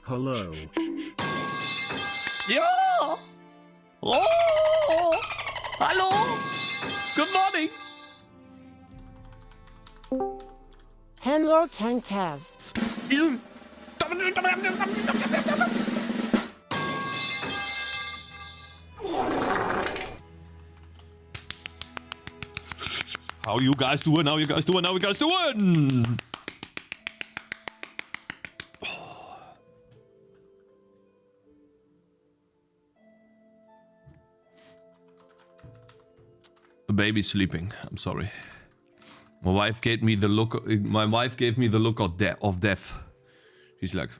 Hello. Ja! Oh! Hallo! Good morning! Hello, Cakez. How you guys doing? How you guys doing? How you guys doing? The baby's sleeping. I'm sorry. My wife gave me the look. My wife gave me the look of death. She's like,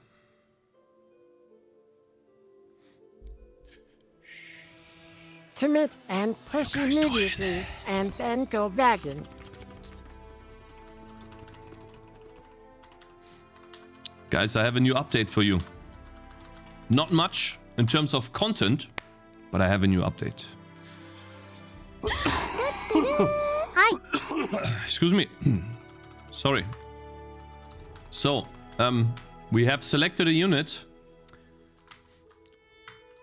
Commit and push immediately, and then go wagon. guys, I have a new update for you. Not much in terms of content, but I have a new update. Hi. Excuse me. Sorry. So, we have selected a unit.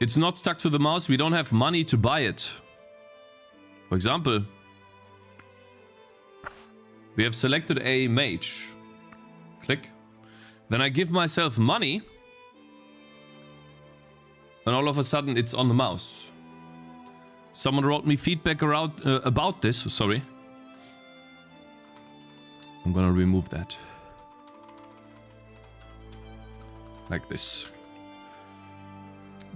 It's not stuck to the mouse. We don't have money to buy it. For example, we have selected a mage. Click. Then I give myself money. And all of a sudden it's on the mouse. Someone wrote me feedback about this. Sorry. I'm gonna remove that. Like this.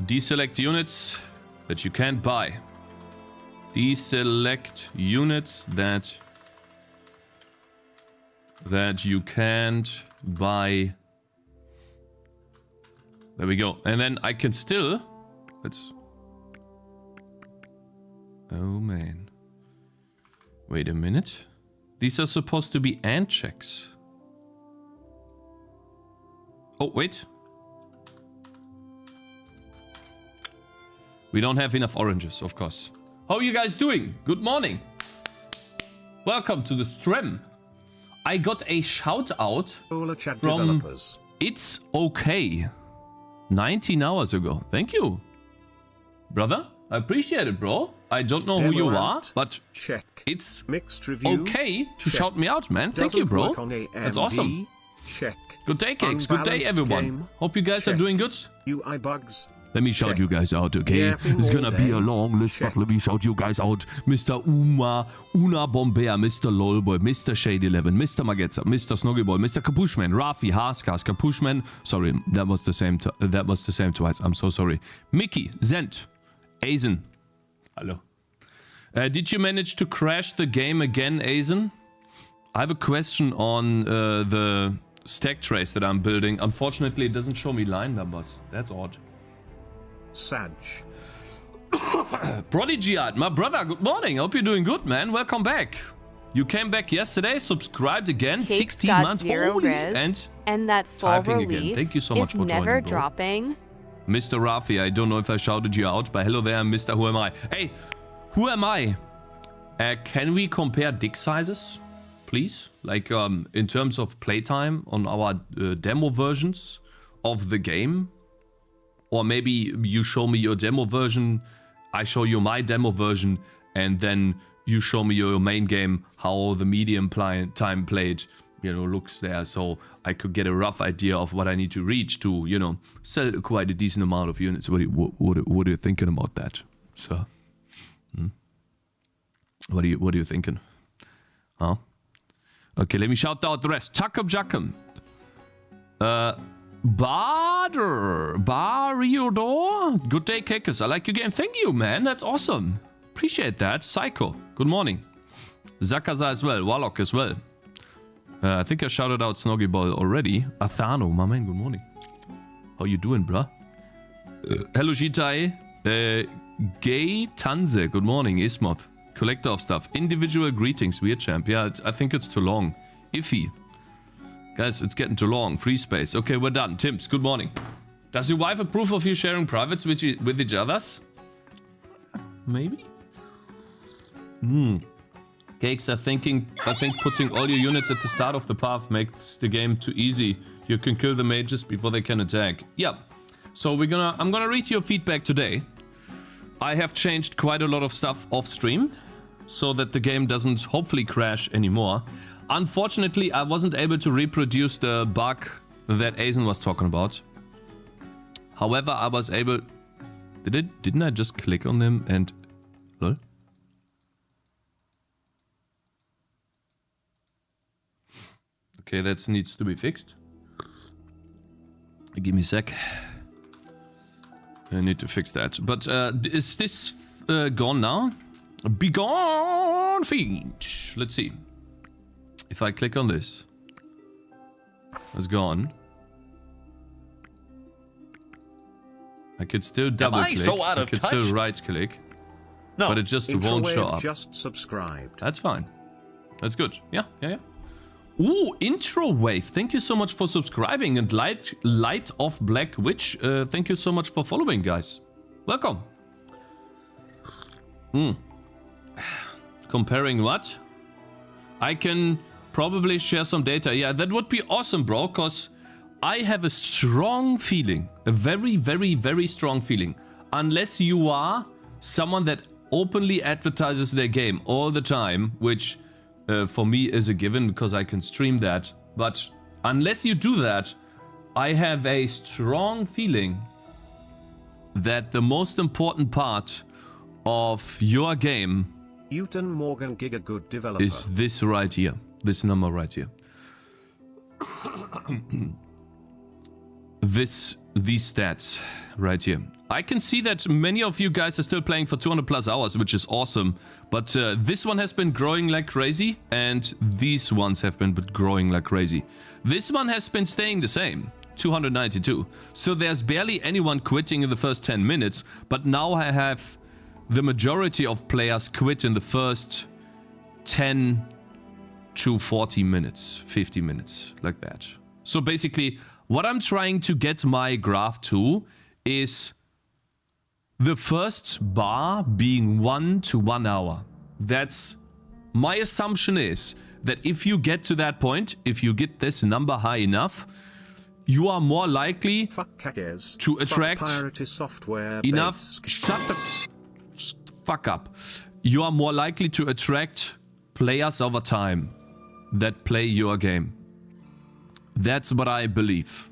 Deselect units that you can't buy. Deselect units that you can't buy. There we go. And then I can still... Let's... Oh, man. Wait a minute. These are supposed to be AND checks. Oh, wait. We don't have enough oranges, of course. How are you guys doing? Good morning. Welcome to the stream. I got a shout out from It's Okay 19 hours ago. Thank you, brother. I appreciate it, bro. I don't know who you are, but it's okay to shout me out, man. Thank you, bro. That's awesome. Good day, Cakez. Good day, everyone. Hope you guys are doing good. UI bugs. Let me shout you guys out, okay? It's gonna be a long list, but let me shout you guys out. Mr. Una Bomber, Mr. Lolboy, Mr. Shade11, Mr. Magetza, Mr. Snoggyboy, Mr. Capushman, Rafi, Haaskas, Capushman. Sorry, that was the same twice. I'm so sorry. Mickey, Zent, Azen. Hello. Did you manage to crash the game again, Azen? I have a question on the stack trace that I'm building. Unfortunately, it doesn't show me line numbers. That's odd. Sag. Prodigy Art, my brother, good morning. Hope you're doing good, man. Welcome back. You came back yesterday, subscribed again, 16 months, holy, and that full typing release again. Thank you so much for never joining, bro. dropping. Mr. Rafi, I don't know if I shouted you out, but hello there, Mr. Who Am I? Hey, who am I? Can we compare dick sizes, please? Like, in terms of playtime on our demo versions of the game? Or maybe you show me your demo version, I show you my demo version, and then you show me your main game, how the medium time played, you know, looks there, so I could get a rough idea of what I need to reach to, you know, sell quite a decent amount of units. What are you thinking about that, sir? What are you thinking? Huh? Okay, let me shout out the rest. Chuckum Juckum. Barriodor. Good day, Cakez. I like your game. Thank you, man. That's awesome. Appreciate that. Psycho. Good morning. Zakaza as well. Warlock as well. I think I shouted out Snoggyball already. Athano, my man. Good morning. How you doing, bruh? Hello, Shitai. Gay Tanze. Good morning. Ismoth. Collector of stuff. Individual greetings. Weird champ. Yeah, I think it's too long. Iffy. Guys, it's getting too long. Free space. Okay, we're done. Timps, good morning. Does your wife approve of you sharing privates with each others? Maybe? Cakez, I think putting all your units at the start of the path makes the game too easy. You can kill the mages before they can attack. Yeah. So I'm gonna read your feedback today. I have changed quite a lot of stuff off stream so that the game doesn't hopefully crash anymore. Unfortunately, I wasn't able to reproduce the bug that Aizen was talking about. However, I was able... Didn't I just click on them and... Lol? Okay, that needs to be fixed. Give me a sec. I need to fix that. But is this gone now? Be gone, fiend. Let's see. If I click on this, it's gone. I could still double click. I could still right click. No, but it just won't show up. Just subscribed. That's fine. That's good. Yeah. Ooh, intro wave. Thank you so much for subscribing. And light of Black Witch. Thank you so much for following, guys. Welcome. Comparing what? I can probably share some data. Yeah, that would be awesome, bro. Because I have a strong feeling. A very, very, very strong feeling. Unless you are someone that openly advertises their game all the time, which... for me is a given because I can stream that. But unless you do that, I have a strong feeling that the most important part of your game Uton Morgan Giga good developer is this right here. This number right here. These stats right here. I can see that many of you guys are still playing for 200 plus hours, which is awesome. But this one has been growing like crazy, and these ones have been growing like crazy. This one has been staying the same, 292. So there's barely anyone quitting in the first 10 minutes, but now I have the majority of players quit in the first 10 to 40 minutes, 50 minutes, like that. So basically, what I'm trying to get my graph to is the first bar being 1 to 1 hour. That's my assumption is that if you get to that point, if you get this number high enough, you are more likely Cakez. to attract enough. Shut the fuck up. You are more likely to attract players over time that play your game. That's what I believe.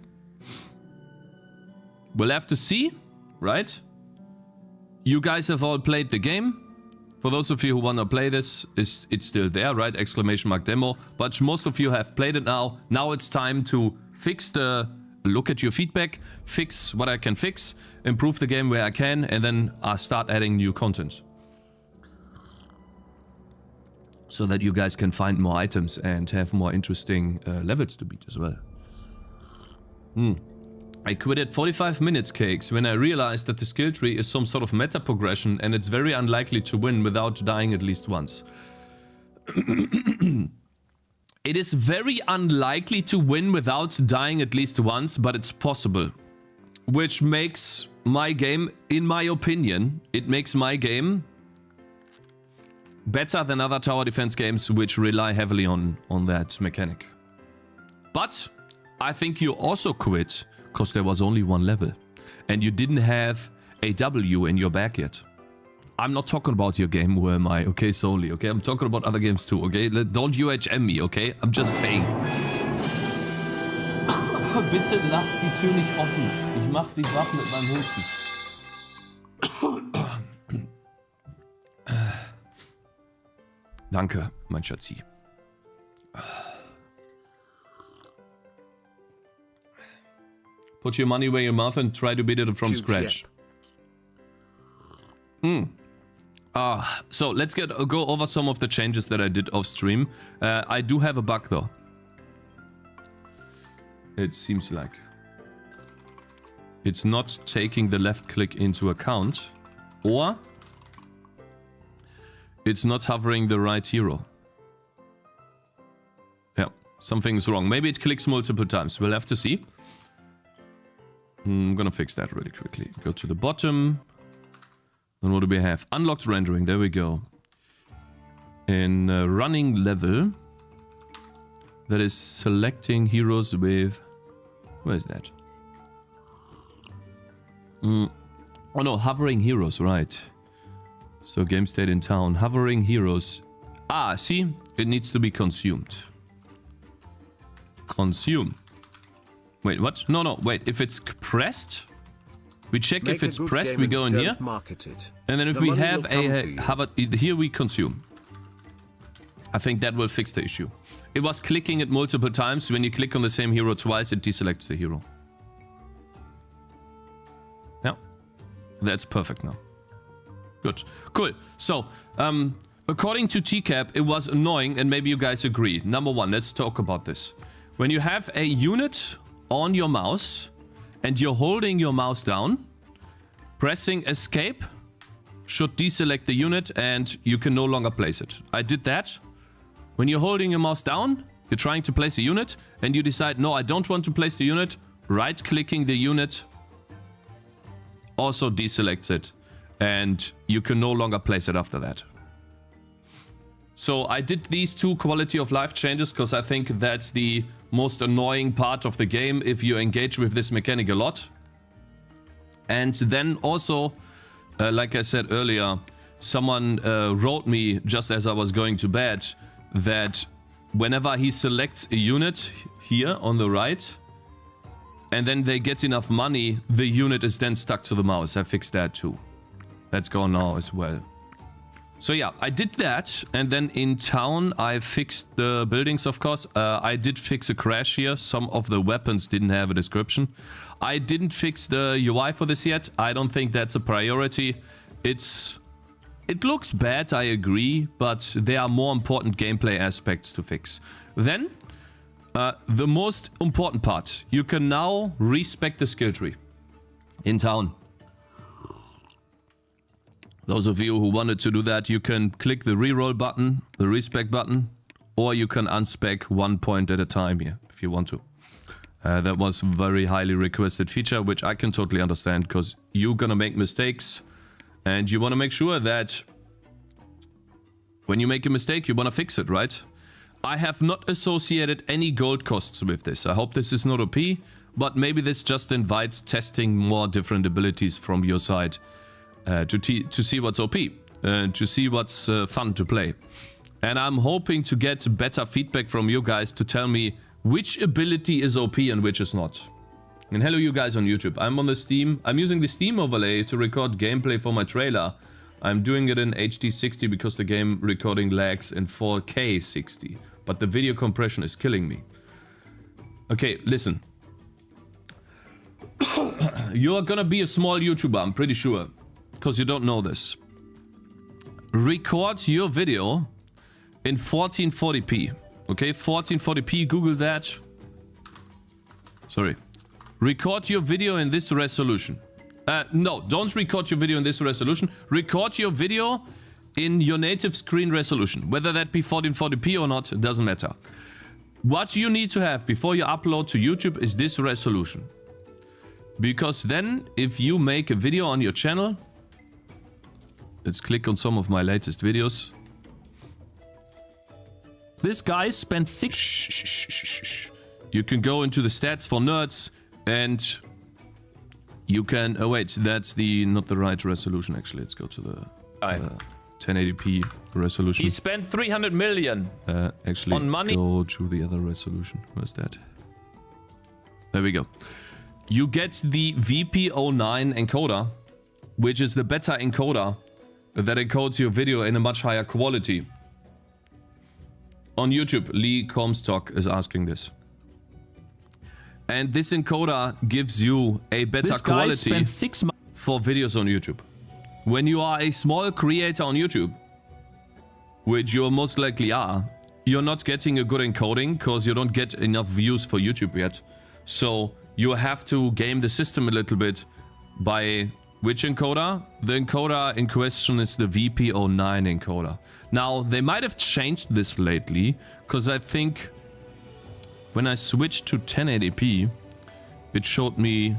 We'll have to see, right? You guys have all played the game. For those of you who want to play this, it's still there, right? Exclamation mark demo. But most of you have played it now. Now it's time to fix look at your feedback, fix what I can fix, improve the game where I can, and then start adding new content. So that you guys can find more items and have more interesting levels to beat as well. I quit at 45 minutes, Cakez, when I realized that the skill tree is some sort of meta progression and it's very unlikely to win without dying at least once. It is very unlikely to win without dying at least once, but it's possible. Which makes my game, in my opinion, it makes my game better than other tower defense games which rely heavily on that mechanic. But I think you also quit because there was only one level and you didn't have a W in your bag yet. I'm not talking about your game, who am I, okay, solely, okay? I'm talking about other games too, okay? Don't UHM me, okay? I'm just saying. Bitte lass die Tür nicht offen. Ich mach sie wach mit meinem Husten. Danke, mein Schatzi. Put your money where your mouth and try to beat it from scratch. So let's go over some of the changes that I did off stream. I do have a bug though. It seems like it's not taking the left click into account, or it's not hovering the right hero. Yeah, something's wrong. Maybe it clicks multiple times. We'll have to see. I'm gonna fix that really quickly. Go to the bottom. Then what do we have? Unlocked rendering. There we go. in running level. That is selecting heroes with... Where is that? Oh no, hovering heroes, right. So game state in town. Hovering heroes. Ah, see? It needs to be consumed. Consume. Wait, what? No, no, wait. If it's pressed, we check Make if it's a good pressed, game we go in and here. don't market it. And then if The we money have will come to a you. hover, here we consume. I think that will fix the issue. It was clicking it multiple times. When you click on the same hero twice, it deselects the hero. Yeah. That's perfect now. Good. Cool. So, according to TCAP, it was annoying, and maybe you guys agree. Number one, let's talk about this. When you have a unit on your mouse, and you're holding your mouse down, pressing escape should deselect the unit, and you can no longer place it. I did that. When you're holding your mouse down, you're trying to place a unit, and you decide, no, I don't want to place the unit. Right-clicking the unit also deselects it, and you can no longer place it after that. So I did these two quality of life changes because I think that's the most annoying part of the game if you engage with this mechanic a lot. And then also, like I said earlier, someone wrote me just as I was going to bed that whenever he selects a unit here on the right, and then they get enough money, the unit is then stuck to the mouse. I fixed that too. That's gone now as well. So yeah, I did that, and then in town I fixed the buildings, of course. I did fix a crash here. Some of the weapons didn't have a description. I didn't fix the UI for this yet. I don't think that's a priority. It looks bad, I agree, but there are more important gameplay aspects to fix. Then, the most important part. You can now respec the skill tree in town. Those of you who wanted to do that, you can click the reroll button, the respec button, or you can unspec one point at a time here, if you want to. That was a very highly requested feature, which I can totally understand, because you're gonna make mistakes, and you want to make sure that when you make a mistake, you want to fix it, right? I have not associated any gold costs with this. I hope this is not OP, but maybe this just invites testing more different abilities from your side. To see what's OP, to see what's fun to play. And I'm hoping to get better feedback from you guys to tell me which ability is OP and which is not. And hello you guys on YouTube. I'm on the Steam. I'm using the Steam overlay to record gameplay for my trailer. I'm doing it in HD 60 because the game recording lags in 4K 60. But the video compression is killing me. Okay, listen. You're gonna be a small YouTuber, I'm pretty sure. Because you don't know this. Record your video in 1440p. Okay, 1440p, Google that. Sorry. Record your video in this resolution. No, don't record your video in this resolution. Record your video in your native screen resolution. Whether that be 1440p or not, it doesn't matter. What you need to have before you upload to YouTube is this resolution. Because then, if you make a video on your channel... Let's click on some of my latest videos. This guy spent 6... Shh. You can go into the stats for nerds and you can... Oh wait, that's not the right resolution actually. Let's go to the 1080p resolution. He spent 300 million actually, on money. Go to the other resolution. Where's that? There we go. You get the VP09 encoder, which is the better encoder that encodes your video in a much higher quality. On YouTube, Lee Comstock is asking this. And this encoder gives you a better quality for videos on YouTube. When you are a small creator on YouTube, which you most likely are, you're not getting a good encoding because you don't get enough views for YouTube yet. So you have to game the system a little bit by... Which encoder? The encoder in question is the VP09 encoder. Now, they might have changed this lately, because I think when I switched to 1080p, it showed me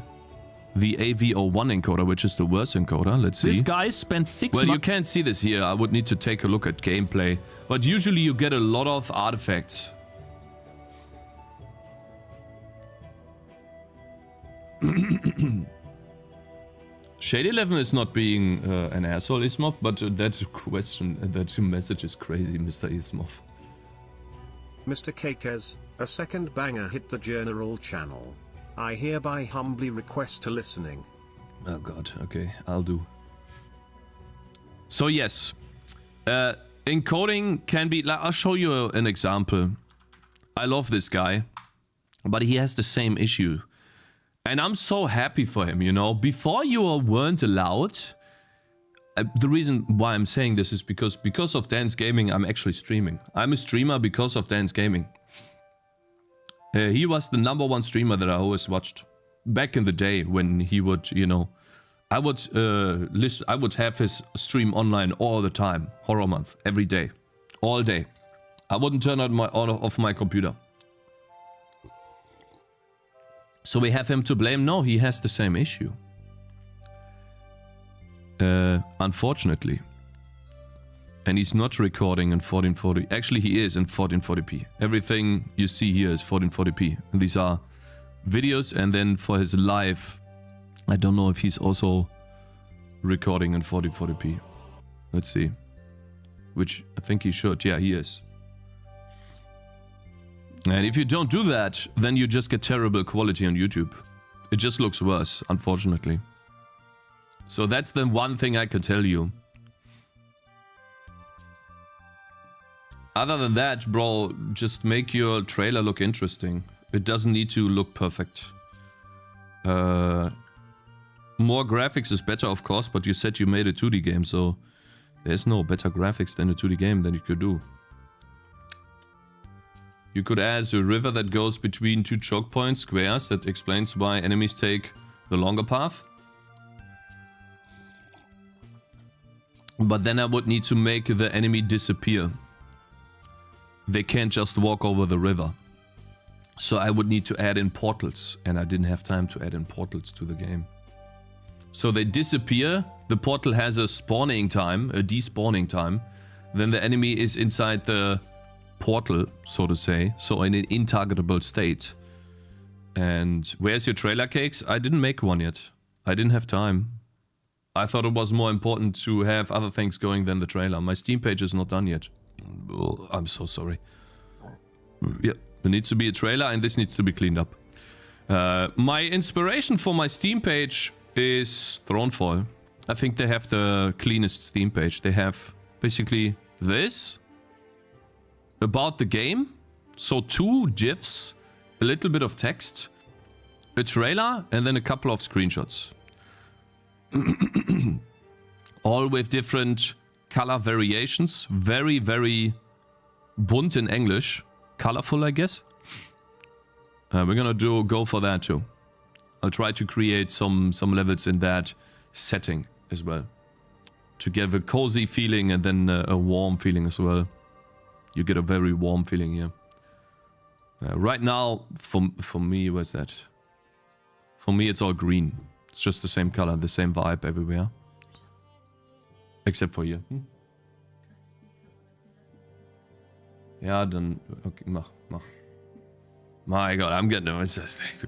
the AV01 encoder, which is the worst encoder. Let's see. This guy spent 6 Well, you months. can't see this here. I would need to take a look at gameplay. But usually you get a lot of artifacts. Shade 11 is not being an asshole, Ismov, but that question, that message is crazy, Mr. Ismov. Mr. Cakez, a second banger hit the general channel. I hereby humbly request a listening. Oh god, okay, I'll do. So yes, encoding can be, like, I'll show you an example. I love this guy, but he has the same issue. And I'm so happy for him, you know. Before you weren't allowed, the reason why I'm saying this is because of Dance Gaming, I'm actually streaming. I'm a streamer because of Dance Gaming. He was the #1 streamer that I always watched. Back in the day when he would, you know, I would have his stream online all the time. Horror Month, every day. All day. I wouldn't turn on off my computer. So we have him to blame? No, he has the same issue. Unfortunately. And he's not recording in 1440. Actually, he is in 1440p. Everything you see here is 1440p. And these are videos, and then for his live, I don't know if he's also recording in 1440p. Let's see. Which I think he should. Yeah, he is. And if you don't do that, then you just get terrible quality on YouTube. It just looks worse, unfortunately. So that's the one thing I can tell you. Other than that, bro, just make your trailer look interesting. It doesn't need to look perfect. More graphics is better, of course, but you said you made a 2D game, so there's no better graphics than a 2D game that you could do. You could add a river that goes between 2 choke point squares that explains why enemies take the longer path. But then I would need to make the enemy disappear. They can't just walk over the river. So I would need to add in portals, and I didn't have time to add in portals to the game. So they disappear, the portal has a spawning time, a despawning time, then the enemy is inside the portal, so to say, so in an intargetable state. And where's your trailer, Cakes? I didn't make one yet. I didn't have time. I thought it was more important to have other things going than the trailer. My Steam page is not done yet. Oh, I'm so sorry. Yeah, there needs to be a trailer and this needs to be cleaned up. My inspiration for my Steam page is Thronefall. I think they have the cleanest Steam page. They have basically this about the game. So 2 GIFs, a little bit of text, a trailer, and then a couple of screenshots. All with different color variations. Very, very bunt in English. Colorful, I guess. We're gonna go for that too. I'll try to create some levels in that setting as well. To give a cozy feeling and then a warm feeling as well. You get a very warm feeling here. Right now, for me, where's that? For me, it's all green. It's just the same color, the same vibe everywhere. Except for here. Ja, dann... Okay, mach. My god, I'm getting...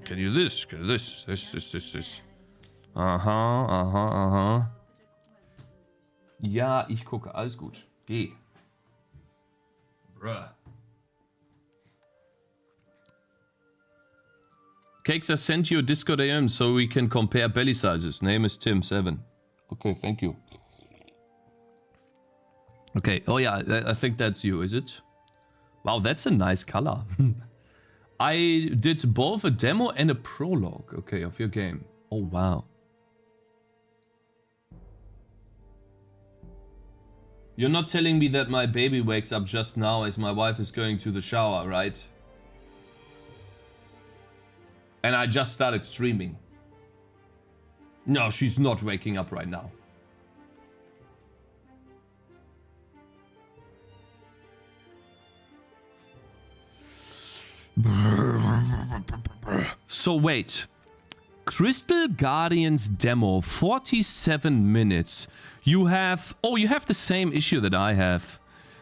Can you do this? Can you do this? This. Aha. Ja, ich gucke. Alles gut. Geh. Bruh. Cakes, I sent you a Discord AM so we can compare belly sizes. Name is Tim7. Okay, thank you. Okay, oh yeah, I think that's you, is it? Wow, that's a nice color. I did both a demo and a prologue, okay, of your game. Oh, wow. You're not telling me that my baby wakes up just now as my wife is going to the shower, right? And I just started streaming. No, she's not waking up right now. So wait. Crystal Guardians demo, 47 minutes. You have... Oh, you have the same issue that I have.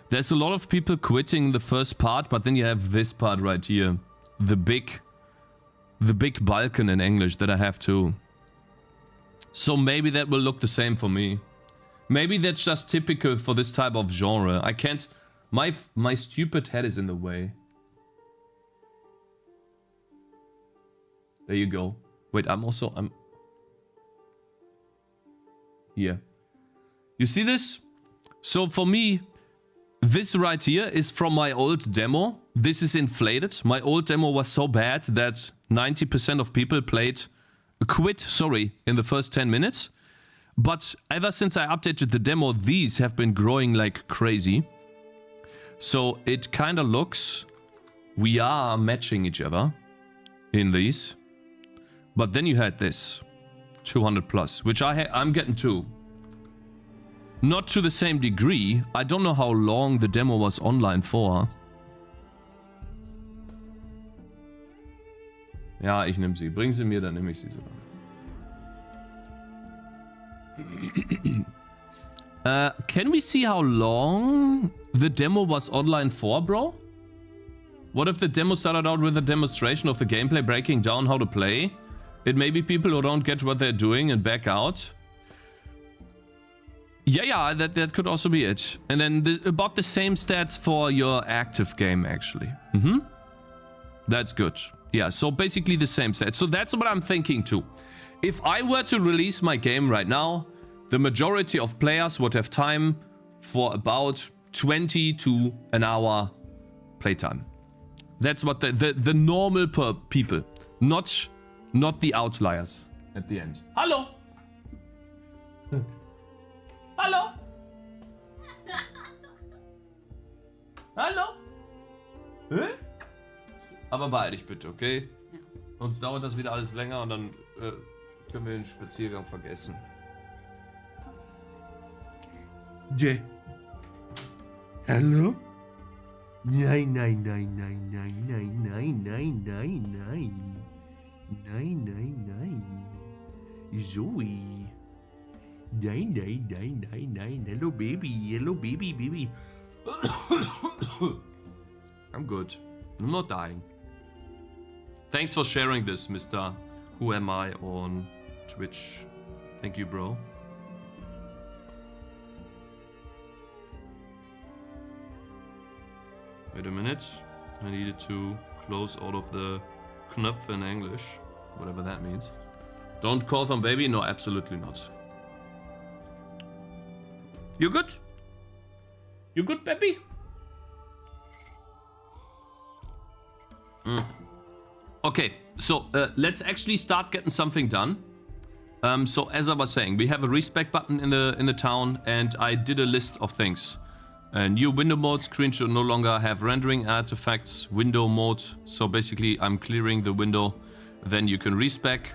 There's a lot of people quitting the first part, but then you have this part right here. The big Vulkan in English that I have too. So maybe that will look the same for me. Maybe that's just typical for this type of genre. I can't... My stupid head is in the way. There you go. Wait, I'm here. You see this? So for me, this right here is from my old demo. This is inflated. My old demo was so bad that 90% of people quit, in the first 10 minutes. But ever since I updated the demo, these have been growing like crazy. So it kind of looks... We are matching each other in these. But then you had this. 200 plus, which I'm getting too. Not to the same degree. I don't know how long the demo was online for. Ja, ich nehme sie. Bring sie mir, dann nehme ich sie sogar. Can we see how long the demo was online for, bro? What if the demo started out with a demonstration of the gameplay, breaking down how to play? It may be people who don't get what they're doing and back out. Yeah, that could also be it. And then about the same stats for your active game, actually. That's good. Yeah, so basically the same stats. So that's what I'm thinking too. If I were to release my game right now, the majority of players would have time for about 20 to an hour playtime. That's what the normal people, not the outliers at the end. Hallo! Hallo! Hallo? Hä? Aber beeil dich bitte, okay? Ja. Sonst dauert das wieder alles länger und dann können wir den Spaziergang vergessen. Yeah. Hallo? Nein, nein, nein, nein, nein, nein, nein, nein, nein, nein. Nein, nein, nein. Zoe. Nein, nein, nein, nein, nein. Hello, baby. Hello, baby, baby. I'm good. I'm not dying. Thanks for sharing this, Mr. Who Am I on Twitch. Thank you, bro. Wait a minute. I needed to close all of the Knöpfe in English. Whatever that means. Don't call from baby? No, absolutely not. You good? You good, baby? Okay, so let's actually start getting something done. So as I was saying, we have a respec button in the town, and I did a list of things. New window mode, screen should no longer have rendering artifacts, window mode. So basically I'm clearing the window, then you can respec.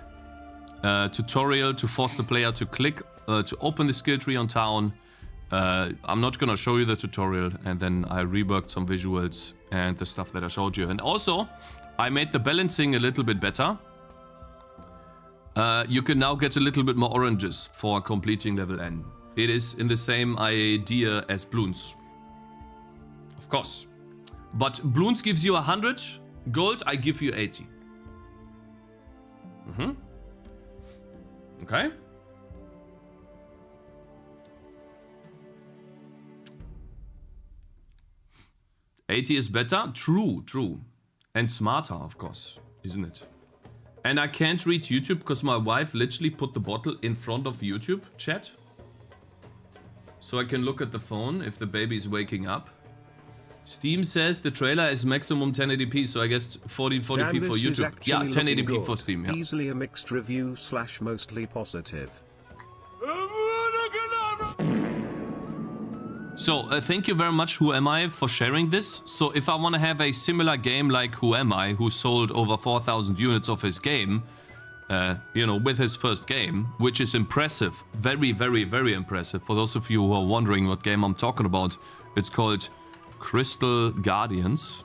Tutorial to force the player to click to open the skill tree on town. I'm not gonna show you the tutorial, and then I reworked some visuals and the stuff that I showed you. And also, I made the balancing a little bit better. You can now get a little bit more oranges for completing level N. It is in the same idea as Bloons. Of course. But Bloons gives you 100 gold, I give you 80. Okay. $80 is better? True, true. And smarter, of course, isn't it? And I can't read YouTube because my wife literally put the bottle in front of YouTube chat. So I can look at the phone if the baby's waking up. Steam says the trailer is maximum 1080p, so I guess 40p for YouTube. Yeah, 1080p for Steam, yeah. Easily a mixed review / mostly positive. So, thank you very much, Who Am I, for sharing this. So, if I want to have a similar game like Who Am I, who sold over 4,000 units of his game, you know, with his first game, which is impressive. Very, very, very impressive. For those of you who are wondering what game I'm talking about, it's called Crystal Guardians.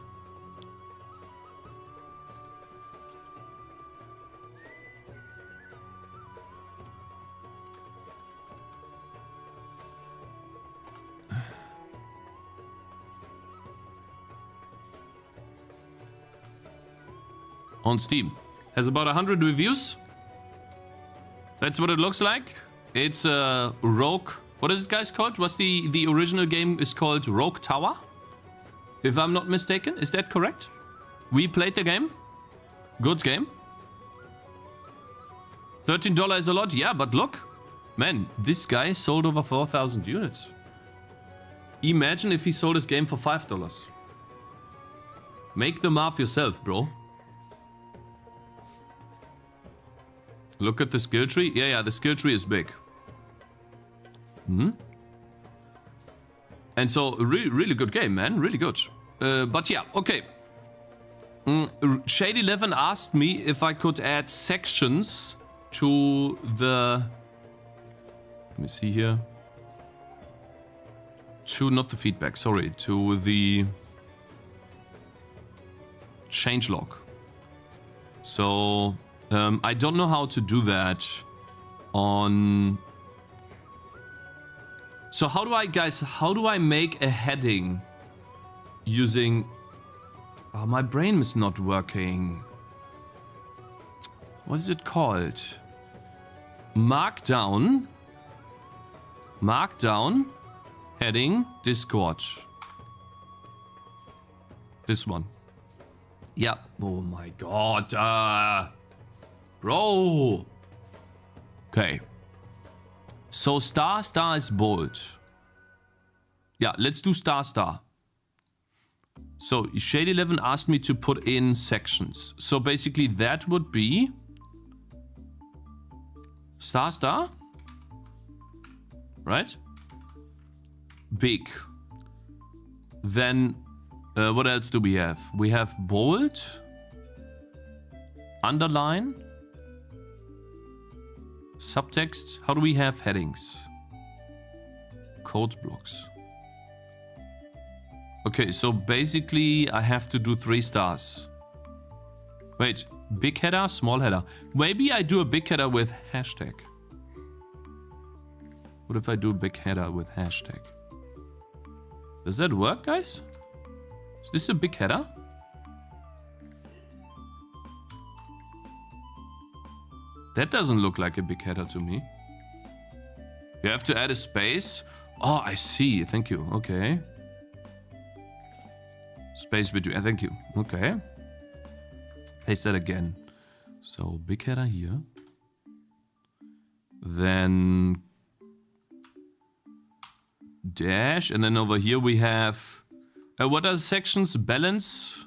on Steam. Has about 100 reviews. That's what it looks like. It's a Rogue. What is it, guys, called? What's the original game is called Rogue Tower? If I'm not mistaken. Is that correct? We played the game. Good game. $13 is a lot. Yeah, but look. Man, this guy sold over 4,000 units. Imagine if he sold his game for $5. Make the math yourself, bro. Look at the skill tree. Yeah, the skill tree is big. And so, really good game, man. Really good. But yeah, okay. Shade11 asked me if I could add sections to the... Let me see here. Not the feedback, sorry. To the changelog. So, I don't know how to do that on... So how do I make a heading using... Oh, my brain is not working. What is it called? Markdown, heading, Discord. This one. Yeah. Oh my god. Bro. Okay. So star is bold. Yeah, let's do star. So Shade11 asked me to put in sections. So basically that would be star. Right? Big. Then what else do we have? We have bold, underline, subtext. How do we have headings? Code blocks. Okay, so basically I have to do 3 stars. Wait, big header, small header. Maybe I do a big header with hashtag. What if I do a big header with hashtag? Does that work, guys? Is this a big header? That doesn't look like a big header to me. You have to add a space. Oh, I see. Thank you. Okay. Space between. Thank you. Okay. Paste that again. So big header here. Then dash, and then over here we have what are sections? Balance.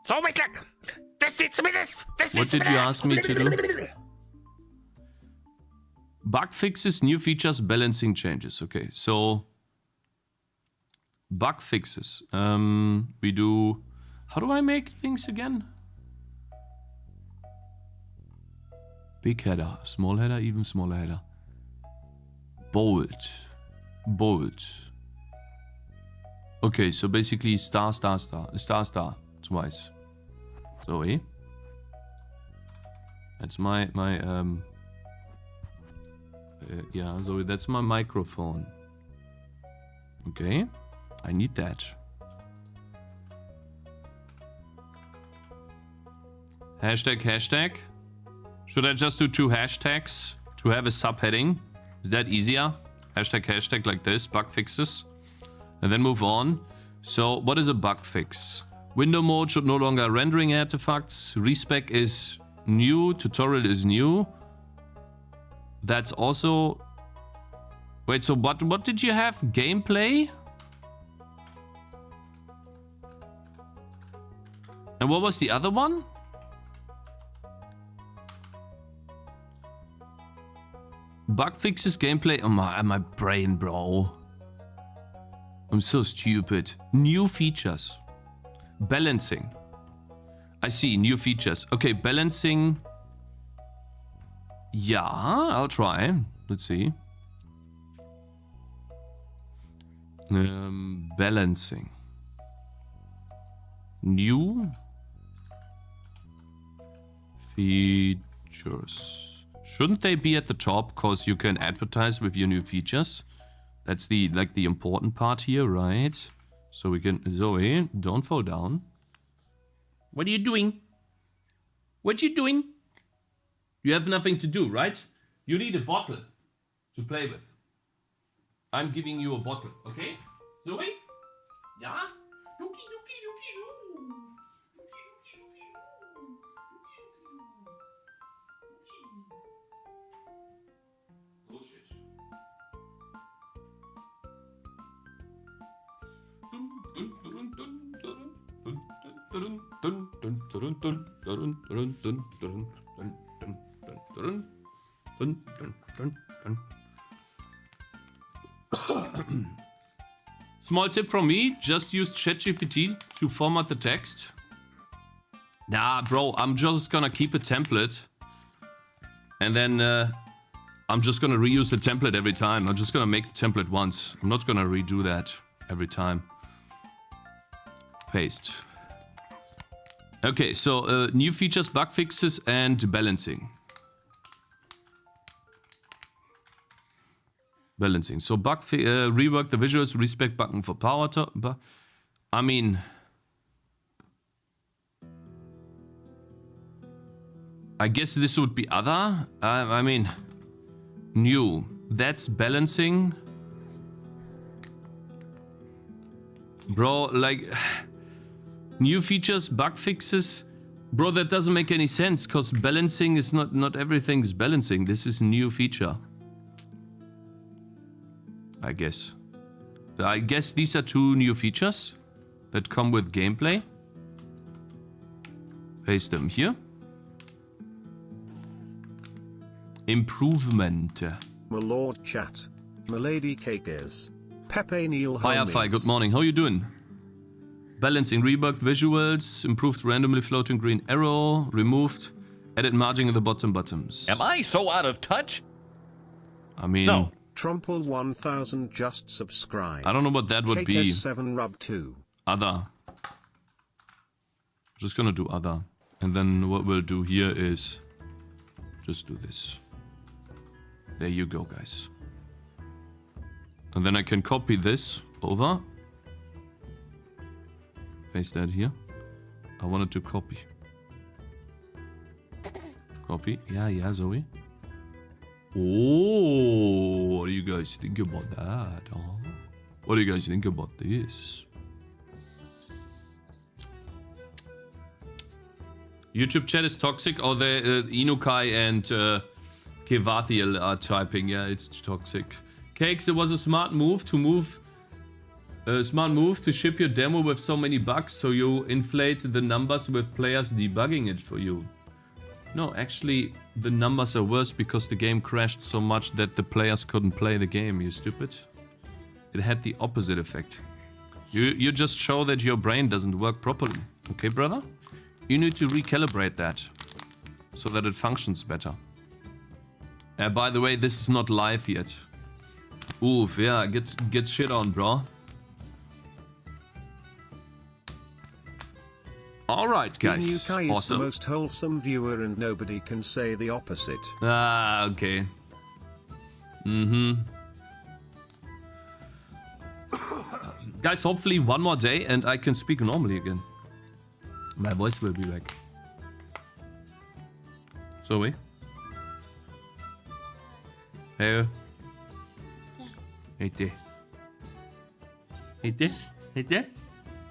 So bislang. What did you ask me to do? Bug fixes, new features, balancing changes. Okay, so bug fixes. We do. How do I make things again? Big header, small header, even smaller header. Bold. Okay, so basically star twice. Sorry. That's my yeah, so that's my microphone. Okay, I need that. Hashtag. Should I just do 2 hashtags to have a subheading? Is that easier? Hashtag like this, bug fixes. And then move on. So what is a bug fix? Window mode should no longer rendering artifacts. Respec is new, tutorial is new. That's also... Wait, so what did you have? Gameplay? And what was the other one? Bug fixes, gameplay. Oh my brain, bro. I'm so stupid. New features. Balancing. I see, new features. Okay, balancing. Yeah, I'll try. Let's see. Balancing. New features. Shouldn't they be at the top because you can advertise with your new features? That's the important part here, right? So we can... Zoe, don't fall down. What are you doing? What you doing? You have nothing to do, right? You need a bottle to play with. I'm giving you a bottle, okay? Zoe? Yeah? Dookie, dookie, dookie, doo. Oh shit. Small tip from me, just use ChatGPT to format the text. Nah, bro, I'm just gonna keep a template. And then I'm just gonna reuse the template every time. I'm just gonna make the template once. I'm not gonna redo that every time. Paste. Okay, so new features, bug fixes, and balancing. Balancing. So rework the visuals, respec button for power. I mean, I guess this would be other. I mean, new. That's balancing. Bro, like, new features, bug fixes. Bro, that doesn't make any sense because balancing is not everything's balancing. This is a new feature. I guess these are two new features that come with gameplay. Paste them here. Improvement. My lord chat. My lady Cakez. Pepe Neil Firefly, good morning. How you doing? Balancing, reworked visuals, improved randomly floating green arrow, removed, added margin in the bottoms. Am I so out of touch? I mean, No. Trumple 1000 just subscribed. I don't know what that would be. Cakez7 rub 2. Other. Just gonna do other. And then what we'll do here is just do this. There you go, guys. And then I can copy this over. Paste that here. I wanted to copy. Copy. Yeah, Zoe. Oh, what do you guys think about that, huh? What do you guys think about this? YouTube chat is toxic. Oh, the Inukai and Kevathiel are typing. Yeah, it's toxic. Cakes, it was a smart move to ship your demo with so many bugs, so you inflate the numbers with players debugging it for you. No, actually, the numbers are worse because the game crashed so much that the players couldn't play the game, you stupid. It had the opposite effect. You just show that your brain doesn't work properly. Okay, brother? You need to recalibrate that so that it functions better. By the way, this is not live yet. Oof, yeah, get shit on, bro. Alright, guys. Inukai is Awesome. the most wholesome viewer and nobody can say the opposite. Ah, okay. Guys, hopefully one more day and I can speak normally again. My voice will be back. Zoe? Hey. Hey there. Hey there. Hey there.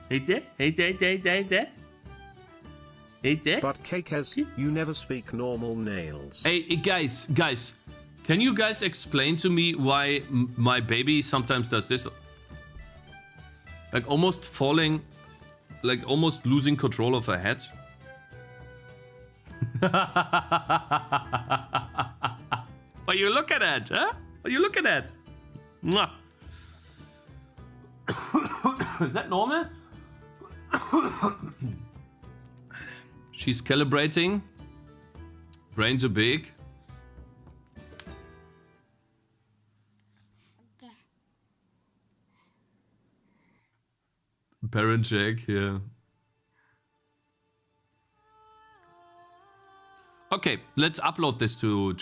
Hey there. Hey there. Hey there. Hey there. Hey there. But Cakez, you never speak normal nails. Hey, guys, can you guys explain to me why my baby sometimes does this? Like almost falling, like almost losing control of her head. What you look at that, huh? What you look at that? Mwah. Is that normal? She's calibrating. Brain too big. Parent check, yeah. Okay, let's upload this to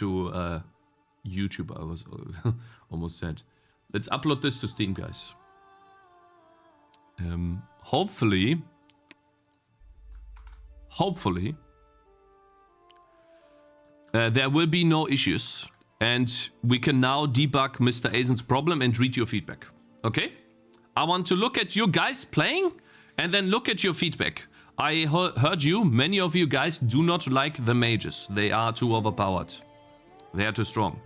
YouTube. I was almost said. Let's upload this to Steam, guys. Hopefully, there will be no issues. And we can now debug Mr. Azen's problem and read your feedback. Okay? I want to look at you guys playing and then look at your feedback. I heard you, many of you guys do not like the mages. They are too overpowered. They are too strong.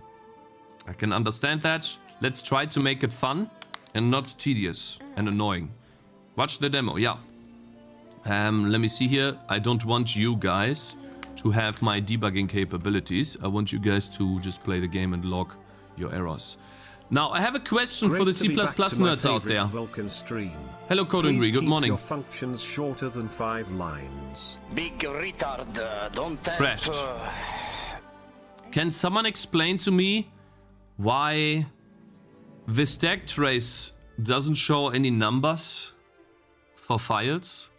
I can understand that. Let's try to make it fun and not tedious and annoying. Watch the demo, yeah. Let me see here. I don't want you guys to have my debugging capabilities. I want you guys to just play the game and log your errors. Now, I have a question for the C++ nerds out there. Vulkan stream. Hello, Codingry. Good morning. Your functions shorter than 5 lines. Big retard, don't type. Crashed. Can someone explain to me why the stack trace doesn't show any numbers for files?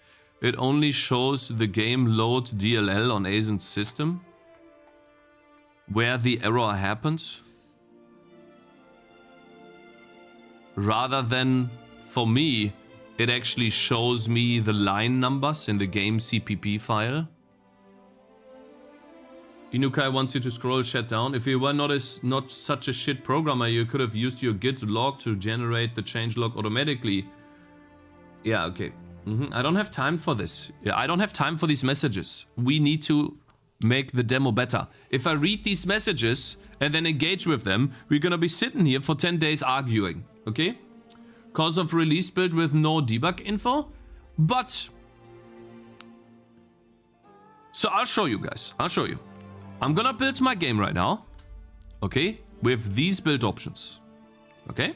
It only shows the game load DLL on Azen's system, where the error happened, rather than, for me, it actually shows me the line numbers in the game CPP file. Inukai wants you to scroll chat down. If you were not such a shit programmer, you could have used your git log to generate the changelog automatically. Yeah, okay. I don't have time for this. Yeah, I don't have time for these messages. We need to make the demo better. If I read these messages and then engage with them, we're gonna be sitting here for 10 days arguing, okay? Cause of release build with no debug info, but... So I'll show you guys, I'll show you. I'm gonna build my game right now, okay? With these build options, okay?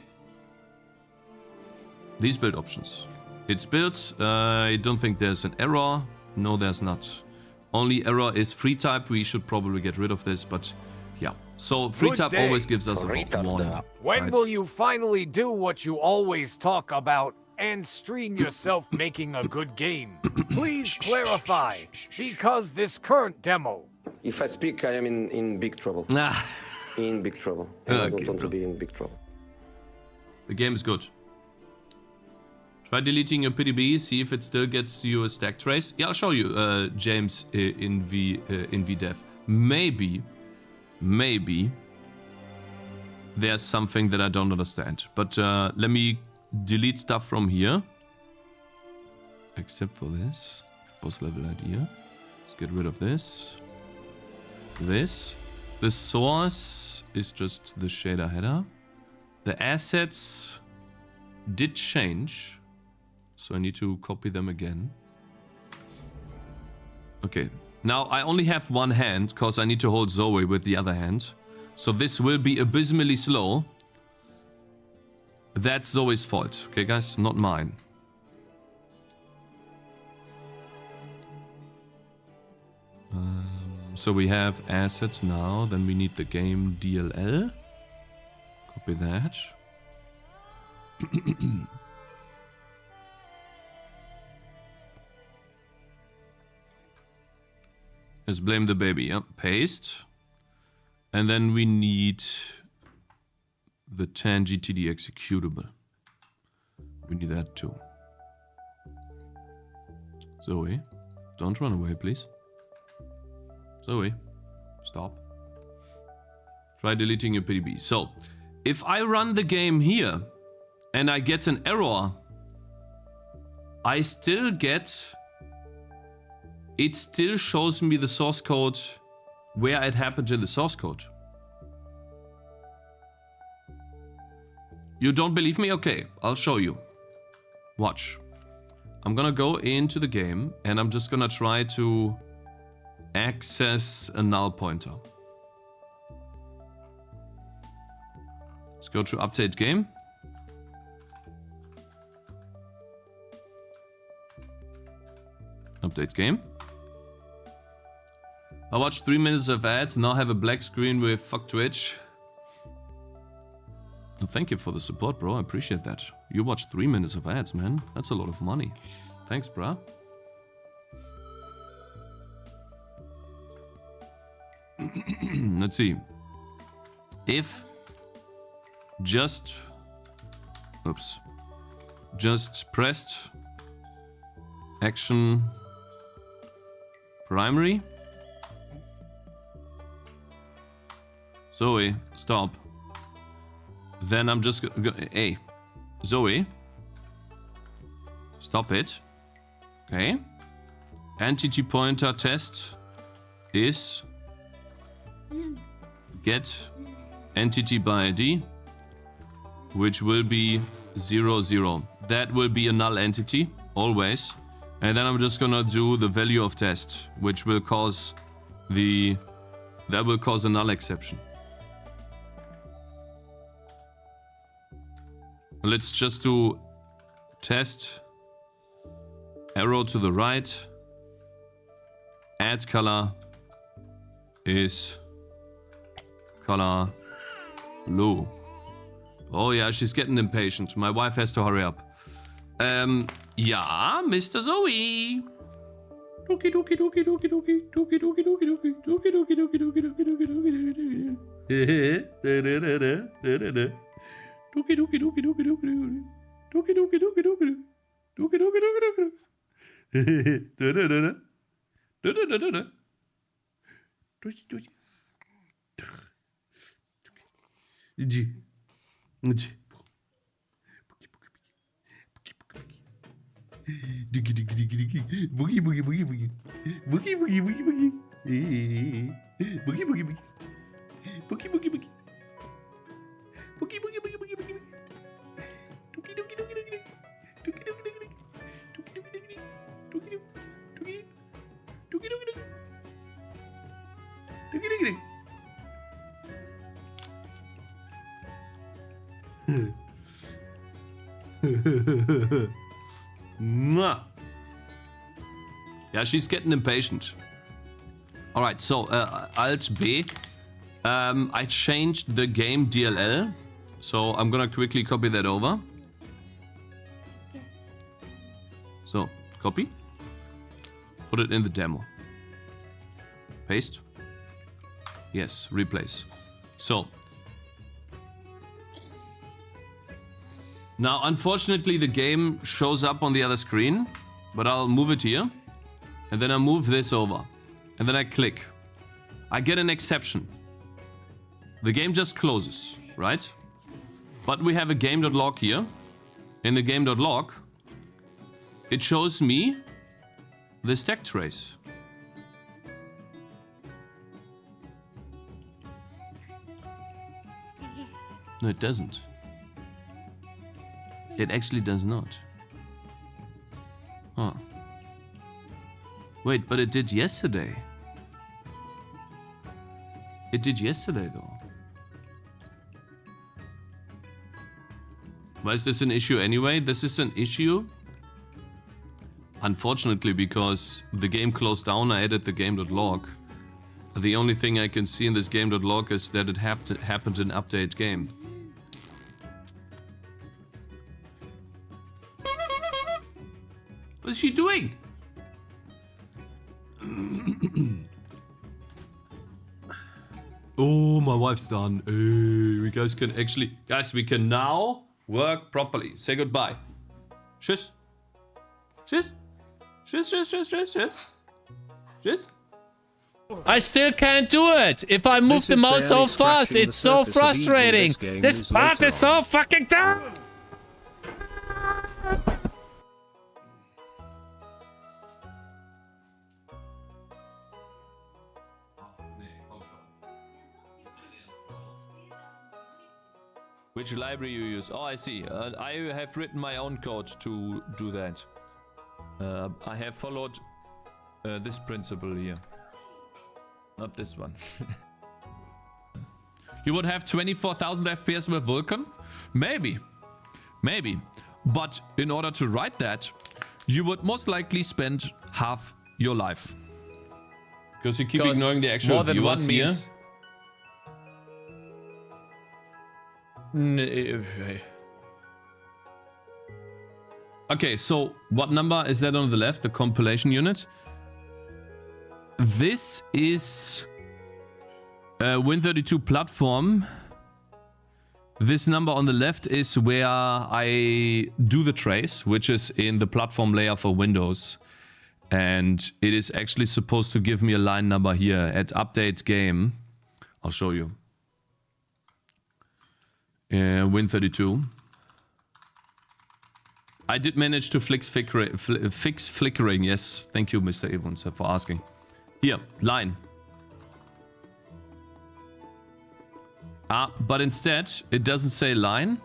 These build options. It's built. I don't think there's an error. No, there's not. Only error is free type. We should probably get rid of this, but yeah. So free type always gives us a warning. When will you finally do what you always talk about and stream yourself making a good game? Please clarify, because this current demo. If I speak, I am in big trouble. In big trouble. And I don't want to be in big trouble. The game is good. Try deleting your PDB, see if it still gets you a stack trace. Yeah, I'll show you, James, in VDev. Maybe there's something that I don't understand. But let me delete stuff from here. Except for this. Boss level idea. Let's get rid of this. This. The source is just the shader header. The assets did change. So I need to copy them again. Okay. Now I only have one hand because I need to hold Zoe with the other hand. So this will be abysmally slow. That's Zoe's fault. Okay, guys? Not mine. So we have assets now. Then we need the game DLL. Copy that. Let's blame the baby. Yep. Paste. And then we need the Tangy TD executable. We need that too. Zoe, don't run away, please. Zoe, stop. Try deleting your PDB. So, if I run the game here and I get an error, I still get... It still shows me the source code where it happened in the source code. You don't believe me? Okay, I'll show you. Watch. I'm gonna go into the game and I'm just gonna try to access a null pointer. Let's go to update game. Update game. I watched 3 minutes of ads, now have a black screen with fuck Twitch. Well, thank you for the support, bro. I appreciate that. You watched 3 minutes of ads, man. That's a lot of money. Thanks, bro. Let's see. If just pressed action primary Zoe, stop. Then I'm just gonna... Hey, Zoe. Stop it. Okay. Entity pointer test is get entity by ID, which will be 0, 0. That will be a null entity, always. And then I'm just gonna do the value of test, which will cause the... That will cause a null exception. Let's just do test, arrow to the right, add color is color blue. Oh yeah, she's getting impatient. My wife has to hurry up. Yeah, Mr. Zoe. Dookie dookie dookie dookie dookie dookie dookie dookie dookie dookie dookie dookie dookie dookie dookie dookie Dookie dookie dookie dookie dookie dookie dookie dookie dookie dookie Yeah, she's getting impatient. All right, so Alt B. I changed the game DLL, so I'm gonna quickly copy that over. So copy, put it in the demo. Paste. Yes, replace. So now, unfortunately, the game shows up on the other screen, but I'll move it here. And then I move this over. And then I click. I get an exception. The game just closes, right? But we have a game.log here. In the game.log, it shows me the stack trace. No, it doesn't. It actually does not. Huh. Wait, but it did yesterday. It did yesterday, though. Why is this an issue anyway? This is an issue, unfortunately, because the game closed down. I added the game.log. The only thing I can see in this game.log is that it happened in update game. What is she doing? Oh, my wife's done. We guys can actually... Guys, we can now work properly. Say goodbye. Tschüss. Tschüss. Tschüss, tschüss, tschüss, tschüss, tschüss. Tschüss. I still can't do it. If I move the mouse so fast, it's so frustrating. This part is so fucking dumb. Which library you use? Oh, I see. I have written my own code to do that. I have followed this principle here. Not this one. You would have 24,000 FPS with Vulkan? Maybe. Maybe. But in order to write that, you would most likely spend half your life. Because you keep ignoring the actual more than viewers one here. means... Okay, so what number is that on the left? The compilation unit? This is Win32 platform. This number on the left is where I do the trace, which is in the platform layer for Windows. And it is actually supposed to give me a line number here at update game. I'll show you. Win32. I did manage to fix flickering. Yes, thank you, Mr. Evans, for asking. Here, line. But instead, it doesn't say line.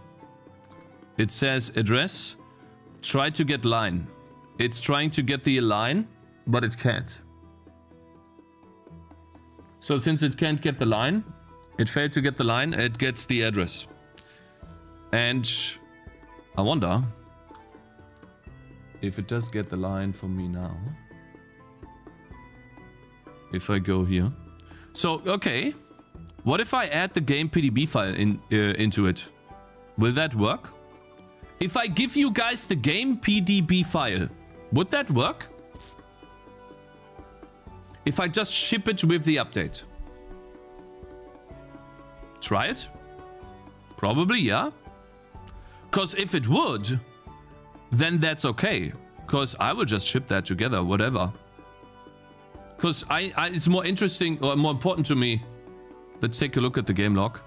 It says address. Try to get line. It's trying to get the line, but it can't. So since it can't get the line, it failed to get the line, it gets the address. And I wonder if it does get the line for me now. If I go here. So, okay. What if I add the game PDB file into it? Will that work? If I give you guys the game PDB file, would that work? If I just ship it with the update. Try it? Probably, yeah. Because if it would, then that's okay. Because I will just ship that together, whatever. Because it's more interesting or more important to me. Let's take a look at the game log.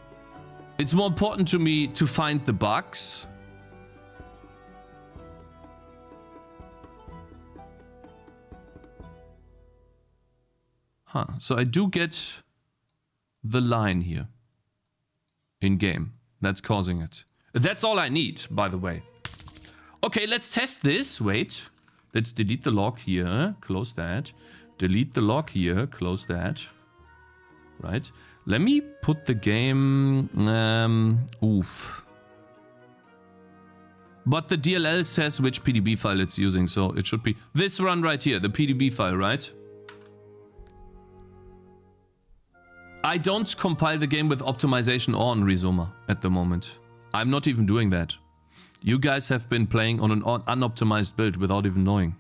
It's more important to me to find the bugs. Huh, so I do get the line here in game that's causing it. That's all I need, by the way. Okay, let's test this. Wait, let's delete the log here, close that. Delete the log here, close that. Right, let me put the game, oof. But the DLL says which PDB file it's using, so it should be this one right here, the PDB file, right? I don't compile the game with optimization on Rizoma at the moment. I'm not even doing that. You guys have been playing on an unoptimized build without even knowing.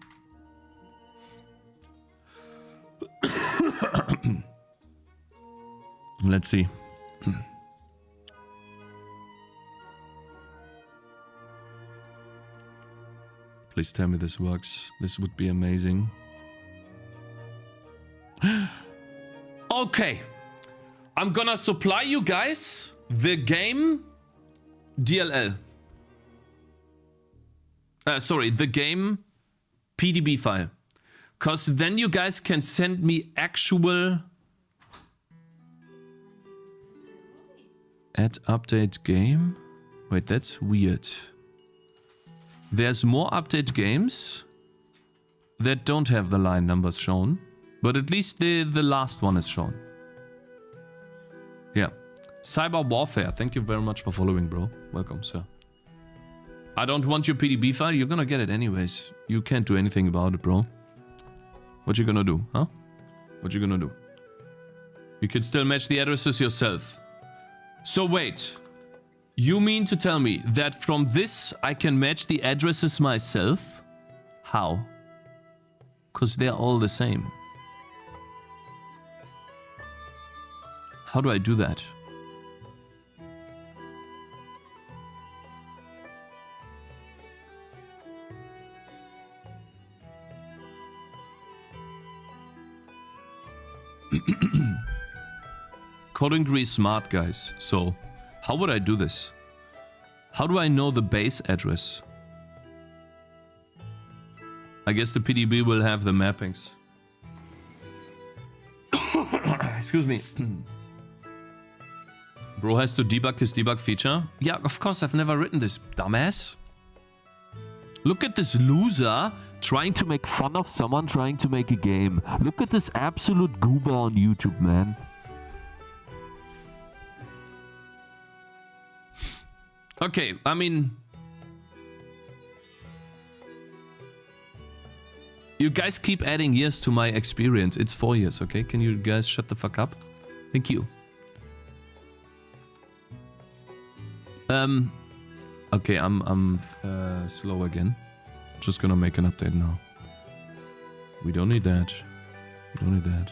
Let's see. Please tell me this works. This would be amazing. Okay. I'm gonna supply you guys the game DLL. Sorry, the game PDB file. Because then you guys can send me actual... Add update game? Wait, that's weird. There's more update games that don't have the line numbers shown. But at least the last one is shown. Yeah. Cyber Warfare, thank you very much for following, bro. Welcome, sir. I don't want your PDB file, you're gonna get it anyways. You can't do anything about it, bro. What you gonna do, huh? What you gonna do? You can still match the addresses yourself. So wait. You mean to tell me that from this I can match the addresses myself? How? Because they're all the same. How do I do that? Coding degree is smart, guys. So, how would I do this? How do I know the base address? I guess the PDB will have the mappings. Excuse me. Bro has to debug his debug feature. Yeah, of course, I've never written this, dumbass. Look at this loser trying to make fun of someone trying to make a game. Look at this absolute goober on YouTube, man. Okay, I mean... You guys keep adding years to my experience. It's 4 years, okay? Can you guys shut the fuck up? Thank you. Okay, I'm slow again. Just gonna make an update now. We don't need that. We don't need that.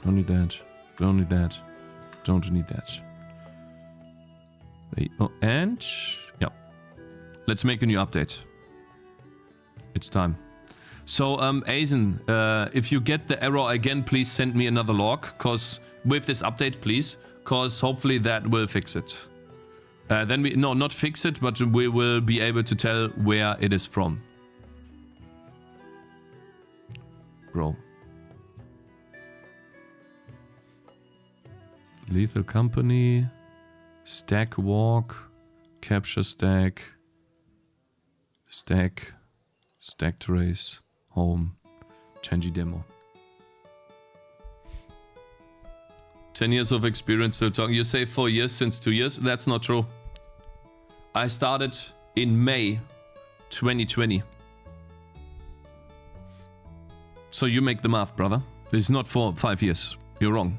Don't need that. Don't need that. Don't need that. Wait, oh, and yeah. Let's make a new update. It's time. So, Aizen, if you get the error again, please send me another log, cause with this update, please, cause hopefully that will fix it. Then we, no, not fix it, but we will be able to tell where it is from. Bro. Lethal Company, Stack Walk, Capture Stack, Stack Trace, Home, Tangy Demo. 10 years of experience still talking. You say 4 years since 2 years? That's not true. I started in May 2020. So you make the math, brother. It's not for 5 years. You're wrong.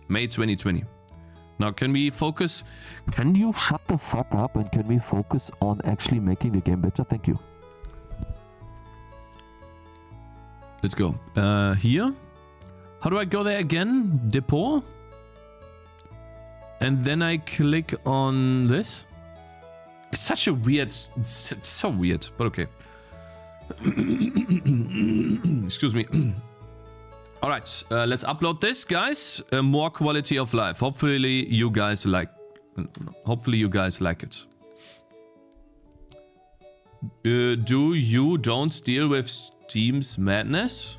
May 2020. Now, can we focus? Can you shut the fuck up and can we focus on actually making the game better? Thank you. Let's go. Here. How do I go there again? Depot. And then I click on this. It's such a weird... It's so weird, but okay. Excuse me. Alright, let's upload this, guys. More quality of life. Hopefully you guys like it. Do you don't deal with Steam's madness?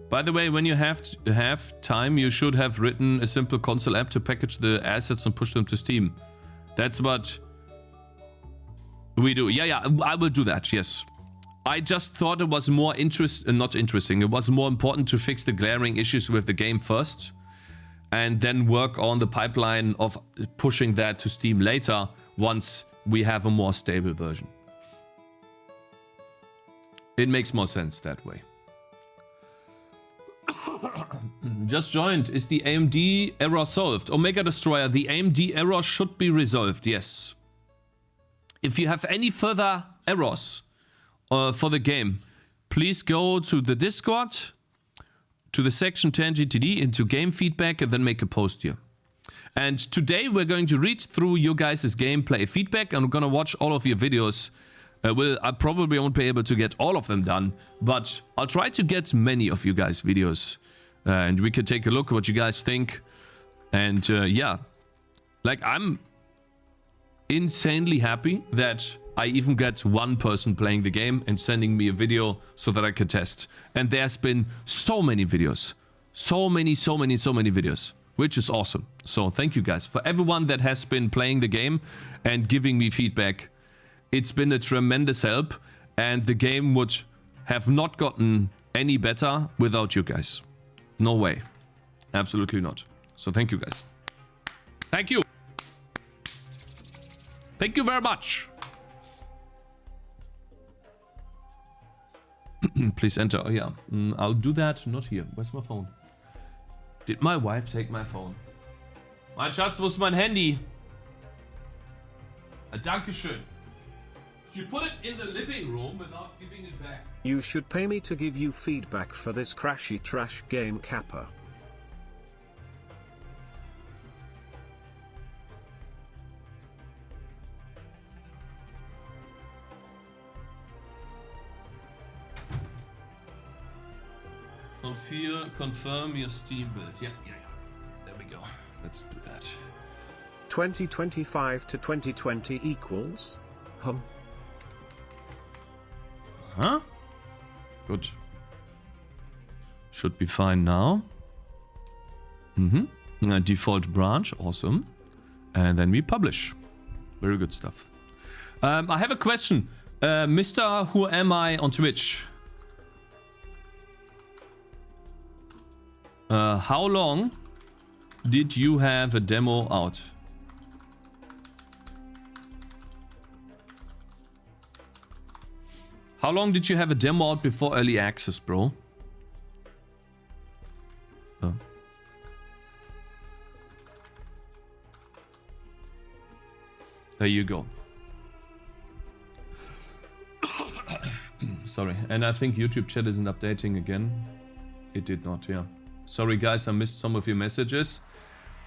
By the way, when you have time, you should have written a simple console app to package the assets and push them to Steam. That's what we do. Yeah, I will do that, yes. I just thought it was more not interesting. It was more important to fix the glaring issues with the game first and then work on the pipeline of pushing that to Steam later once we have a more stable version. It makes more sense that way. Just joined. Is the AMD error solved? Omega Destroyer, the AMD error should be resolved, yes. If you have any further errors for the game, please go to the Discord, to the section Tangy TD, into game feedback, and then make a post here. And today we're going to read through your guys' gameplay feedback, and we're going to watch all of your videos. I probably won't be able to get all of them done, but I'll try to get many of you guys' videos. And we can take a look at what you guys think. And yeah, like I'm insanely happy that I even get one person playing the game and sending me a video so that I can test. And there's been so many videos. So many videos. Which is awesome. So thank you guys for everyone that has been playing the game and giving me feedback. It's been a tremendous help. And the game would have not gotten any better without you guys. No way. Absolutely not. So thank you guys. Thank you. Thank you very much. Please enter. Oh yeah, I'll do that. Not here. Where's my phone? Did my wife take my phone? Mein Schatz, wo ist mein Handy? Dankeschön. She put it in the living room without giving it back. You should pay me to give you feedback for this crashy trash game, Kappa. Confirm your Steam build. Yeah. There we go. Let's do that. 2025 to 2020 equals? Huh? Good. Should be fine now. Default branch. Awesome. And then we publish. Very good stuff. I have a question. Mr. Who Am I on Twitch? How long did you have a demo out? How long did you have a demo out before early access, bro? There you go. Sorry. And I think YouTube chat isn't updating again. It did not, yeah. Sorry guys, I missed some of your messages.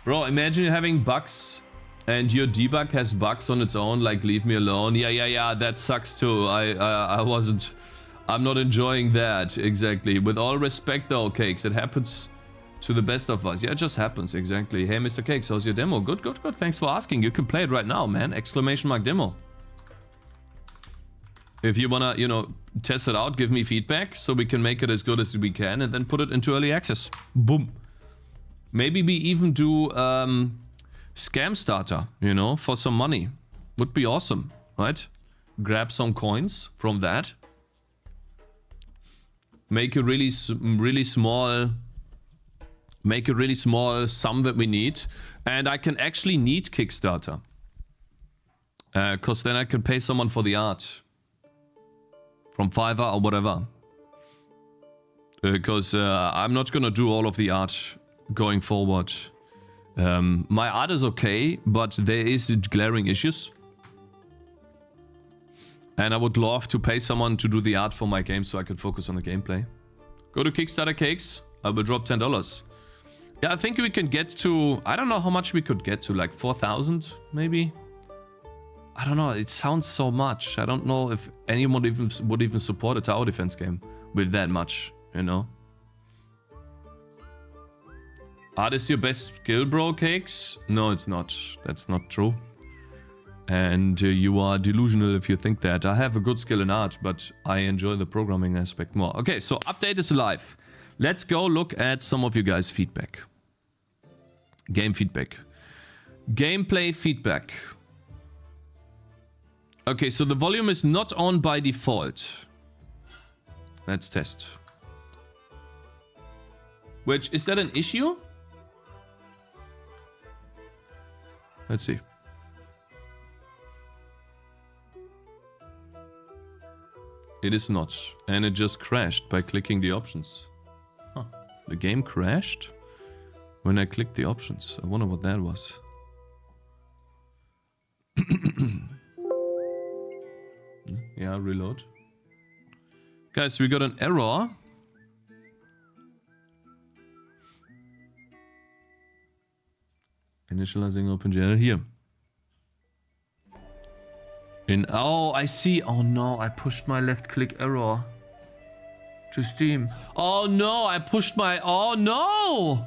Bro, imagine having bugs and your debug has bugs on its own, like leave me alone. Yeah, that sucks too. I'm not enjoying that, exactly. With all respect though, Cakes, it happens To the best of us. Yeah, it just happens, exactly. Hey, Mr. Cakez, how's your demo? Good, good, good. Thanks for asking. You can play it right now, man. Exclamation mark demo. If you wanna, you know, test it out, give me feedback so we can make it as good as we can and then put it into early access. Boom. Maybe we even do scam starter, you know, for some money. Would be awesome, right? Grab some coins from that. Make a really small sum that we need. And I can actually need Kickstarter. Because then I can pay someone for the art. From Fiverr or whatever. Because I'm not gonna do all of the art going forward. My art is okay, but there is glaring issues. And I would love to pay someone to do the art for my game so I could focus on the gameplay. Go to Kickstarter Cakez. I will drop $10. Yeah, I think we can get to... I don't know how much we could get to. Like 4,000 maybe? I don't know. It sounds so much. I don't know if anyone would even support a tower defense game with that much, you know? Art is your best skill, bro, Cakez? No, it's not. That's not true. And you are delusional if you think that. I have a good skill in art, but I enjoy the programming aspect more. Okay, so update is live. Let's go look at some of you guys' feedback. Game feedback. Gameplay feedback. Okay, so the volume is not on by default. Let's test. Which, is that an issue? Let's see. It is not. And it just crashed by clicking the options. Huh. The game crashed when I clicked the options. I wonder what that was. Yeah, reload. Guys, we got an error. Initializing OpenGL here. Oh, I see. Oh no, I pushed my left click error to Steam. Oh no, I pushed my... Oh no!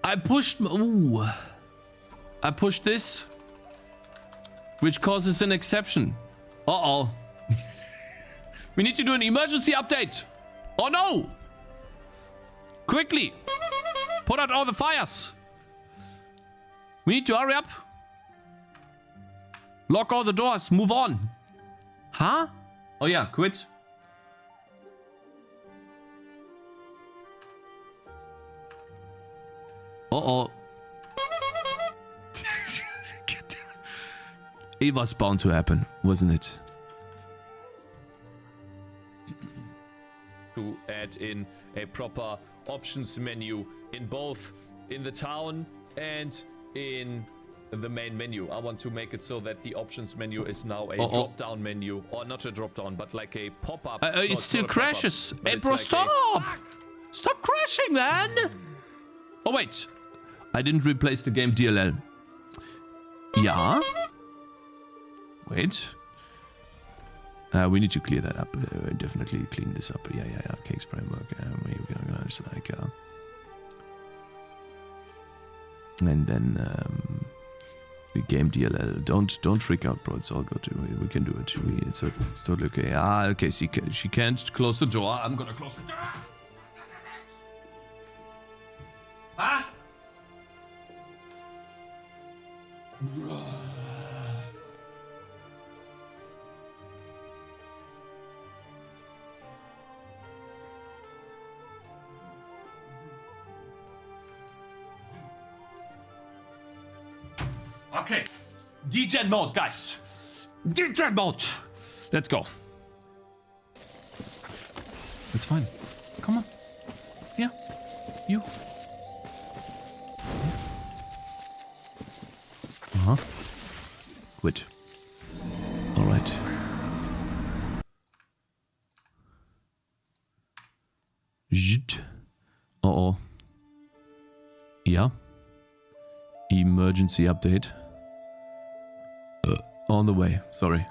I pushed... Ooh. I pushed this, which causes an exception. Uh-oh. We need to do an emergency update. Oh no! Quickly! Put out all the fires. We need to hurry up. Lock all the doors. Move on. Huh? Oh yeah, quit. Uh-oh. It was bound to happen, wasn't it? To add in a proper options menu in both in the town and in the main menu. I want to make it so that the options menu is now a drop-down menu, or not a drop-down, but like a pop-up. It still crashes. Hey, bro, stop! Stop crashing, man! Oh wait, I didn't replace the game DLL. Yeah. Wait. We need to clear that up. Definitely clean this up. Yeah. Cakez framework. And then game DLL. Don't freak out, bro. It's all good. We can do it. It's totally okay. Okay. She can't close the door. I'm gonna close the door. Ah. Okay, DJ mode, guys. DJ mode. Let's go. It's fine. Come on. Yeah. You. Uh-huh. Quit. All right. Zit. Uh-oh. Yeah. Emergency update. On the way. Sorry.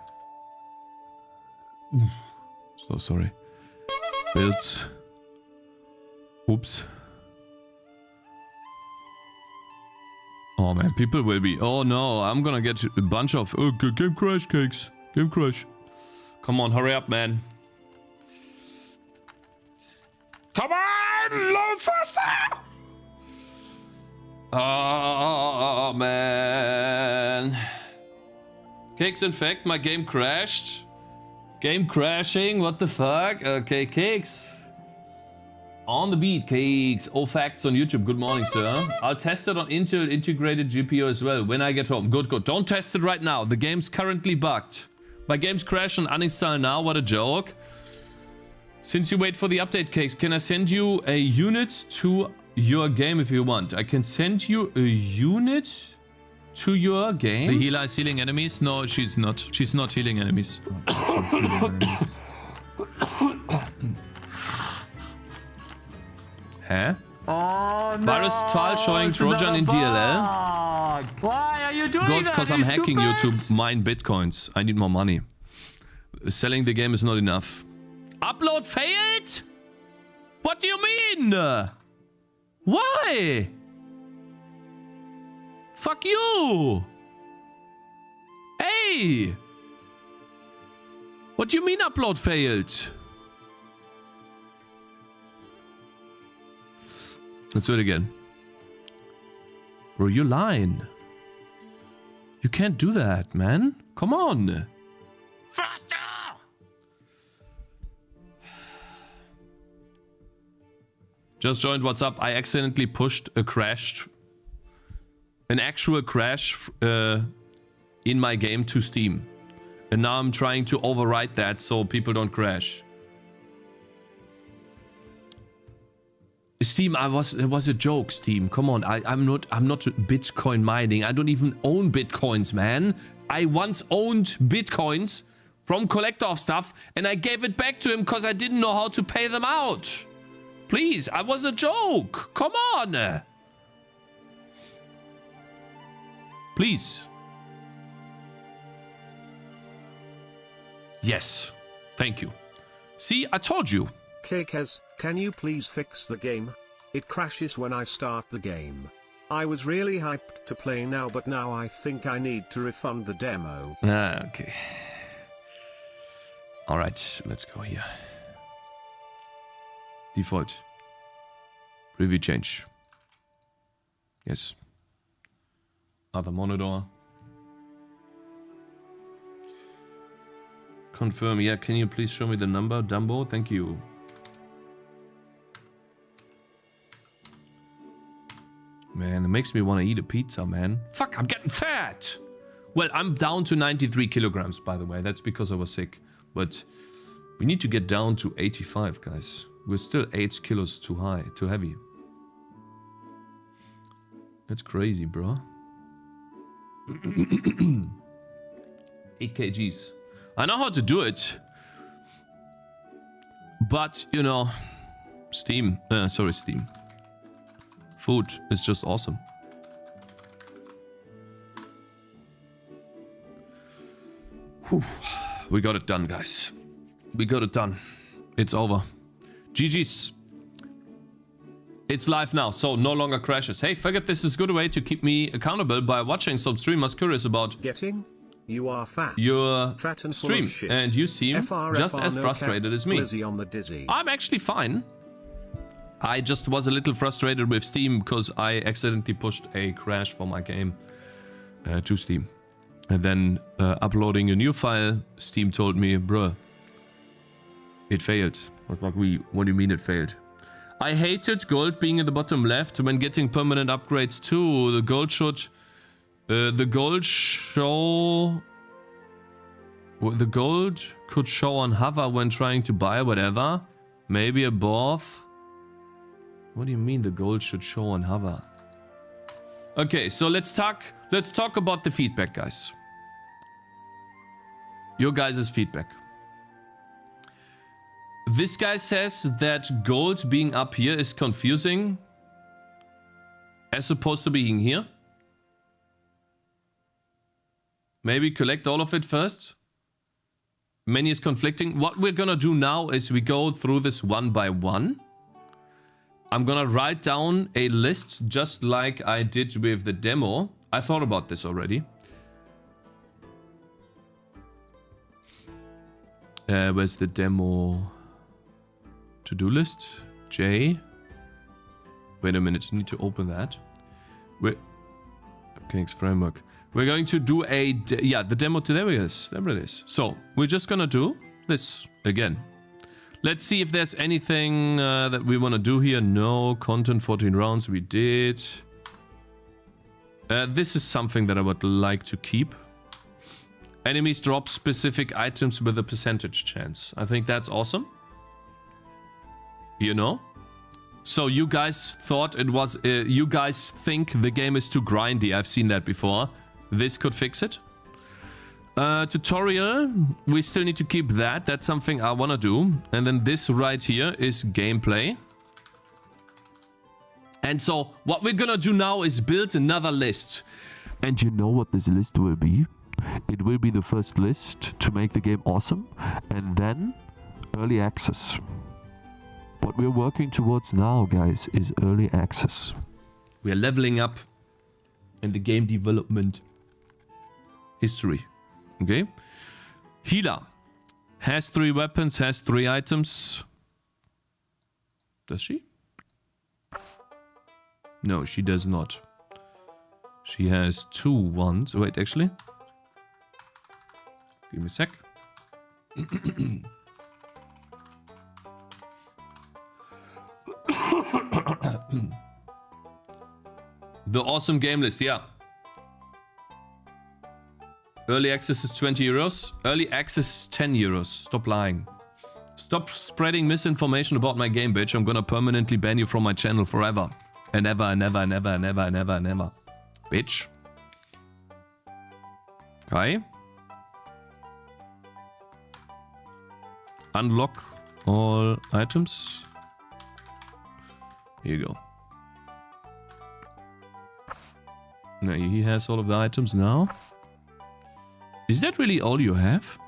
So sorry. Builds. Oops. Oh man, people will be... Oh no, I'm gonna get a bunch of... Oh, game crash, Cakes. Game crash. Come on, hurry up, man. Come on! Load faster! Oh, man. Cakes, in fact, my game crashed. Game crashing, what the fuck? Okay, Cakes. On the beat, Cakes. Oh, facts on YouTube. Good morning, sir. I'll test it on Intel integrated GPU as well when I get home. Good, good. Don't test it right now. The game's currently bugged. My game's crashed and uninstall now. What a joke. Since you wait for the update, Cakes, can I send you a unit to your game if you want? I can send you a unit to your game? The healer is healing enemies? No, she's not. She's not healing enemies. She's healing enemies. Hä? Oh, no. Virus trial showing Trojan in DLL. Why are you doing Good, because I'm hacking you to mine bitcoins. I need more money. Selling the game is not enough. Upload failed? What do you mean? Why? Fuck you. Hey. What do you mean upload failed? Let's do it again. Bro, you're lying. You can't do that, man. Come on. Faster! Just joined WhatsApp. I accidentally pushed a crash. An actual crash in my game to Steam. And now I'm trying to overwrite that so people don't crash. Steam, it was a joke, Steam. Come on, I'm not Bitcoin mining. I don't even own Bitcoins, man. I once owned Bitcoins from collector of stuff and I gave it back to him because I didn't know how to pay them out. Please, I was a joke. Come on. Please. Yes. Thank you. See, I told you. Cakez, can you please fix the game? It crashes when I start the game. I was really hyped to play now, but now I think I need to refund the demo. Okay. Alright, let's go here. Default. Preview change. Yes. Other monitor. Confirm. Yeah, can you please show me the number, Dumbo? Thank you. Man, it makes me want to eat a pizza, man. Fuck, I'm getting fat! Well, I'm down to 93 kilograms, by the way. That's because I was sick. But we need to get down to 85, guys. We're still 8 kilos too high, too heavy. That's crazy, bro. 8 kgs. I know how to do it. But, you know, Steam. Steam. Food is just awesome. Whew. We got it done, guys. We got it done. It's over. GG's. It's live now, so no longer crashes. Hey, figured this is a good way to keep me accountable by watching some streamers curious about you are fat. Your fat and stream. And you seem just as frustrated as me. On the dizzy. I'm actually fine. I just was a little frustrated with Steam because I accidentally pushed a crash for my game to Steam. And then uploading a new file, Steam told me, bruh, it failed. I was like, what do you mean it failed? I hated gold being in the bottom left when getting permanent upgrades too. The gold should... the gold could show on hover when trying to buy whatever. Maybe above... What do you mean the gold should show on hover? Okay, so let's talk about the feedback, guys. Your guys' feedback. This guy says that gold being up here is confusing as opposed to being here. Maybe collect all of it first. Many is conflicting. What we're gonna do now is we go through this one by one. I'm gonna write down a list just like I did with the demo. I thought about this already. Where's the demo to-do list? J. Wait a minute, you need to open that. Cakez framework. We're going to do the demo today. There it is. So we're just gonna do this again. Let's see if there's anything that we want to do here. No, content 14 rounds we did. This is something that I would like to keep. Enemies drop specific items with a percentage chance. I think that's awesome. You know? So you guys thought it was... you guys think the game is too grindy. I've seen that before. This could fix it. Tutorial. We still need to keep that. That's something I want to do. And then this right here is gameplay. And so what we're gonna do now is build another list. And you know what this list will be? It will be the first list to make the game awesome. And then early access. What we're working towards now, guys, is early access. We're leveling up in the game development history. Okay? Healer. Has 3 weapons, has 3 items. Does she? No, she does not. She has 2 ones. Wait, actually. Give me a sec. The awesome game list, yeah. Early access is 20 euros. Early access is 10 euros. Stop lying. Stop spreading misinformation about my game, bitch. I'm gonna permanently ban you from my channel forever. And ever, and ever, and ever, and ever, and ever, and ever. Bitch. Okay. Unlock all items. Here you go. Now he has all of the items now. Is that really all you have?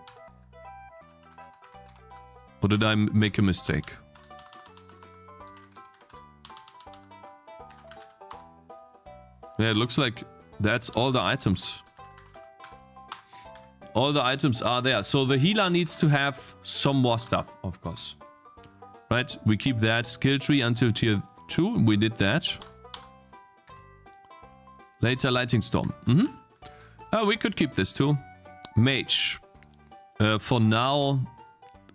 Or did I make a mistake? Yeah, it looks like that's all the items. All the items are there. So the healer needs to have some more stuff, of course. Right, we keep that. Skill tree until tier 2. We did that. Later, lighting storm. We could keep this too. Mage. For now,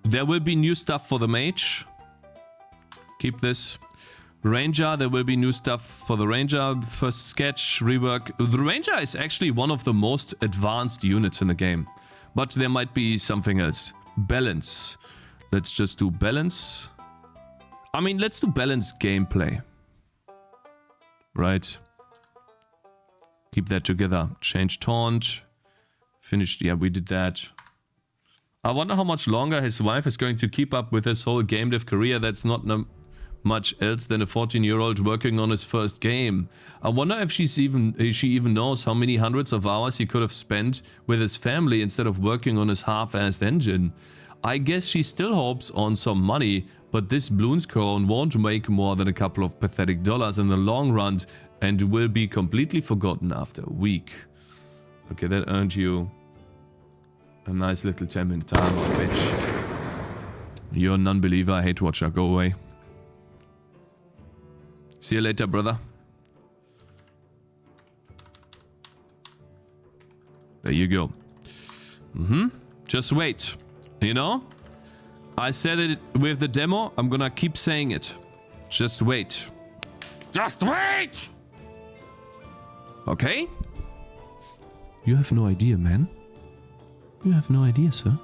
there will be new stuff for the mage. Keep this. Ranger, there will be new stuff for the Ranger. First sketch, rework. The Ranger is actually one of the most advanced units in the game. But there might be something else. Balance. Let's just do balance. I mean, let's do balance gameplay. Right. Keep that together. Change taunt. Finished. Yeah, we did that. I wonder how much longer his wife is going to keep up with his whole game dev career. That's not much else than a 14-year-old working on his first game. I wonder if she even knows how many hundreds of hours he could have spent with his family instead of working on his half-assed engine. I guess she still hopes on some money, but this Bloons cone won't make more than a couple of pathetic dollars in the long run and will be completely forgotten after a week. Okay, that earned you a nice little 10-minute time, bitch. You're a non-believer, hate watcher, go away. See you later, brother. There you go. Just wait. You know? I said it with the demo. I'm gonna keep saying it. Just wait. Just wait! Okay? You have no idea, man. You have no idea, sir.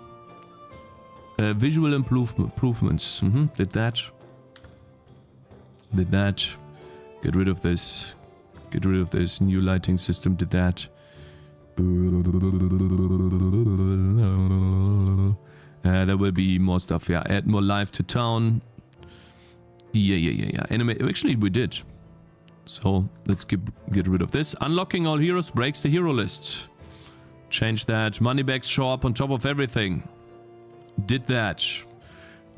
Visual improvements. Did that. Did that. Get rid of this. Get rid of this. New lighting system. Did that. There will be more stuff. Yeah. Add more life to town. Yeah. Animate. Actually, we did. So let's get rid of this. Unlocking all heroes breaks the hero list. Change that. Moneybags show up on top of everything. Did that.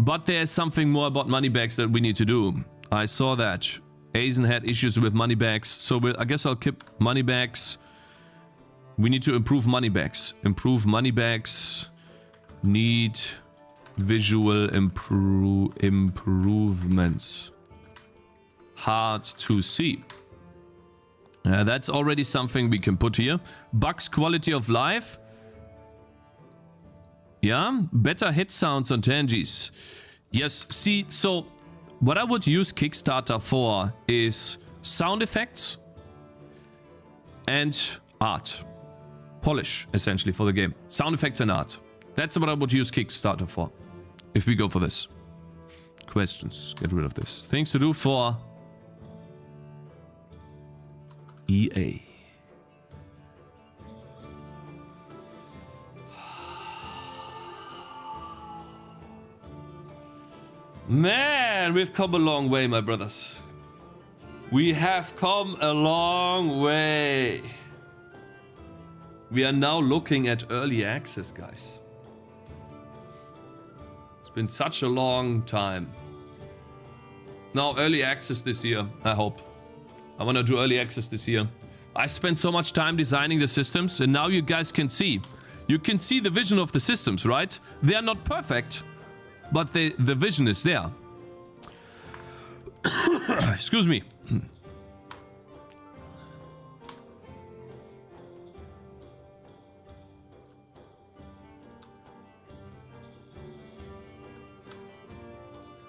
But there's something more about moneybags that we need to do. I saw that. Aizen had issues with money bags, so I guess I'll keep money bags. We need to improve money bags. Improve money bags. Need visual improvements. Hard to see. That's already something we can put here. Bugs quality of life. Yeah, better hit sounds on Tangies. Yes, see, so what I would use Kickstarter for is sound effects and art. Polish, essentially, for the game. Sound effects and art. That's what I would use Kickstarter for. If we go for this. Questions. Get rid of this. Things to do for EA. Man, we've come a long way, my brothers. We have come a long way. We are now looking at early access, guys. It's been such a long time. Now, early access this year, I hope. I want to do early access this year. I spent so much time designing the systems, and now you guys can see. You can see the vision of the systems, right? They are not perfect, but the vision is there. Excuse me.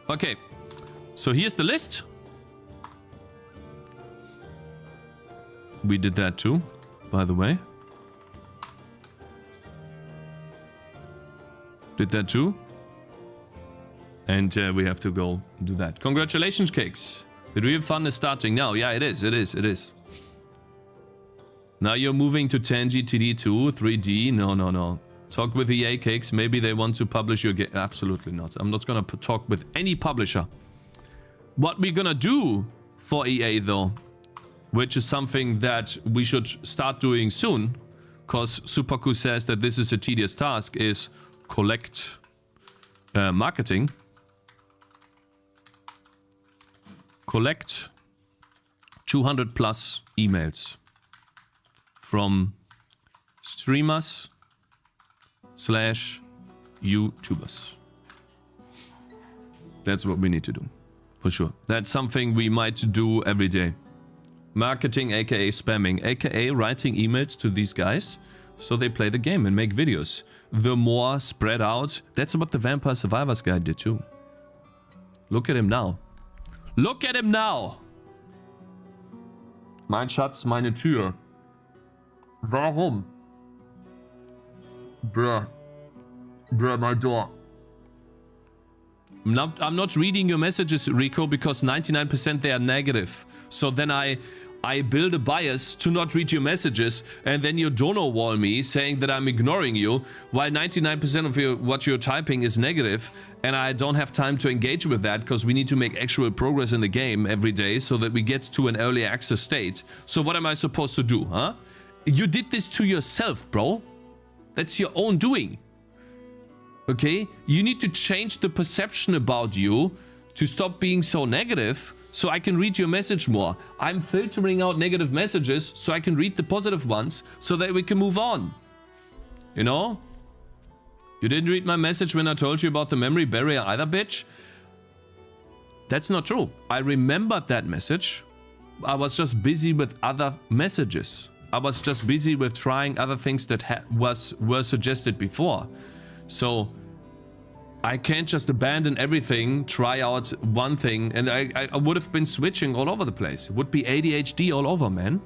Okay, so here's the list. We did that too, by the way. Did that too. And we have to go do that. Congratulations, Cakez. The real fun is starting now. Yeah, it is. It is. Now you're moving to Tangy TD2, 3D. No. Talk with EA, Cakez. Maybe they want to publish your game. Absolutely not. I'm not going to talk with any publisher. What we're going to do for EA, though, which is something that we should start doing soon, because Supaku says that this is a tedious task, is collect marketing. Collect 200 plus emails from streamers / YouTubers. That's what we need to do, for sure. That's something we might do every day. Marketing, aka spamming, aka writing emails to these guys so they play the game and make videos. The more spread out, that's what the Vampire Survivors guy did too. Look at him now. Look at him now! Mein Schatz, meine Tür. Warum? Bruh, my door. I'm not reading your messages, Rico, because 99% they are negative. So then I build a bias to not read your messages, and then you dono wall me saying that I'm ignoring you, while 99% of what you're typing is negative, and I don't have time to engage with that because we need to make actual progress in the game every day so that we get to an early access state. So what am I supposed to do, huh? You did this to yourself, bro. That's your own doing. Okay? You need to change the perception about you to stop being so negative so I can read your message more. I'm filtering out negative messages so I can read the positive ones so that we can move on. You know? You didn't read my message when I told you about the memory barrier either, bitch. That's not true. I remembered that message. I was just busy with other messages. I was just busy with trying other things that were suggested before. So I can't just abandon everything, try out one thing, and I would have been switching all over the place. It would be ADHD all over, man.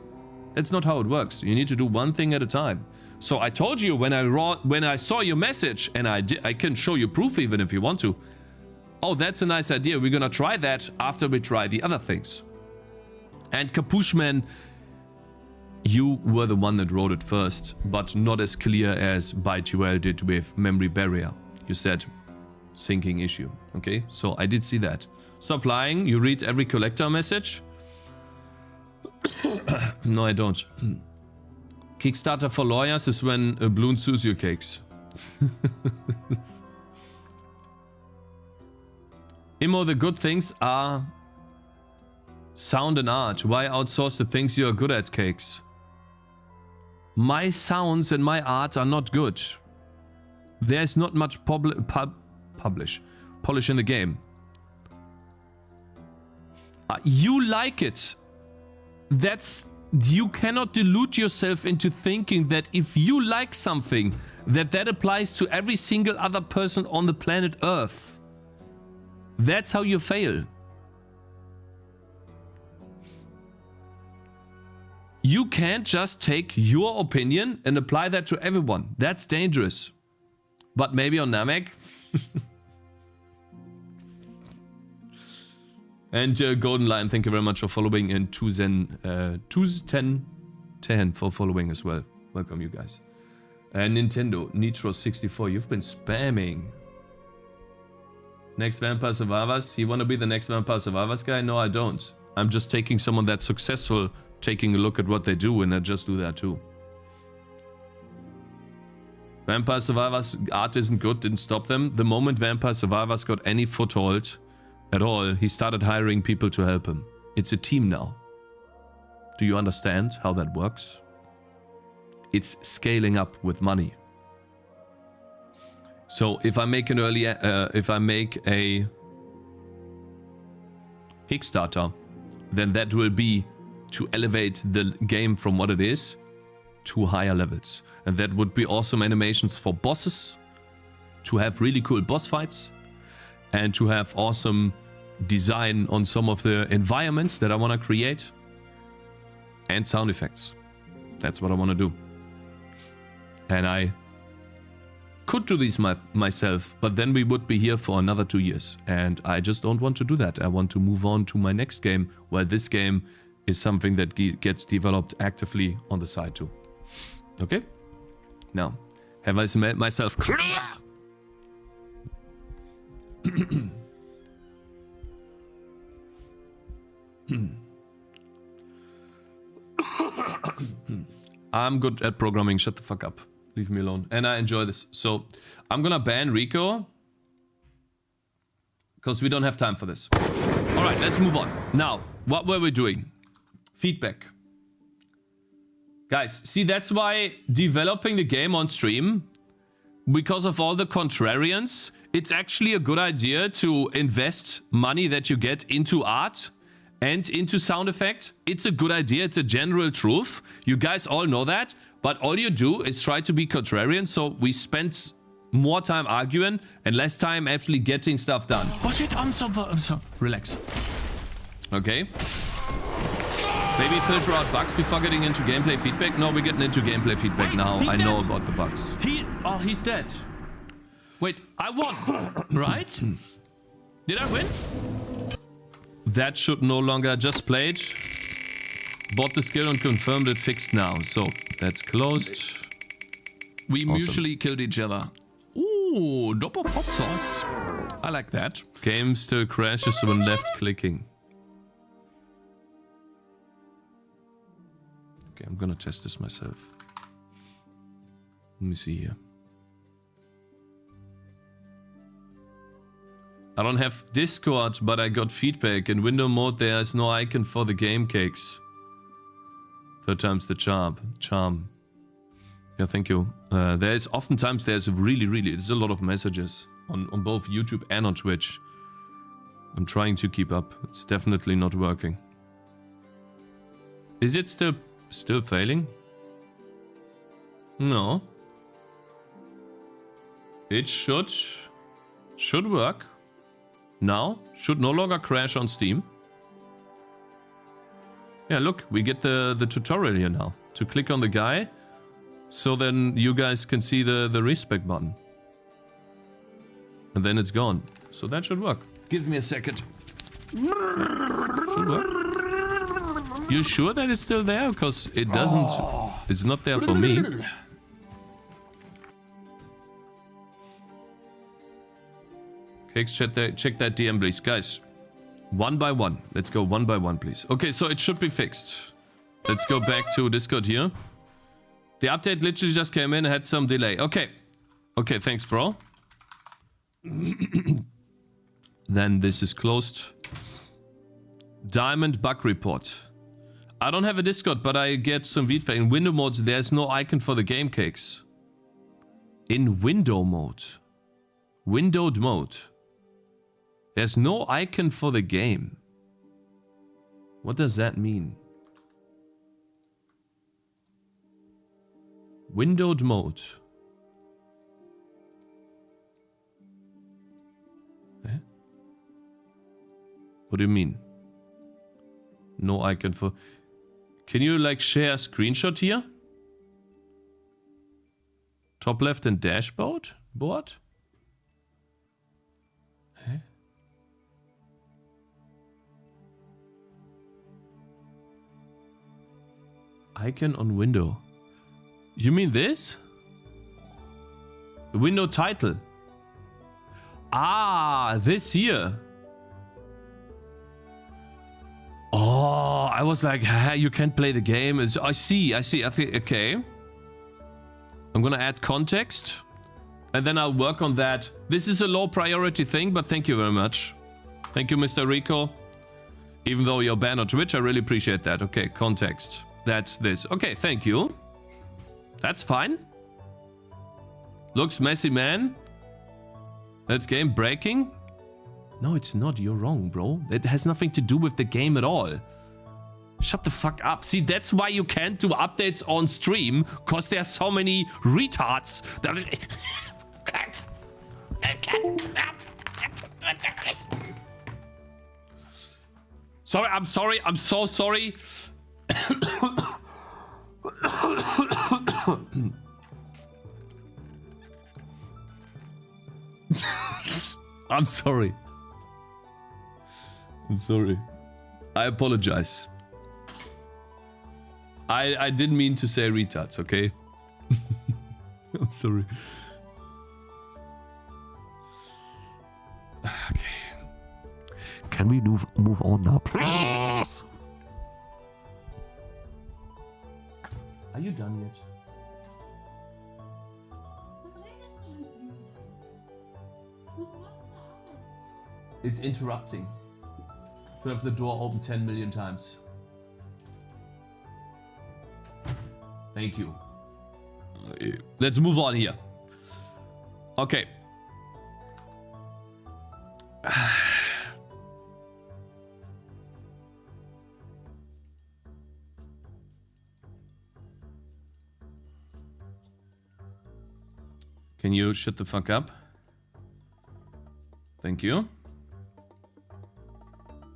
That's not how it works. You need to do one thing at a time. So I told you when I saw your message, and I can show you proof even if you want to. Oh, that's a nice idea. We're gonna try that after we try the other things. And Capuchman, you were the one that wrote it first, but not as clear as ByteUL did with memory barrier. You said syncing issue. Okay, so I did see that. Stop lying. You read every collector message? No, I don't. Kickstarter for lawyers is when Bloon sues your Cakez. Immo, the good things are Sound and art. Why outsource the things you are good at, Cakes? My sounds and my art are not good. There's not much polish in the game. You like it. You cannot delude yourself into thinking that if you like something, that applies to every single other person on the planet Earth. That's how you fail. You can't just take your opinion and apply that to everyone. That's dangerous. But maybe on Namek. And Golden Lion, thank you very much for following. And Tuzen10 for following as well. Welcome, you guys. Nintendo, Nitro64, you've been spamming. Next Vampire Survivors? You want to be the next Vampire Survivors guy? No, I don't. I'm just taking someone that's successful, taking a look at what they do, and I just do that too. Vampire Survivors art isn't good, didn't stop them. The moment Vampire Survivors got any foothold at all, he started hiring people to help him. It's a team now. Do you understand how that works? It's scaling up with money. So if I make a Kickstarter, then that will be to elevate the game from what it is to higher levels. And that would be awesome animations for bosses, to have really cool boss fights, and to have awesome design on some of the environments that I want to create, and sound effects. That's what I want to do. And I could do these myself, but then we would be here for another 2 years. And I just don't want to do that. I want to move on to my next game, while this game is something that gets developed actively on the side too. Okay? Now, have I made myself clear? I'm good at programming, shut the fuck up. Leave me alone. And I enjoy this. So, I'm gonna ban Rico, because we don't have time for this. Alright, let's move on. Now, what were we doing? Feedback. Guys, see, that's why developing the game on stream, because of all the contrarians, it's actually a good idea to invest money that you get into art and into sound effects. It's a good idea. It's a general truth. You guys all know that. But all you do is try to be contrarian. So we spend more time arguing and less time actually getting stuff done. Oh shit, I'm so... Relax. Okay. Maybe filter out bugs before getting into gameplay feedback. No, we're getting into gameplay feedback now. I know about the bugs. He's dead. Wait, I won, right? Did I win? That should no longer just played. Bought the skill and confirmed it fixed now. So that's closed. We mutually killed each other. Ooh, double hot sauce. I like that. Game still crashes when left clicking. Okay, I'm gonna test this myself. Let me see here. I don't have Discord, but I got feedback. In window mode, there is no icon for the game, Cakes. 3rd time's the charm. Yeah, thank you. There's a lot of messages on both YouTube and on Twitch. I'm trying to keep up. It's definitely not working. Is it still failing? No. It should work. Now, should no longer crash on Steam. Yeah, look, we get the tutorial here now. To click on the guy, so then you guys can see the respec button. And then it's gone. So that should work. Give me a second. Should work. You sure that it's still there? Because it doesn't... It's not there for me. Cakes, check that DM, please. Guys, one by one. Let's go one by one, please. Okay, so it should be fixed. Let's go back to Discord here. The update literally just came in, had some delay. Okay. Okay, thanks, bro. Then this is closed. Diamond bug report. I don't have a Discord, but I get some feedback. In window mode, there's no icon for the game, Cakes. In window mode. Windowed mode. There's no icon for the game. What does that mean? Windowed mode. Eh? What do you mean? No icon for... Can you like share a screenshot here? Top left and dashboard? Board? Eh? Icon on window. You mean this? The window title. Ah, this here. Oh, I was like, hey, you can't play the game. I see. I think, okay. I'm gonna add context. And then I'll work on that. This is a low priority thing, but thank you very much. Thank you, Mr. Rico. Even though you're banned on Twitch, I really appreciate that. Okay, context. That's this. Okay, thank you. That's fine. Looks messy, man. That's game breaking. No, it's not. You're wrong, bro. It has nothing to do with the game at all. Shut the fuck up. See, that's why you can't do updates on stream, because there's so many retards. Sorry, I'm sorry. I'm so sorry. I'm sorry. I'm sorry. I apologize. I didn't mean to say retards, okay? I'm sorry. Okay. Can we move on now, please? Are you done yet? It's interrupting. To have the door open 10 million times. Thank you. Let's move on here. Okay. Can you shut the fuck up? Thank you.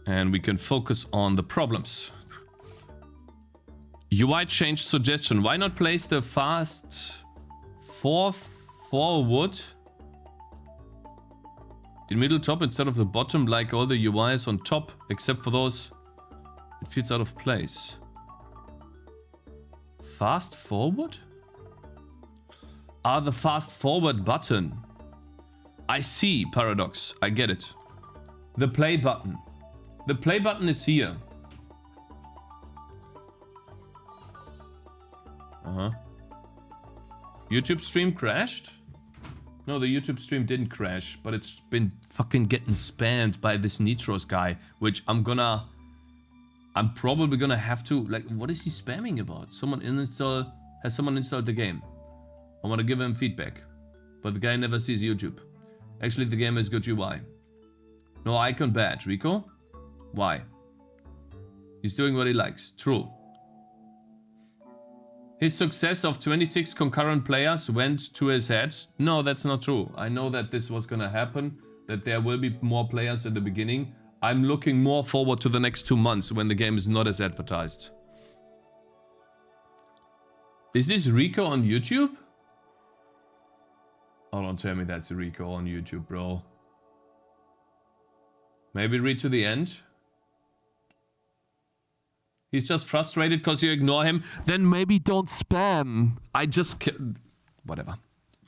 And we can focus on the problems. UI change suggestion. Why not place the fast forward in middle top instead of the bottom, like all the UIs on top, except for those it feels out of place. Fast forward? Ah, the fast forward button. I see, Paradox. I get it. The play button. The play button is here. YouTube stream crashed? No, the YouTube stream didn't crash, but it's been fucking getting spammed by this Nitros guy, which I'm probably gonna have to, like, what is he spamming about? Has someone installed the game? I want to give him feedback, but the guy never sees YouTube. Actually, the game has good UI. No icon badge, Rico? Why? He's doing what he likes. True. His success of 26 concurrent players went to his head. No, that's not true. I know that this was gonna happen, that there will be more players in the beginning. I'm looking more forward to the next 2 months when the game is not as advertised. Is this Rico on YouTube? Oh, don't tell me that's Rico on YouTube, bro. Maybe read to the end. He's just frustrated because you ignore him. Then maybe don't spam. I just can't. Whatever.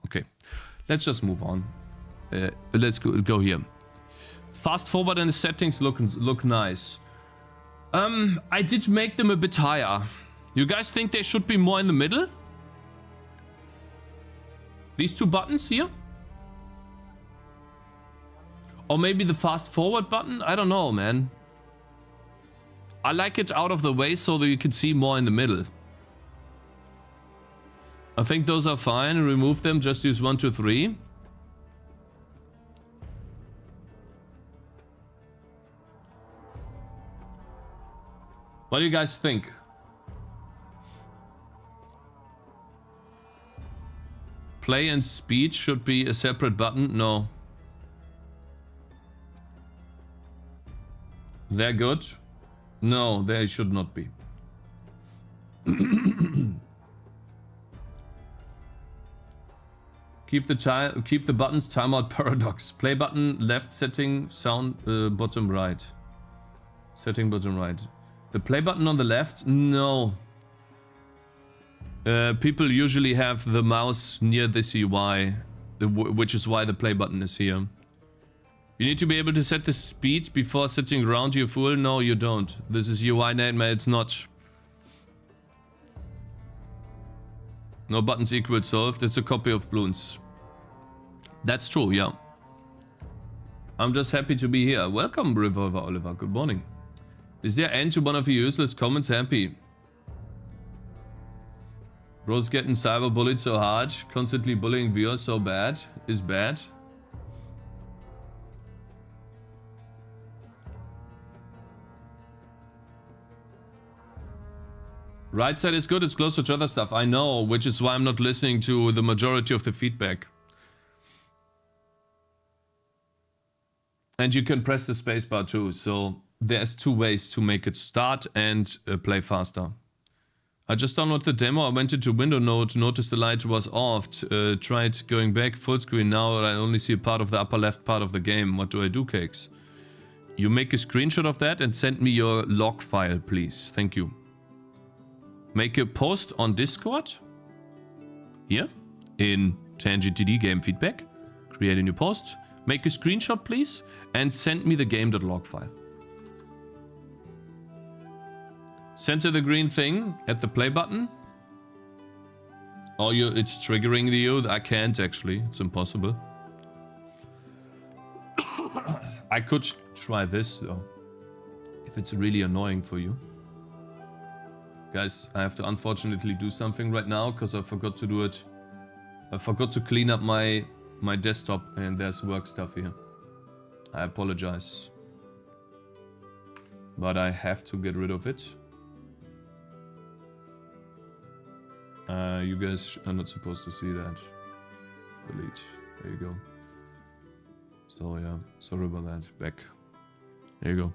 Okay. Let's just move on. Let's go here. Fast forward and the settings look nice. I did make them a bit higher. You guys think they should be more in the middle? These two buttons here? Or maybe the fast forward button? I don't know, man. I like it out of the way so that you can see more in the middle. I think those are fine. Remove them. Just use 1, 2, 3. What do you guys think? Play and speech should be a separate button. No. They're good. No, they should not be. Keep the buttons timeout paradox. Play button left setting sound bottom right. Setting bottom right. The play button on the left? No. People usually have the mouse near this UI, which is why the play button is here. You need to be able to set the speed before setting round you full. No, you don't. This is UI name, it's not. No buttons equal solved. It's a copy of Bloons. That's true, yeah. I'm just happy to be here. Welcome, Revolver Oliver. Good morning. Is there end to one of your useless comments? Happy. Bro's getting cyber bullied so hard. Constantly bullying viewers so bad. Is bad. Right side is good, it's closer to other stuff. I know, which is why I'm not listening to the majority of the feedback. And you can press the spacebar too, so there's 2 ways to make it start and play faster. I just downloaded the demo, I went into window node, noticed the light was off, tried going back full screen, now I only see a part of the upper left part of the game. What do I do, Cakez? You make a screenshot of that and send me your log file, please. Thank you. Make a post on Discord. Here. In Tangy TD game feedback. Create a new post. Make a screenshot, please. And send me the game.log file. Center the green thing at the play button. Oh, it's triggering you. I can't actually. It's impossible. I could try this though. If it's really annoying for you. Guys, I have to unfortunately do something right now because I forgot to do it. I forgot to clean up my desktop and there's work stuff here. I apologize. But I have to get rid of it. You guys are not supposed to see that. Delete. There you go. So yeah, sorry about that. Back. There you go.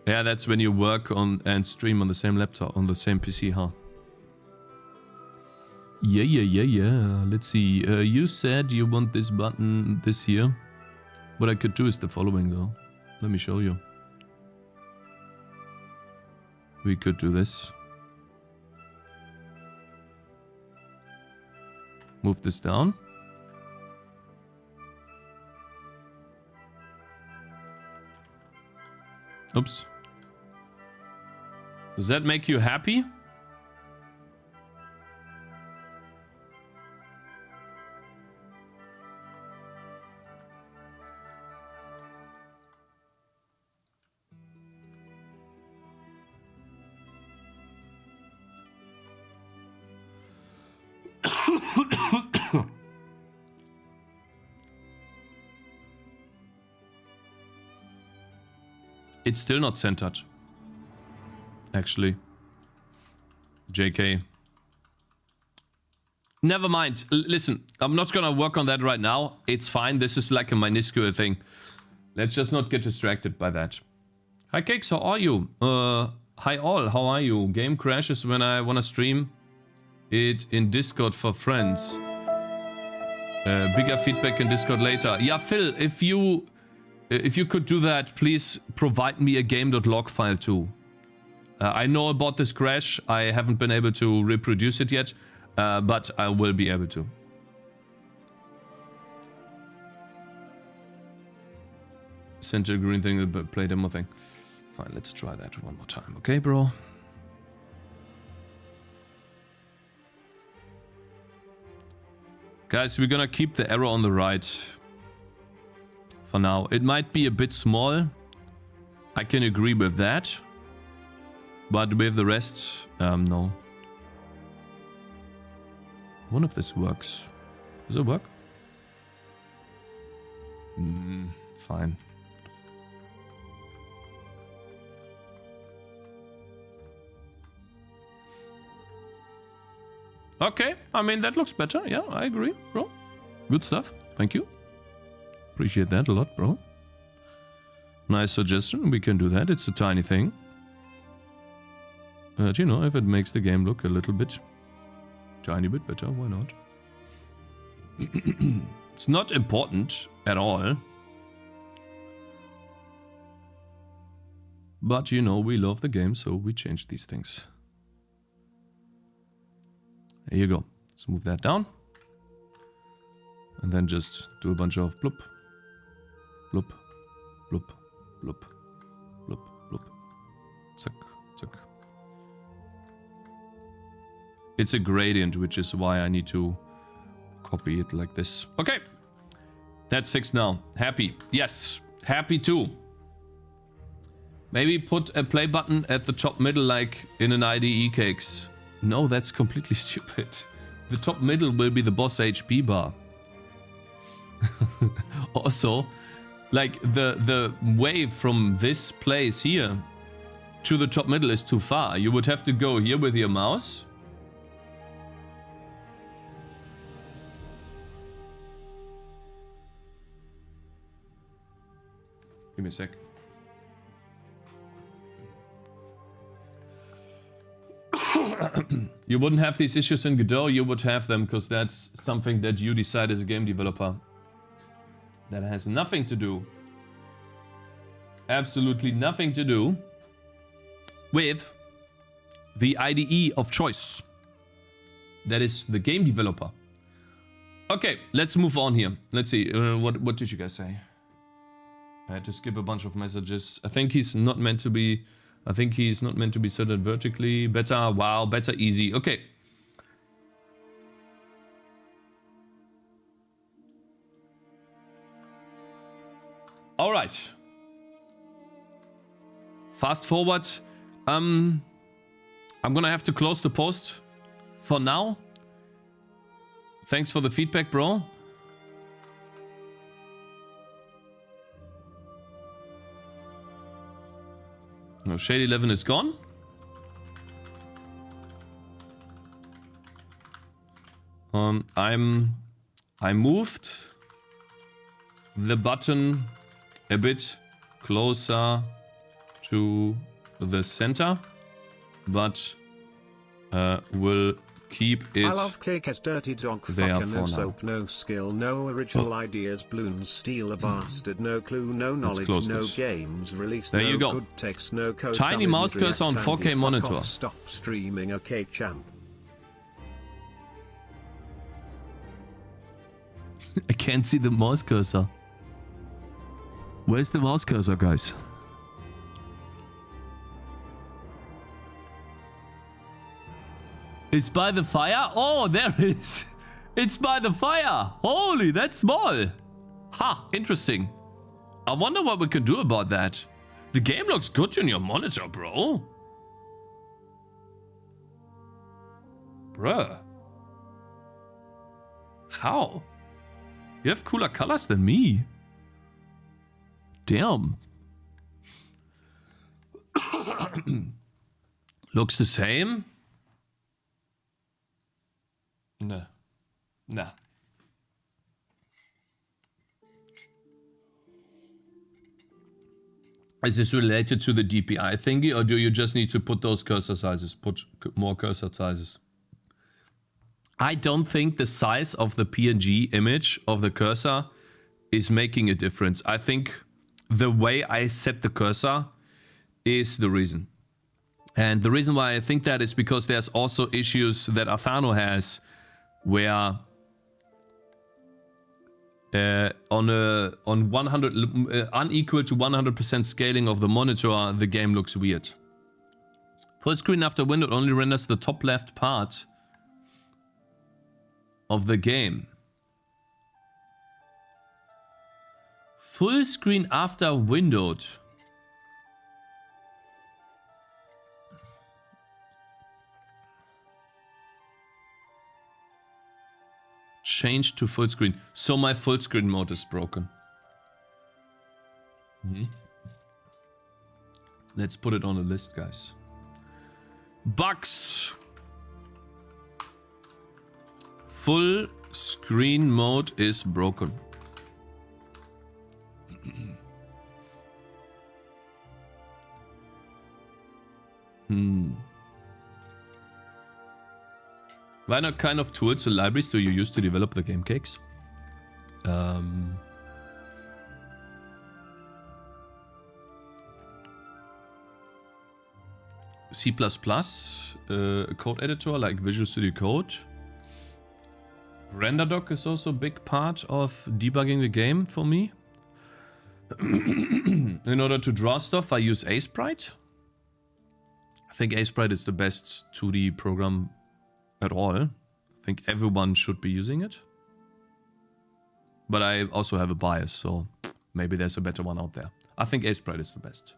Yeah, that's when you work on and stream on the same laptop, on the same PC, huh? Yeah. Let's see. You said you want this button this here. What I could do is the following though. Let me show you. We could do this. Move this down. Oops. Does that make you happy? It's still not centered. Actually. JK. Never mind. Listen, I'm not gonna work on that right now. It's fine. This is like a minuscule thing. Let's just not get distracted by that. Hi Cakez, how are you? Hi all, how are you? Game crashes when I wanna stream it in Discord for friends. Bigger feedback in Discord later. Yeah, Phil, if you could do that, please provide me a game.log file too. I know about this crash. I haven't been able to reproduce it yet, but I will be able to. Center green thing, the play demo thing. Fine, let's try that one more time. Okay, bro? Guys, we're gonna keep the arrow on the right for now. It might be a bit small. I can agree with that. But with the rest, no. One of this works. Does it work? Fine. Okay, I mean, that looks better. Yeah, I agree, bro. Good stuff. Thank you. Appreciate that a lot, bro. Nice suggestion. We can do that. It's a tiny thing. But, you know, if it makes the game look a little bit, tiny bit better, why not? It's not important at all. But, you know, we love the game, so we change these things. There you go. Let's move that down. And then just do a bunch of bloop, bloop, bloop, bloop, bloop, bloop. Zack, zack. It's a gradient, which is why I need to copy it like this. Okay. That's fixed now. Happy. Yes. Happy too. Maybe put a play button at the top middle like in an IDE Cakez. No, that's completely stupid. The top middle will be the boss HP bar. Also, like the way from this place here to the top middle is too far. You would have to go here with your mouse. Give me a sec. You wouldn't have these issues in Godot, you would have them because that's something that you decide as a game developer. That has nothing to do, absolutely nothing to do with the IDE of choice. That is the game developer. Okay, let's move on here. Let's see, what did you guys say? I had to skip a bunch of messages. I think he's not meant to be... I think he's not meant to be centered vertically. Better, wow, better, easy. Okay. All right. Fast forward. I'm gonna have to close the post for now. Thanks for the feedback, bro. No, Shade 11 is gone. I moved the button a bit closer to the center, but will keep it. I love Cakez, dirty dog, fucker, no soap, no skill, no original ideas, balloons, steal a bastard, no clue, no knowledge, no games released, there no you go. Good text, no code. Tiny mouse cursor on 4K monitor. Off, stop streaming, okay, champ. I can't see the mouse cursor. Where's the mouse cursor, guys? It's by the fire? Oh, there it is. It's by the fire. Holy, that's small. Ha, interesting. I wonder what we can do about that. The game looks good on your monitor, bro. Bruh. How? You have cooler colors than me. Damn. Looks the same? No. Nah. Is this related to the DPI thingy, or do you just need to put those cursor sizes? Put more cursor sizes. I don't think the size of the PNG image of the cursor is making a difference. I think the way I set the cursor is the reason. And the reason why I think that is because there's also issues that Athano has where on 100 unequal to 100% scaling of the monitor, the game looks weird. Full screen after window only renders the top left part of the game. Full screen after windowed. change to full screen. So my full screen mode is broken. Let's put it on a list, guys. Bugs. Full screen mode is broken. What kind of tools or libraries do you use to develop the game, Cakez? C++, a code editor like Visual Studio Code. RenderDoc is also a big part of debugging the game for me. In order to draw stuff, I use Asprite. I think Asprite is the best 2D program at all. I think everyone should be using it. But I also have a bias, so maybe there's a better one out there. I think Asprite is the best.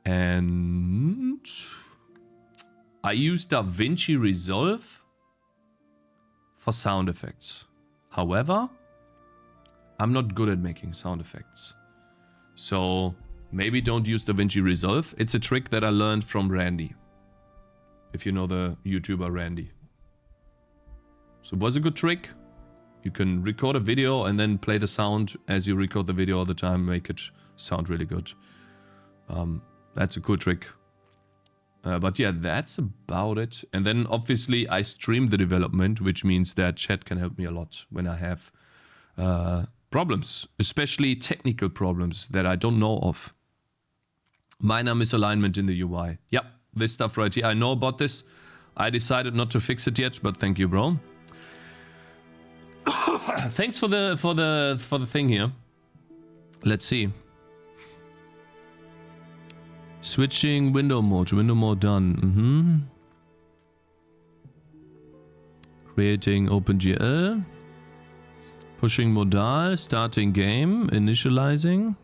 And I use DaVinci Resolve for sound effects. However, I'm not good at making sound effects. So maybe don't use DaVinci Resolve. It's a trick that I learned from Randy. If you know the YouTuber Randy. So it was a good trick. You can record a video and then play the sound as you record the video all the time. Make it sound really good. That's a cool trick. But yeah, that's about it. And then obviously I stream the development, which means that chat can help me a lot when I have problems, especially technical problems that I don't know of. Minor misalignment in the UI. Yep, this stuff right here. I know about this. I decided not to fix it yet, but thank you, bro. Thanks for the thing here. Let's see. Switching window mode. Window mode done. Creating OpenGL. Pushing modal. Starting game. Initializing.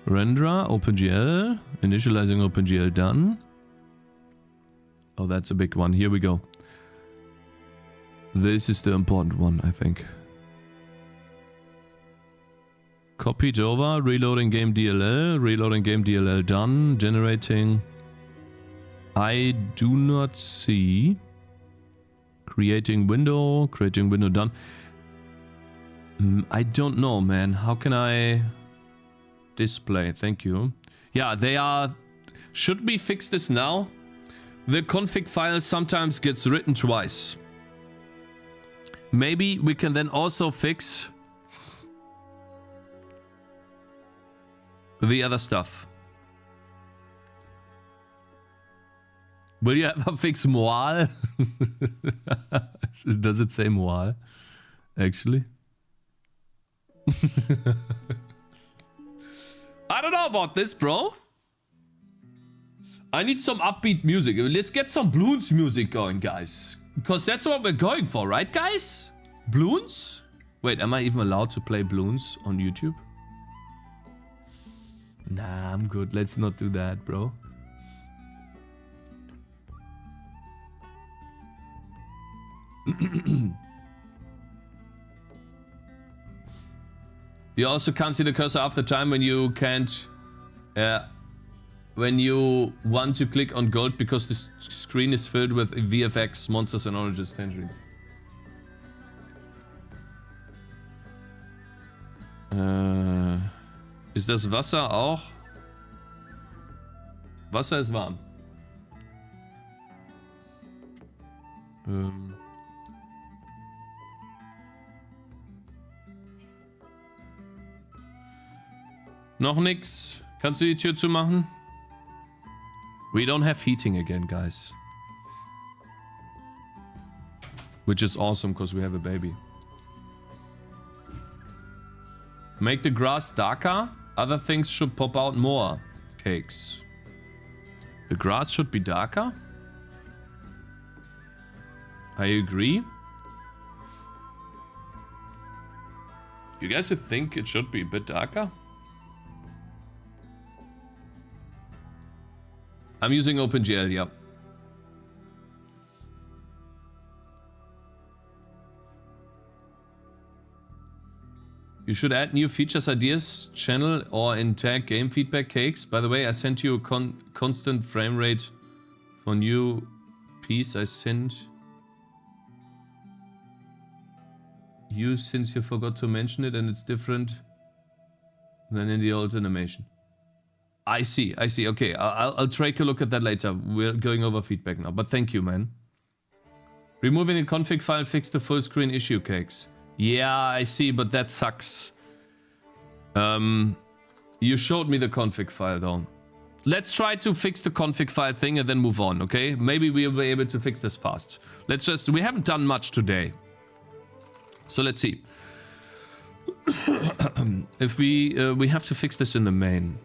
Renderer. OpenGL. Initializing OpenGL done. Oh, that's a big one. Here we go. This is the important one, I think. Copied over, reloading game DLL, reloading game DLL done, generating. I do not see. Creating window done. I don't know, man. How can I display? Thank you. Yeah, they are. Should we fix this now? The config file sometimes gets written twice. Maybe we can then also fix the other stuff. Will you ever fix Moal? Does it say Moal? Actually? I don't know about this, bro. I need some upbeat music. Let's get some Bloons music going, guys. Because that's what we're going for, right, guys? Bloons? Wait, am I even allowed to play Bloons on YouTube? Nah, I'm good. Let's not do that, bro. You also can't see the cursor after time when you can't... when you want to click on gold because the screen is filled with VFX, monsters and oranges, tangerines. Ist das Wasser auch? Wasser ist warm. Noch nix. Kannst du die Tür zumachen? We don't have heating again, guys. Which is awesome because we have a baby. Make the grass darker. Other things should pop out more. Cakez. The grass should be darker. I agree. You guys think it should be a bit darker? I'm using OpenGL, yep. You should add new features, ideas, channel, or in tag game feedback cakes. By the way, I sent you a constant frame rate for new piece I sent you since you forgot to mention it and it's different than in the old animation. I see. Okay, I'll take a look at that later. We're going over feedback now, but thank you, man. Removing the config file fixed the full screen issue, Cakes. Yeah, I see, but that sucks. You showed me the config file though. Let's try to fix the config file thing and then move on, okay? Maybe we'll be able to fix this fast. We haven't done much today. So let's see. If we have to fix this in the main.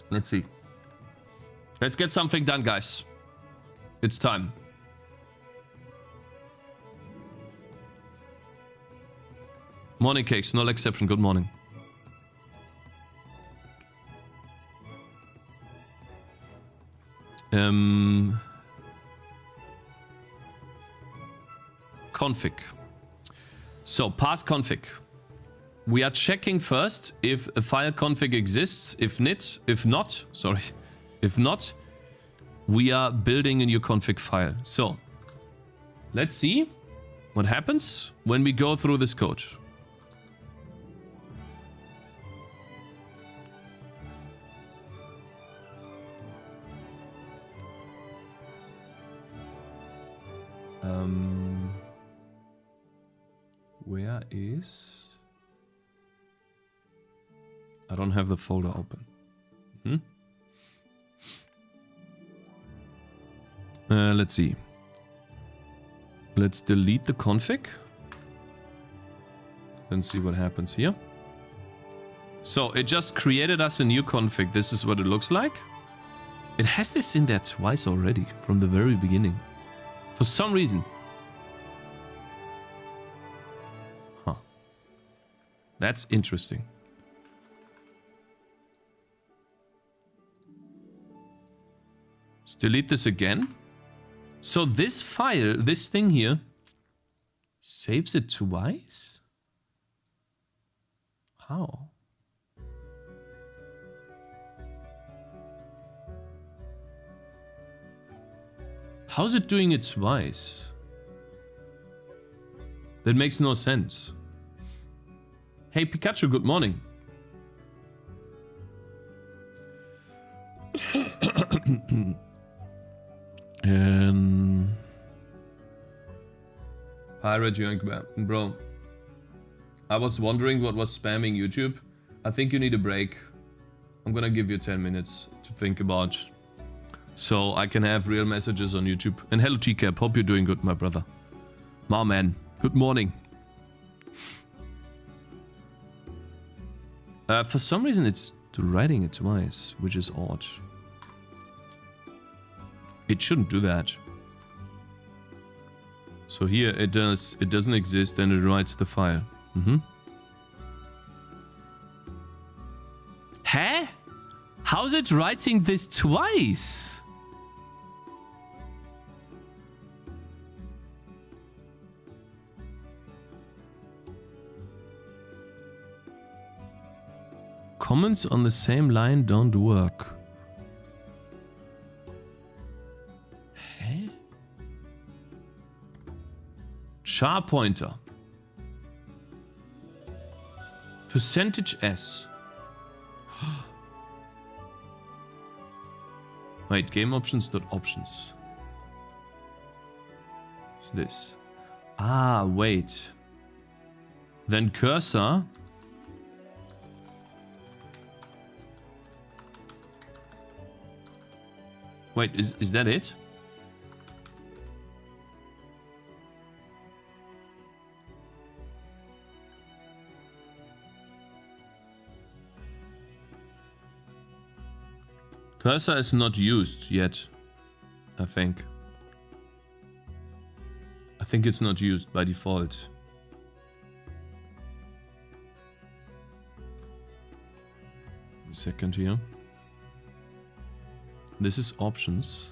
Let's see. Let's get something done, guys. It's time. Morning, Cakes. No exception. Good morning. Config. So, pass config. We are checking first if a file config exists. If not, we are building a new config file. So, let's see what happens when we go through this code. Where is... I don't have the folder open. Let's see. Let's delete the config. Then see what happens here. So it just created us a new config. This is what it looks like. It has this in there twice already from the very beginning. For some reason. Huh. That's interesting. Let's delete this again. So this file, this thing here, saves it twice? How? How's it doing it twice? That makes no sense. Hey Pikachu, good morning. Pirate Young bro. I was wondering what was spamming YouTube. I think you need a break. I'm gonna give you 10 minutes to think about, so I can have real messages on YouTube. And hello TCAP, hope you're doing good, my brother. My man, good morning. For some reason it's writing it twice, which is odd. It shouldn't do that. So here it doesn't exist, and it writes the file. Huh? How's it writing this twice? Comments on the same line don't work. Char pointer. Percentage S. Wait, game options dot options. What's this? Ah, wait. Then cursor. Wait, is that it? Cursor is not used yet, I think. I think it's not used by default. A second here. This is options.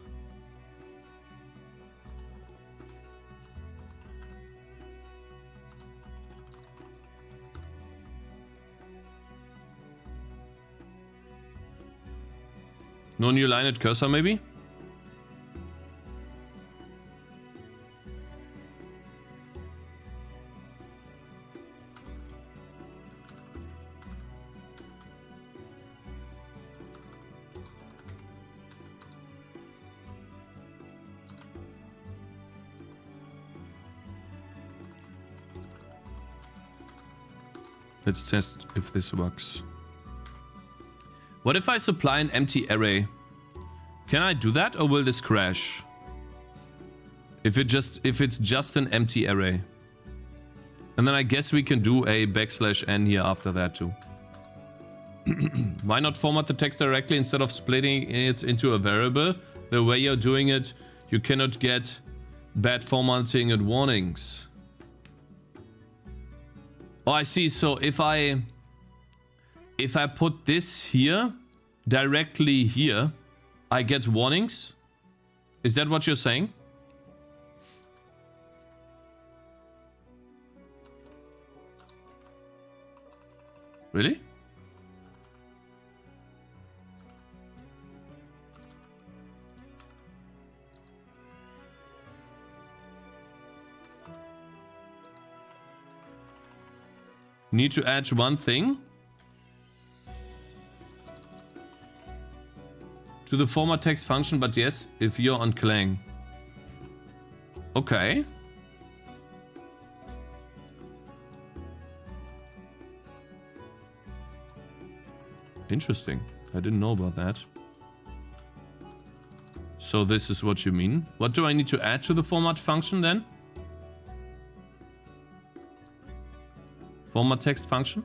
No new line at cursor, maybe? Let's test if this works. What if I supply an empty array? Can I do that or will this crash? If it's just an empty array. And then I guess we can do a \n here after that too. Why not format the text directly instead of splitting it into a variable? The way you're doing it, you cannot get bad formatting and warnings. Oh, I see. So if I put this here, directly here, I get warnings? Is that what you're saying? Really? Need to add one thing to the format text function, but yes, if you're on Clang. Okay. Interesting. I didn't know about that. So this is what you mean. What do I need to add to the format function then? Format text function.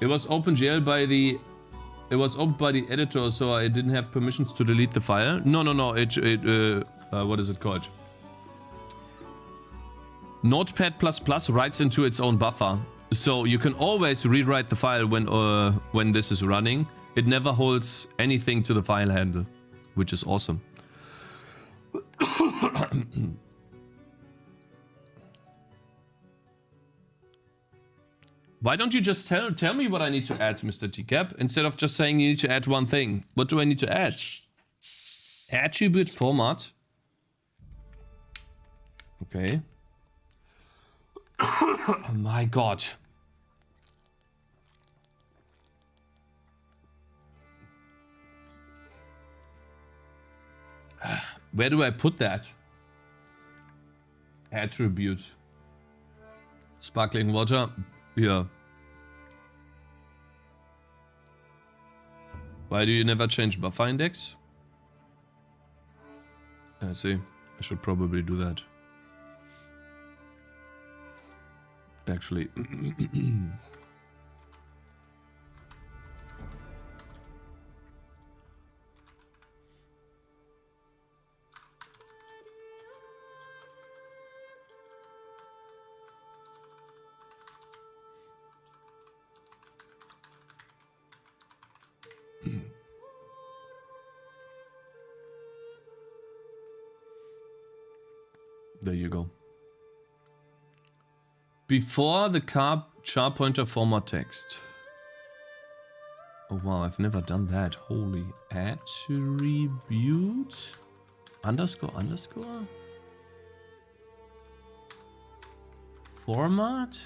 It was OpenGL by the. It was opened by the editor, so I didn't have permissions to delete the file. No. What is it called? Notepad++ writes into its own buffer, so you can always rewrite the file when this is running. It never holds anything to the file handle, which is awesome. Why don't you just tell me what I need to add, Mr. TCAP, instead of just saying you need to add one thing? What do I need to add? Attribute format. Okay. Oh my god. Where do I put that? Attribute. Sparkling water. Yeah. Why do you never change buffer index? I see. I should probably do that. Actually. There you go. Before the char pointer format text. Oh wow, I've never done that. Holy. Attribute underscore format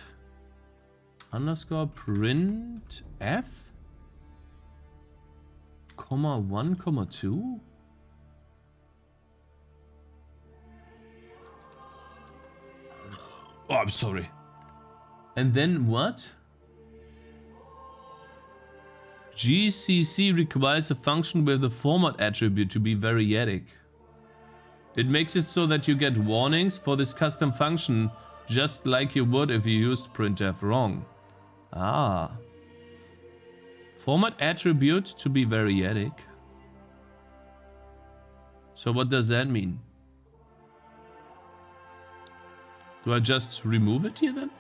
underscore print f comma 1 comma 2. Oh, I'm sorry. And then what? GCC requires a function with the format attribute to be variadic. It makes it so that you get warnings for this custom function just like you would if you used printf wrong. Ah. Format attribute to be variadic. So what does that mean? Do I just remove it here then?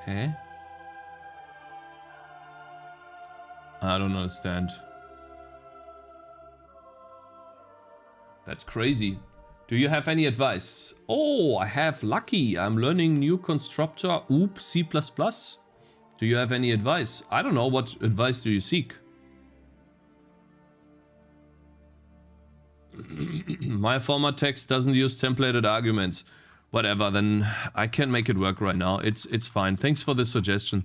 Eh? I don't understand. That's crazy. Do you have any advice? Oh, I have lucky. I'm learning new constructor. Oop, C++. Do you have any advice? I don't know. What advice do you seek? My format text doesn't use templated arguments. Whatever, then I can make it work right now. It's fine. Thanks for the suggestion.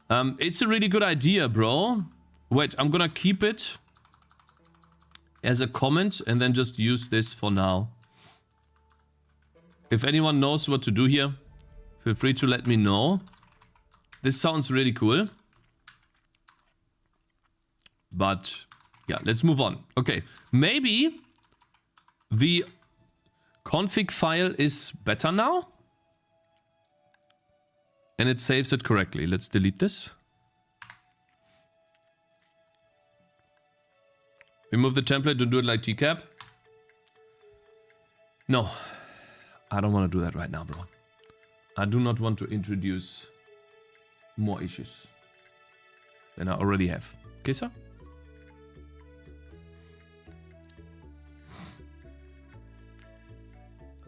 It's a really good idea, bro. Wait, I'm gonna keep it as a comment and then just use this for now. If anyone knows what to do here, feel free to let me know. This sounds really cool. But yeah, let's move on. Okay, maybe the config file is better now. And it saves it correctly. Let's delete this. Remove the template and do it like TCAP. No. I don't want to do that right now, bro. I do not want to introduce more issues than I already have. Okay, sir?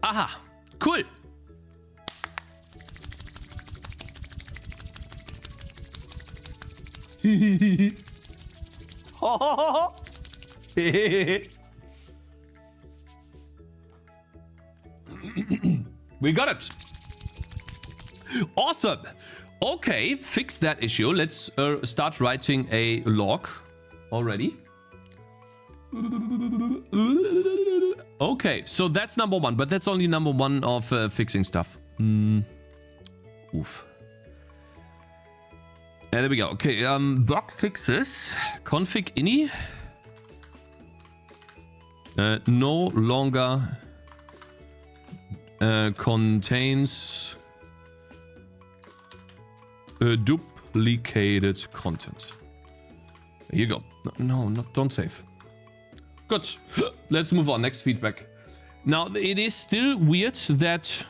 Aha! Cool! We got it. Awesome. Okay, fix that issue. Let's start writing a log already. Okay, so that's number one, but that's only number one of fixing stuff. Oof. There we go. Okay, bug fixes. Config ini. No longer contains duplicated content. There you go. No, don't save. Good. Let's move on. Next feedback. Now, it is still weird that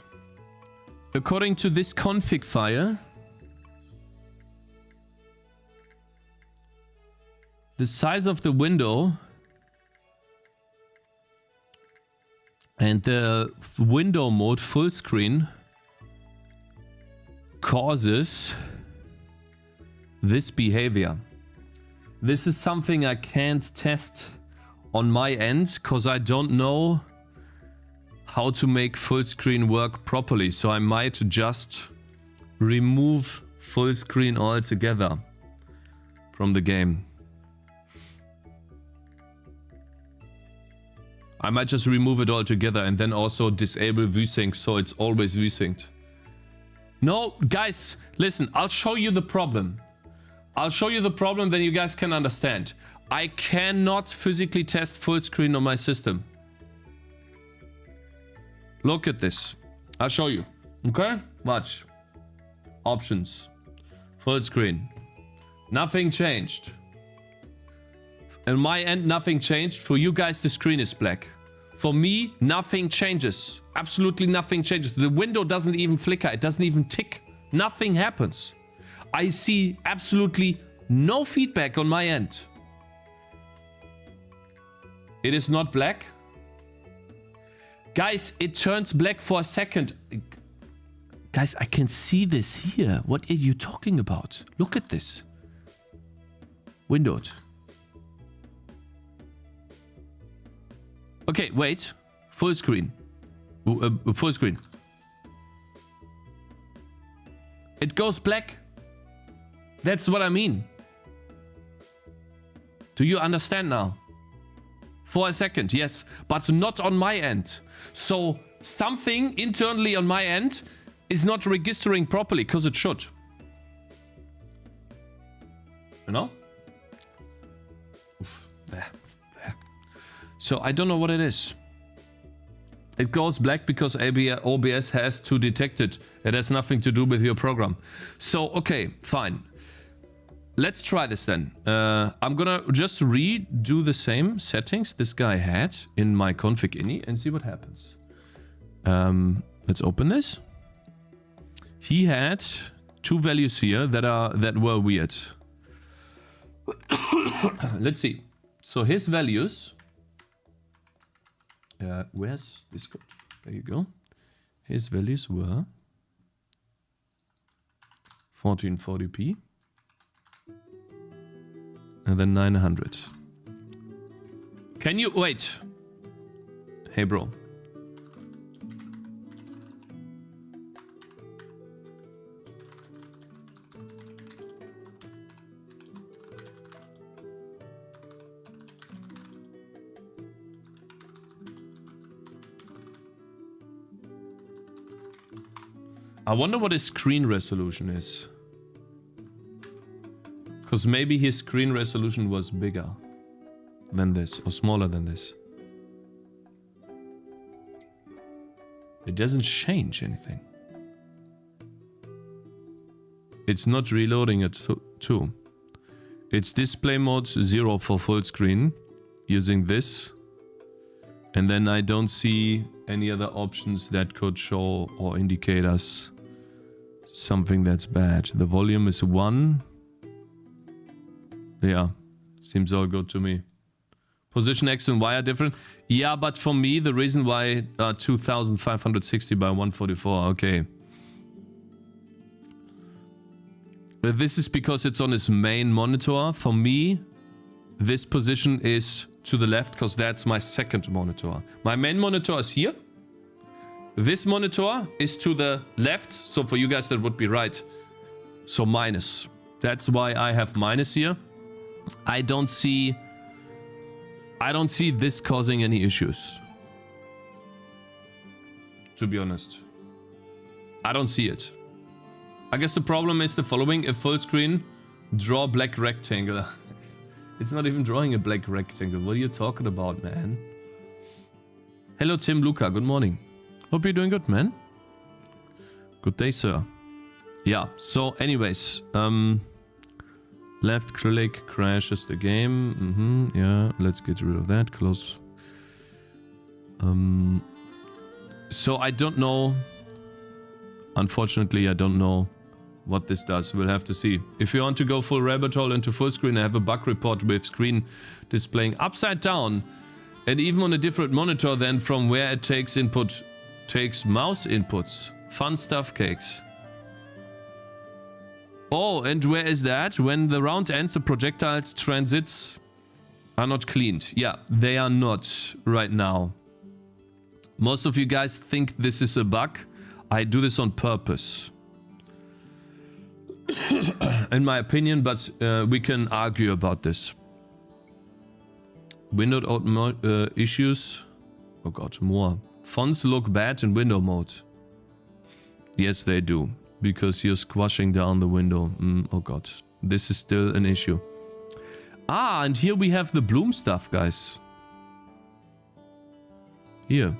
according to this config file, the size of the window and the window mode full screen causes this behavior. This is something I can't test on my end because I don't know how to make full screen work properly. So I might just remove full screen altogether from the game. I might just remove it altogether and then also disable VSync so it's always VSynced. No, guys, listen, I'll show you the problem. I'll show you the problem, then you guys can understand. I cannot physically test full screen on my system. Look at this. I'll show you. Okay? Watch. Options. Full screen. Nothing changed. On my end, nothing changed. For you guys, the screen is black. For me, nothing changes. Absolutely nothing changes. The window doesn't even flicker. It doesn't even tick. Nothing happens. I see absolutely no feedback on my end. It is not black. Guys, it turns black for a second. Guys, I can see this here. What are you talking about? Look at this. Windowed. Okay, wait. Full screen. Full screen. It goes black. That's what I mean. Do you understand now? For a second, yes. But not on my end. So something internally on my end is not registering properly because it should. You know? Oof. There. So I don't know what it is. It goes black because OBS has to detect it. It has nothing to do with your program. So, okay, fine. Let's try this then. I'm gonna just redo the same settings this guy had in my config ini and see what happens. Let's open this. He had two values here that were weird. Let's see. So his values Where's Discord? There you go. His values were 1440p and then 900. Can you wait? Hey, bro. I wonder what his screen resolution is. Because maybe his screen resolution was bigger than this, or smaller than this. It doesn't change anything. It's not reloading at 2. It's display mode 0 for full screen, using this. And then I don't see any other options that could show or indicate us something that's bad. The volume is 1. Yeah, seems all good to me. Position X and Y are different. Yeah, but for me, the reason why 2560 by 144, okay. This is because it's on his main monitor. For me, this position is to the left because that's my second monitor. My main monitor is here. This monitor is to the left, so for you guys that would be right. So minus. That's why I have minus here. I don't see this causing any issues. To be honest. I don't see it. I guess the problem is the following. If full screen, draw black rectangle. It's not even drawing a black rectangle. What are you talking about, man? Hello, Tim Luca. Good morning. Hope you're doing good, man. Good day, sir. Yeah, so anyways. Left click crashes the game. Yeah, let's get rid of that. Close. So I don't know. Unfortunately, I don't know what this does. We'll have to see. If you want to go full rabbit hole into full screen, I have a bug report with screen displaying upside down and even on a different monitor than from where it takes mouse inputs. Fun stuff, Cakes. Oh, and where is that? When the round ends, the projectiles transits are not cleaned. Yeah, they are not right now. Most of you guys think this is a bug. I do this on purpose. In my opinion, but we can argue about this. Window issues. Oh god, more. Fonts look bad in window mode. Yes, they do. Because you're squashing down the window. Oh god. This is still an issue. Ah, and here we have the bloom stuff, guys. Here.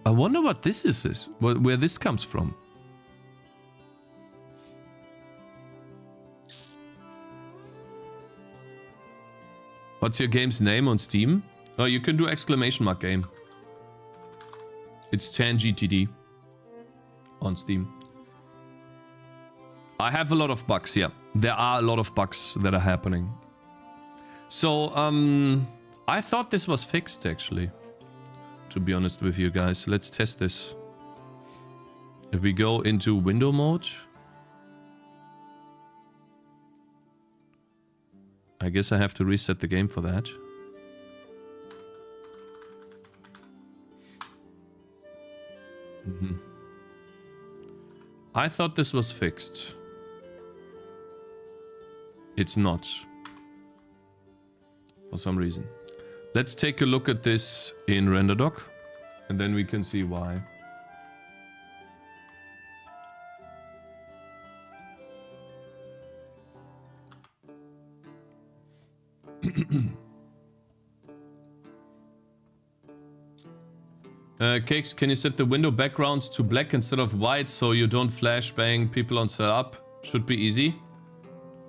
I wonder what this is. Where this comes from. What's your game's name on Steam? Oh, you can do exclamation mark game. It's Tangy TD on Steam. I have a lot of bugs, yeah. There are a lot of bugs that are happening. So, I thought this was fixed, actually. To be honest with you guys. Let's test this. If we go into window mode. I guess I have to reset the game for that. I thought this was fixed. It's not. For some reason. Let's take a look at this in RenderDoc. And then we can see why. Cakes, can you set the window backgrounds to black instead of white so you don't flashbang people on setup? Should be easy.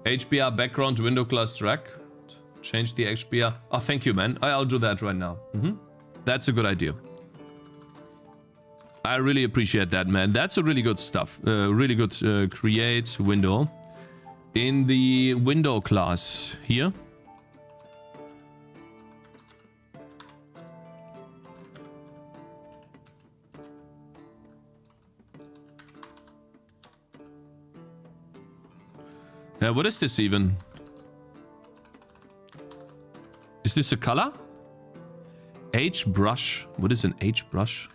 HBR background window class drag. Change the HBR. Oh, thank you, man. I'll do that right now. That's a good idea. I really appreciate that, man. That's a really good stuff. Really good create window. In the window class here. What is this even? Is this a color? H brush. What is an H brush?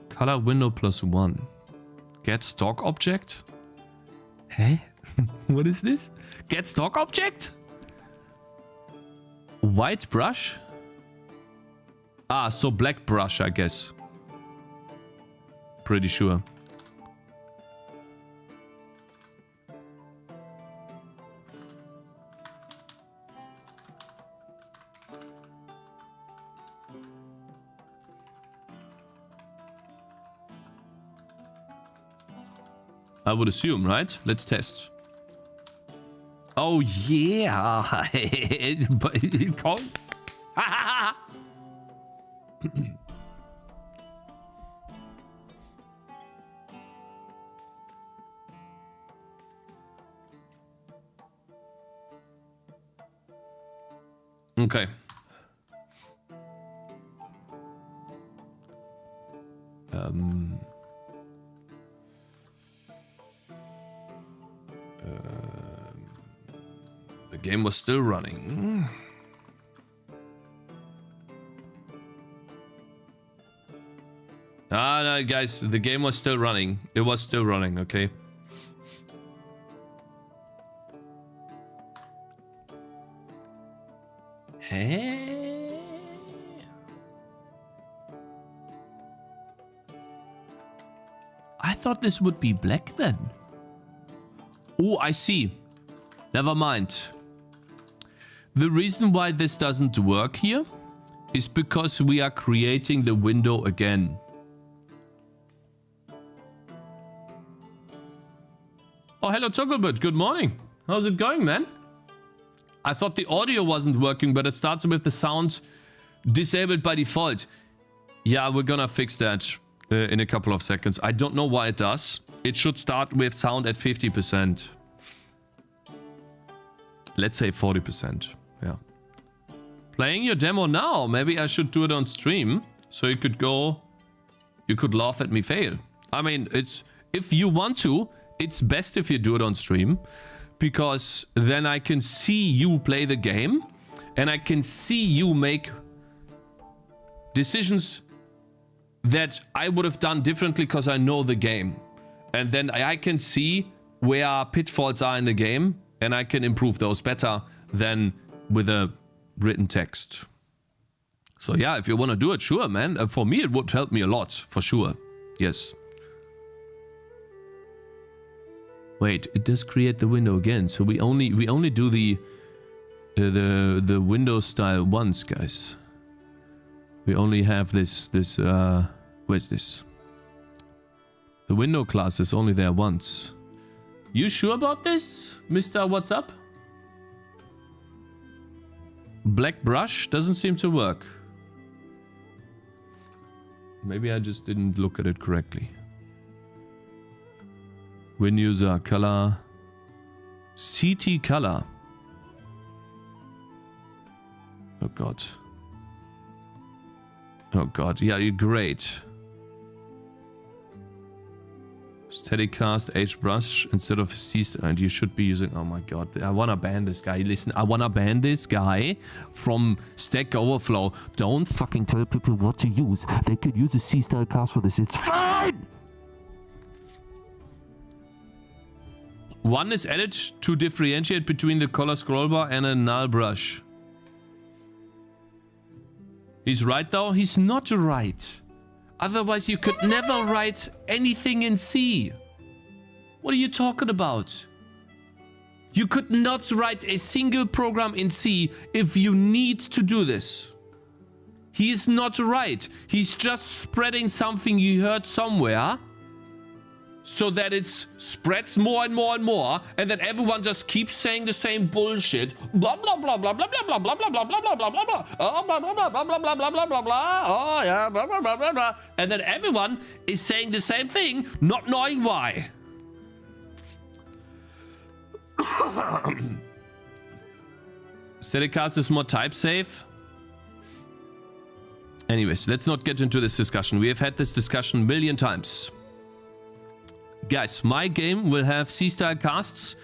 Color window +1. Get stock object? Hey? What is this? Get stock object? White brush? Ah, so black brush, I guess. Pretty sure. I would assume, right? Let's test. Oh yeah. Okay. The game was still running. Ah, no, guys, the game was still running. It was still running, okay? Hey. I thought this would be black then. Oh, I see. Never mind. The reason why this doesn't work here is because we are creating the window again. Oh, hello, Chocobird. Good morning. How's it going, man? I thought the audio wasn't working, but it starts with the sound disabled by default. Yeah, we're gonna fix that in a couple of seconds. I don't know why it does. It should start with sound at 50%. Let's say 40%. Yeah. Playing your demo now. Maybe I should do it on stream. So you could go... You could laugh at me fail. I mean, it's... If you want to, it's best if you do it on stream. Because then I can see you play the game. And I can see you make decisions that I would have done differently because I know the game. And then I can see where pitfalls are in the game. And I can improve those better than with a written text. So yeah, if you want to do it, sure, man. For me, it would help me a lot, for sure. Yes. Wait, it does create the window again. So we only do the window style once, guys. We only have this where's this? The window class is only there once. You sure about this, Mr. What's Up? Black brush doesn't seem to work. Maybe I just didn't look at it correctly. Win user color. CT color. Oh god. Oh god, yeah, you're great. Static cast H brush instead of C, and you should be using. Oh my god, I wanna ban this guy. Listen, I wanna ban this guy from Stack Overflow. Don't fucking tell people what to use. They could use a C style cast for this. It's fine. One is added to differentiate between the color scroll bar and a null brush. He's right though. He's not right. Otherwise, you could never write anything in C. What are you talking about? You could not write a single program in C if you need to do this. He is not right. He's just spreading something you heard somewhere so that it spreads more and more and more, and then everyone just keeps saying the same bullshit. Blah blah blah blah blah blah blah blah blah blah blah blah blah blah. Oh blah blah blah blah blah blah blah blah blah blah. Oh yeah, blah blah blah blah blah. And then everyone is saying the same thing, not knowing why. Static cast is more type safe. Anyways, let's not get into this discussion. We have had this discussion a million times. Guys, my game will have C-style casts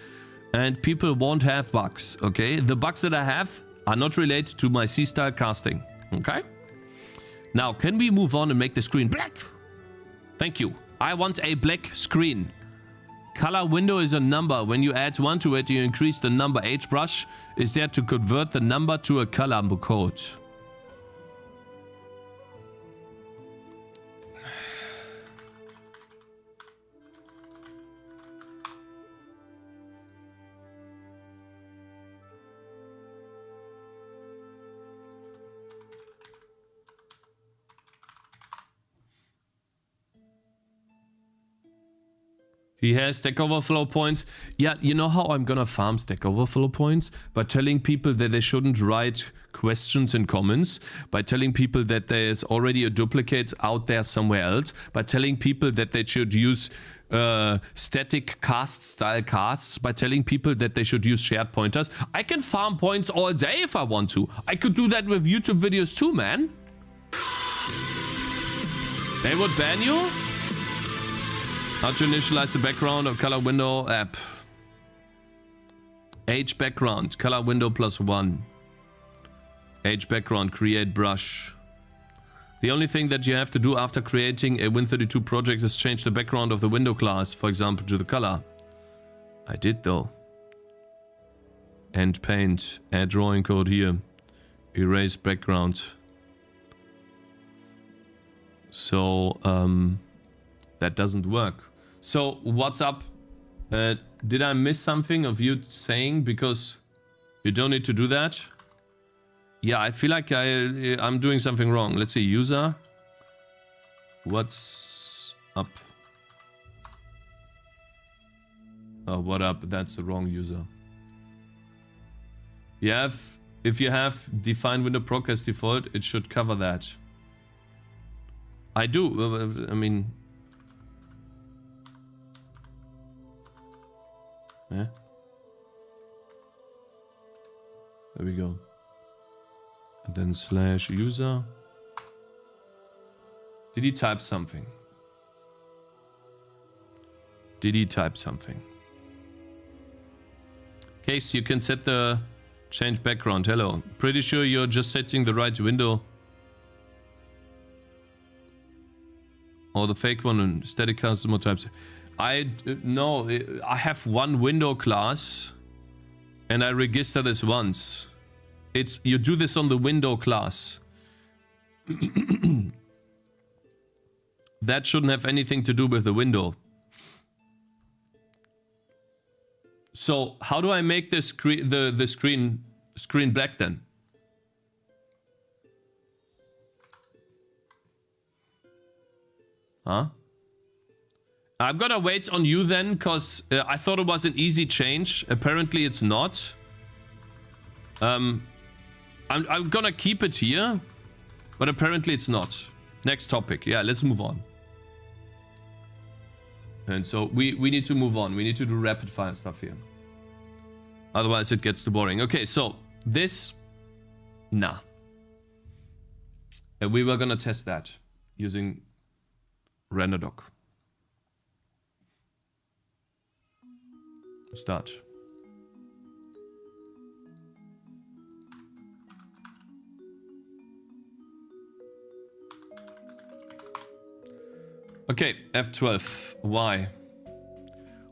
and people won't have bugs, okay? The bugs that I have are not related to my C-style casting, okay? Now, can we move on and make the screen black? Thank you. I want a black screen. Color window is a number. When you add 1 to it, you increase the number. HBrush is there to convert the number to a color code. He has Stack Overflow points. Yeah, you know how I'm gonna farm Stack Overflow points? By telling people that they shouldn't write questions in comments. By telling people that there's already a duplicate out there somewhere else. By telling people that they should use static cast style casts. By telling people that they should use shared pointers. I can farm points all day if I want to. I could do that with YouTube videos too, man. They would ban you? How to initialize the background of color window app. H background, color window +1. H background, create brush. The only thing that you have to do after creating a Win32 project is change the background of the window class, for example, to the color. I did though. End paint, add drawing code here. Erase background. So, that doesn't work. So, what's up? Did I miss something of you saying? Because you don't need to do that. Yeah, I feel like I'm doing something wrong. Let's see, user. What's up? Oh, what up? That's the wrong user. If you have define window proc as default, it should cover that. I do. I mean... Yeah. There we go. And then slash user. Did he type something? Did he type something? Case, you can set the change background. Hello. Pretty sure you're just setting the right window. Or the fake one and static customer types. No, I have one window class and I register this once. You do this on the window class. That shouldn't have anything to do with the window. So how do I make the screen black then? Huh? I'm gonna wait on you then, because I thought it was an easy change. Apparently it's not. I'm gonna keep it here, but apparently it's not. Next topic. Yeah, let's move on. And so we need to move on. We need to do rapid fire stuff here. Otherwise it gets too boring. Okay, so this... Nah. And we were gonna test that using RenderDoc. Start. Okay, F12. Why?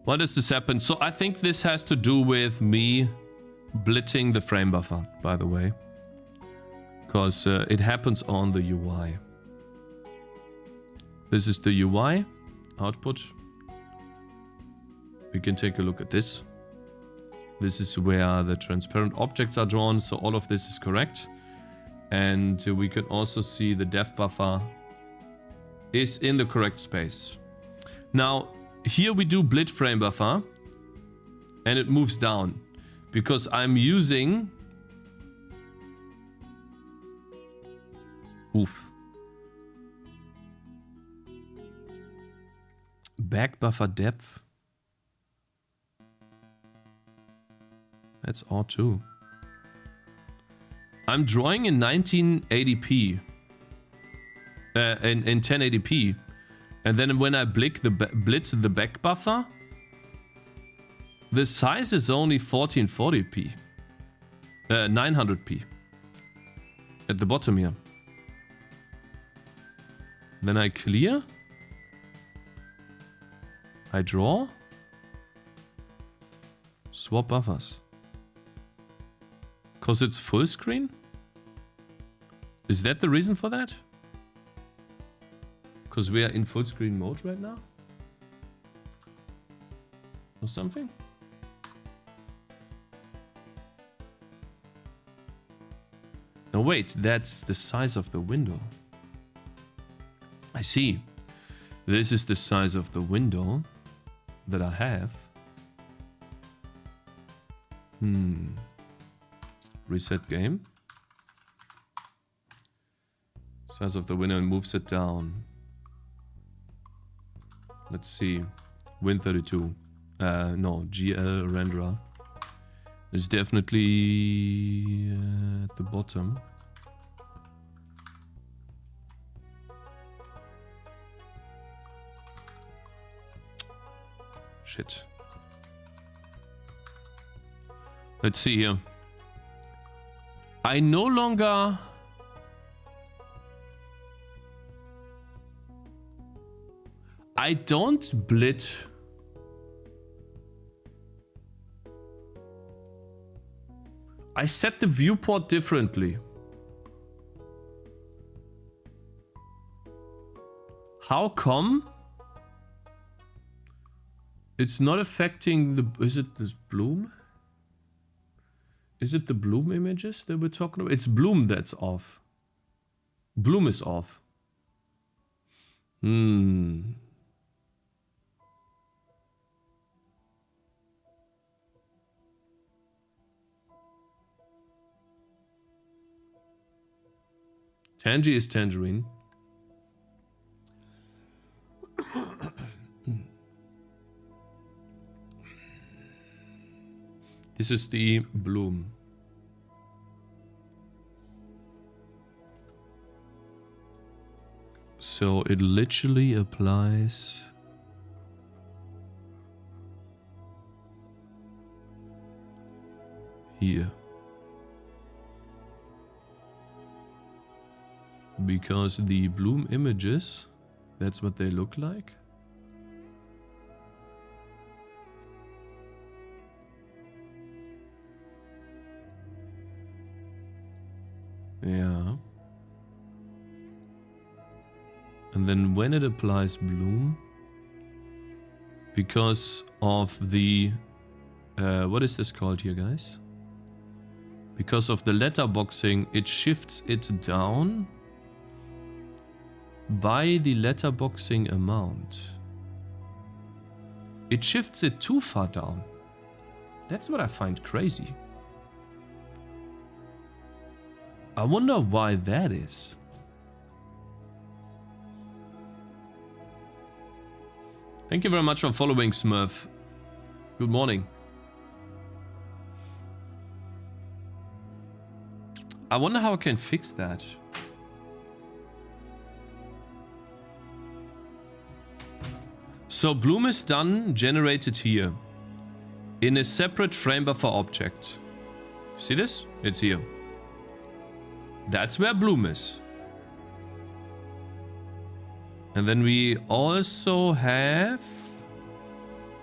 Why does this happen? So I think this has to do with me blitzing the frame buffer, by the way. Because it happens on the UI. This is the UI output. We can take a look at this. This is where the transparent objects are drawn, so all of this is correct. And we can also see the dev buffer is in the correct space. Now, here we do blit frame buffer, and it moves down because I'm using... Oof. Back buffer depth. That's R2. I'm drawing in 1980p. In 1080p. And then when I blitz the back buffer, the size is only 1440p. 900p. At the bottom here. Then I clear. I draw. Swap buffers. Because it's full screen? Is that the reason for that? Because we are in full screen mode right now? Or something? No, wait, that's the size of the window. I see. This is the size of the window that I have. Reset game. Size of the window and moves it down. Let's see. Win32. No, GL renderer. It's definitely at the bottom. Shit. Let's see here. I no longer... I don't blitz. I set the viewport differently. How come? It's not affecting the... Is it this bloom? Is it the bloom images that we're talking about? It's bloom that's off. Bloom is off. Tangy is tangerine. This is the bloom. So it literally applies here. Because the bloom images, that's what they look like. Yeah. And then when it applies bloom, because of the... what is this called here, guys? Because of the letterboxing, it shifts it down by the letterboxing amount. It shifts it too far down. That's what I find crazy. I wonder why that is. Thank you very much for following, Smurf. Good morning. I wonder how I can fix that. So bloom is done, generated here. In a separate frame buffer object. See this? It's here. That's where bloom is. And then we also have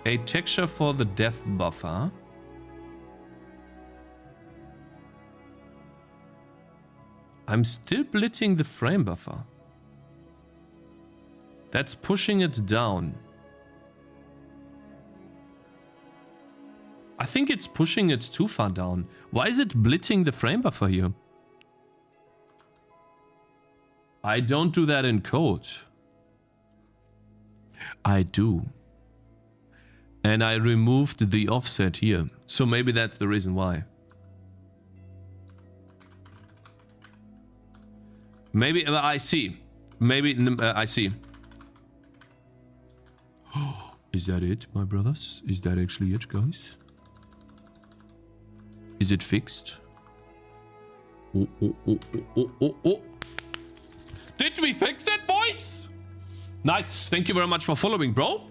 a texture for the dev buffer. I'm still blitzing the frame buffer. That's pushing it down. I think it's pushing it too far down. Why is it blitzing the frame buffer here? I don't do that in code. I do. And I removed the offset here. So maybe that's the reason why. Maybe I see. Maybe I see. Is that it, my brothers? Is that actually it, guys? Is it fixed? Oh, oh, oh, oh, oh, oh, oh. Did we fix it, boys? Nice. Thank you very much for following, bro.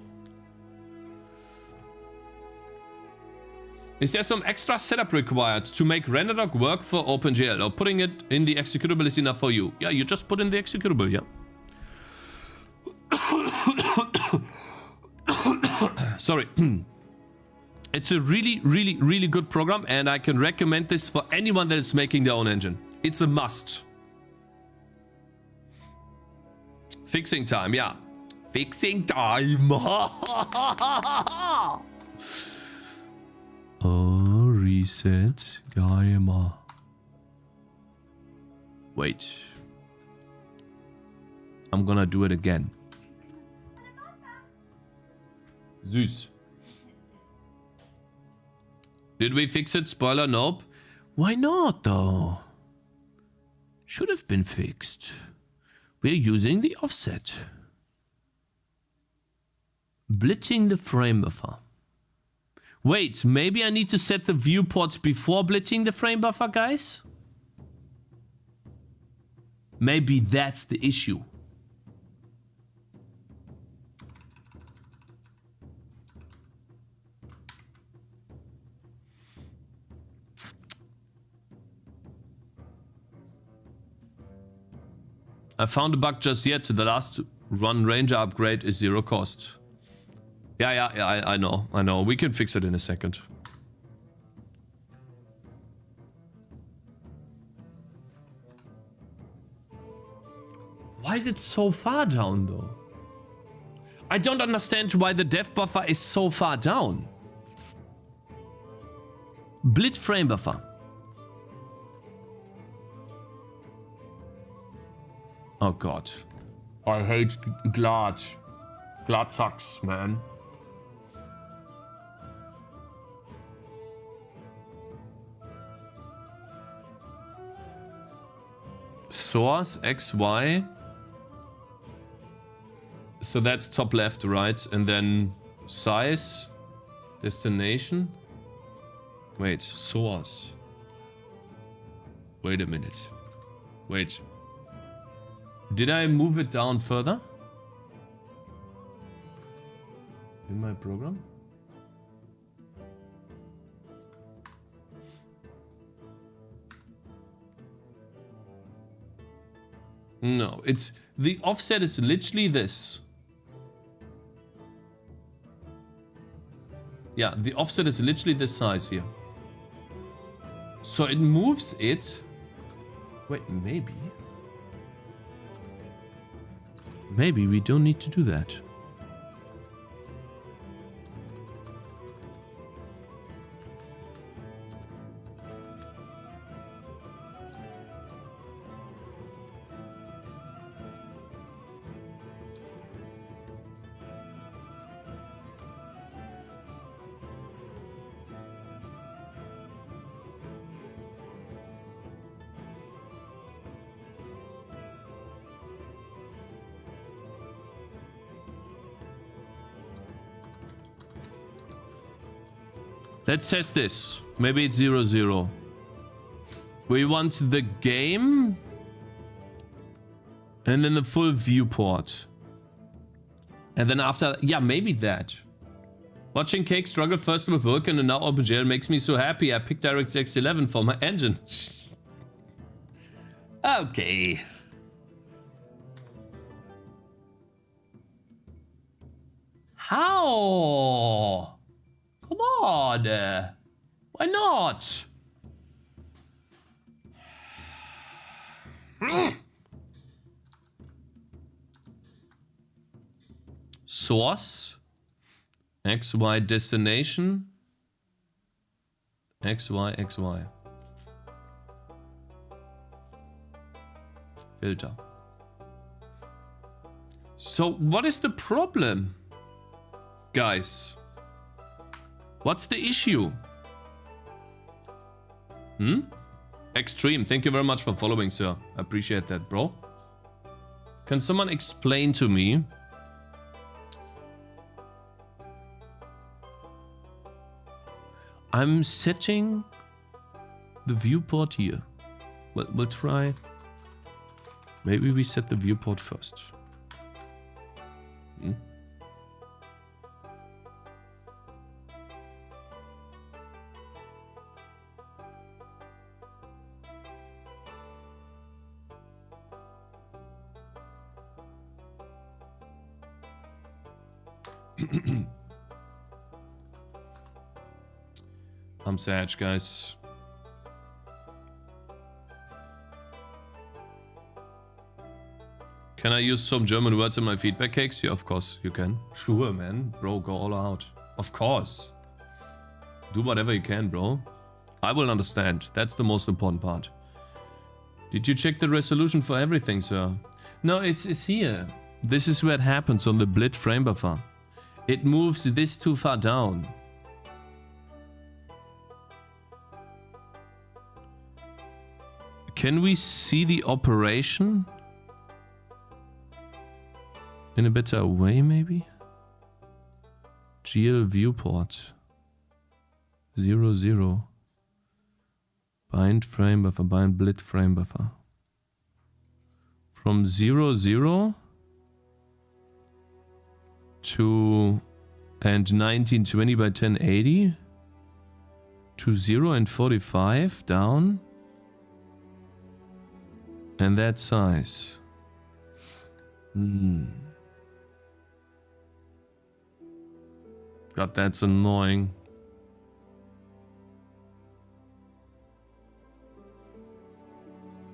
Is there some extra setup required to make RenderDoc work for OpenGL, or putting it in the executable is enough for you? Yeah, you just put in the executable, yeah. Sorry. It's a really, really, really good program, and I can recommend this for anyone that is making their own engine. It's a must. Fixing time, yeah. Fixing time. Oh, reset gamer. Wait. I'm gonna do it again. Süß. Did we fix it? Spoiler, nope. Why not, though? Should have been fixed. We're using the offset. Blitzing the frame buffer. Wait, maybe I need to set the viewport before blitzing the frame buffer, guys? Maybe that's the issue. I found a bug just yet. The last run Ranger upgrade is 0 cost. Yeah, I know. We can fix it in a second. Why is it so far down, though? I don't understand why the dev buffer is so far down. Blitz frame buffer. Oh god. I hate Glad. Glad sucks, man. Source XY. So that's top left, right? And then size. Destination. Wait, source. Wait a minute. Wait. Did I move it down further? In my program? No, it's... The offset is literally this. Yeah, the offset is literally this size here. So it moves it... Wait, maybe... Maybe we don't need to do that. Let's test this. Maybe it's 0, 0. We want the game. And then the full viewport. And then after... Yeah, maybe that. Watching Cake struggle first with Vulkan and now OpenGL makes me so happy. I picked DirectX 11 for my engine. Okay. How? Come on. Why not? Source. XY destination. XY, XY. Filter. So what is the problem? Guys. What's the issue? Extreme. Thank you very much for following, sir. I appreciate that, bro. Can someone explain to me? I'm setting the viewport here. We'll try. Maybe we set the viewport first. Hmm? I'm sad, guys. Can I use some German words in my feedback cakes? Yeah, of course you can. Sure, man. Bro, go all out. Of course. Do whatever you can, bro. I will understand. That's the most important part. Did you check the resolution for everything, sir? No, it's here. This is where it happens on the Blit frame buffer. It moves this too far down. Can we see the operation in a better way, maybe? GL viewport 00 bind frame buffer, bind Blit frame buffer from 00 to and 1920 by 1080 to 0 and 45 down. And that size. God, that's annoying.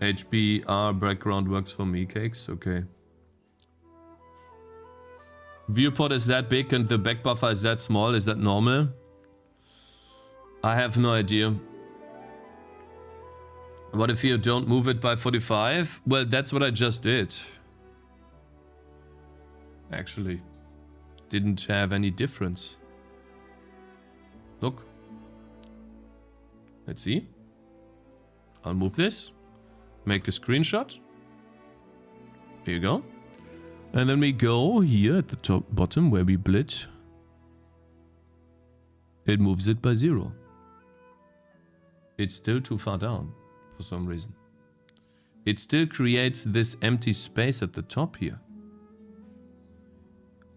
HBR background works for me, Cakes. Okay. Viewport is that big and the back buffer is that small. Is that normal? I have no idea. What if you don't move it by 45? Well, that's what I just did. Actually, didn't have any difference. Look. Let's see. I'll move this. Make a screenshot. Here you go. And then we go here at the top bottom where we Blit. It moves it by 0. It's still too far down. For some reason. It still creates this empty space at the top here.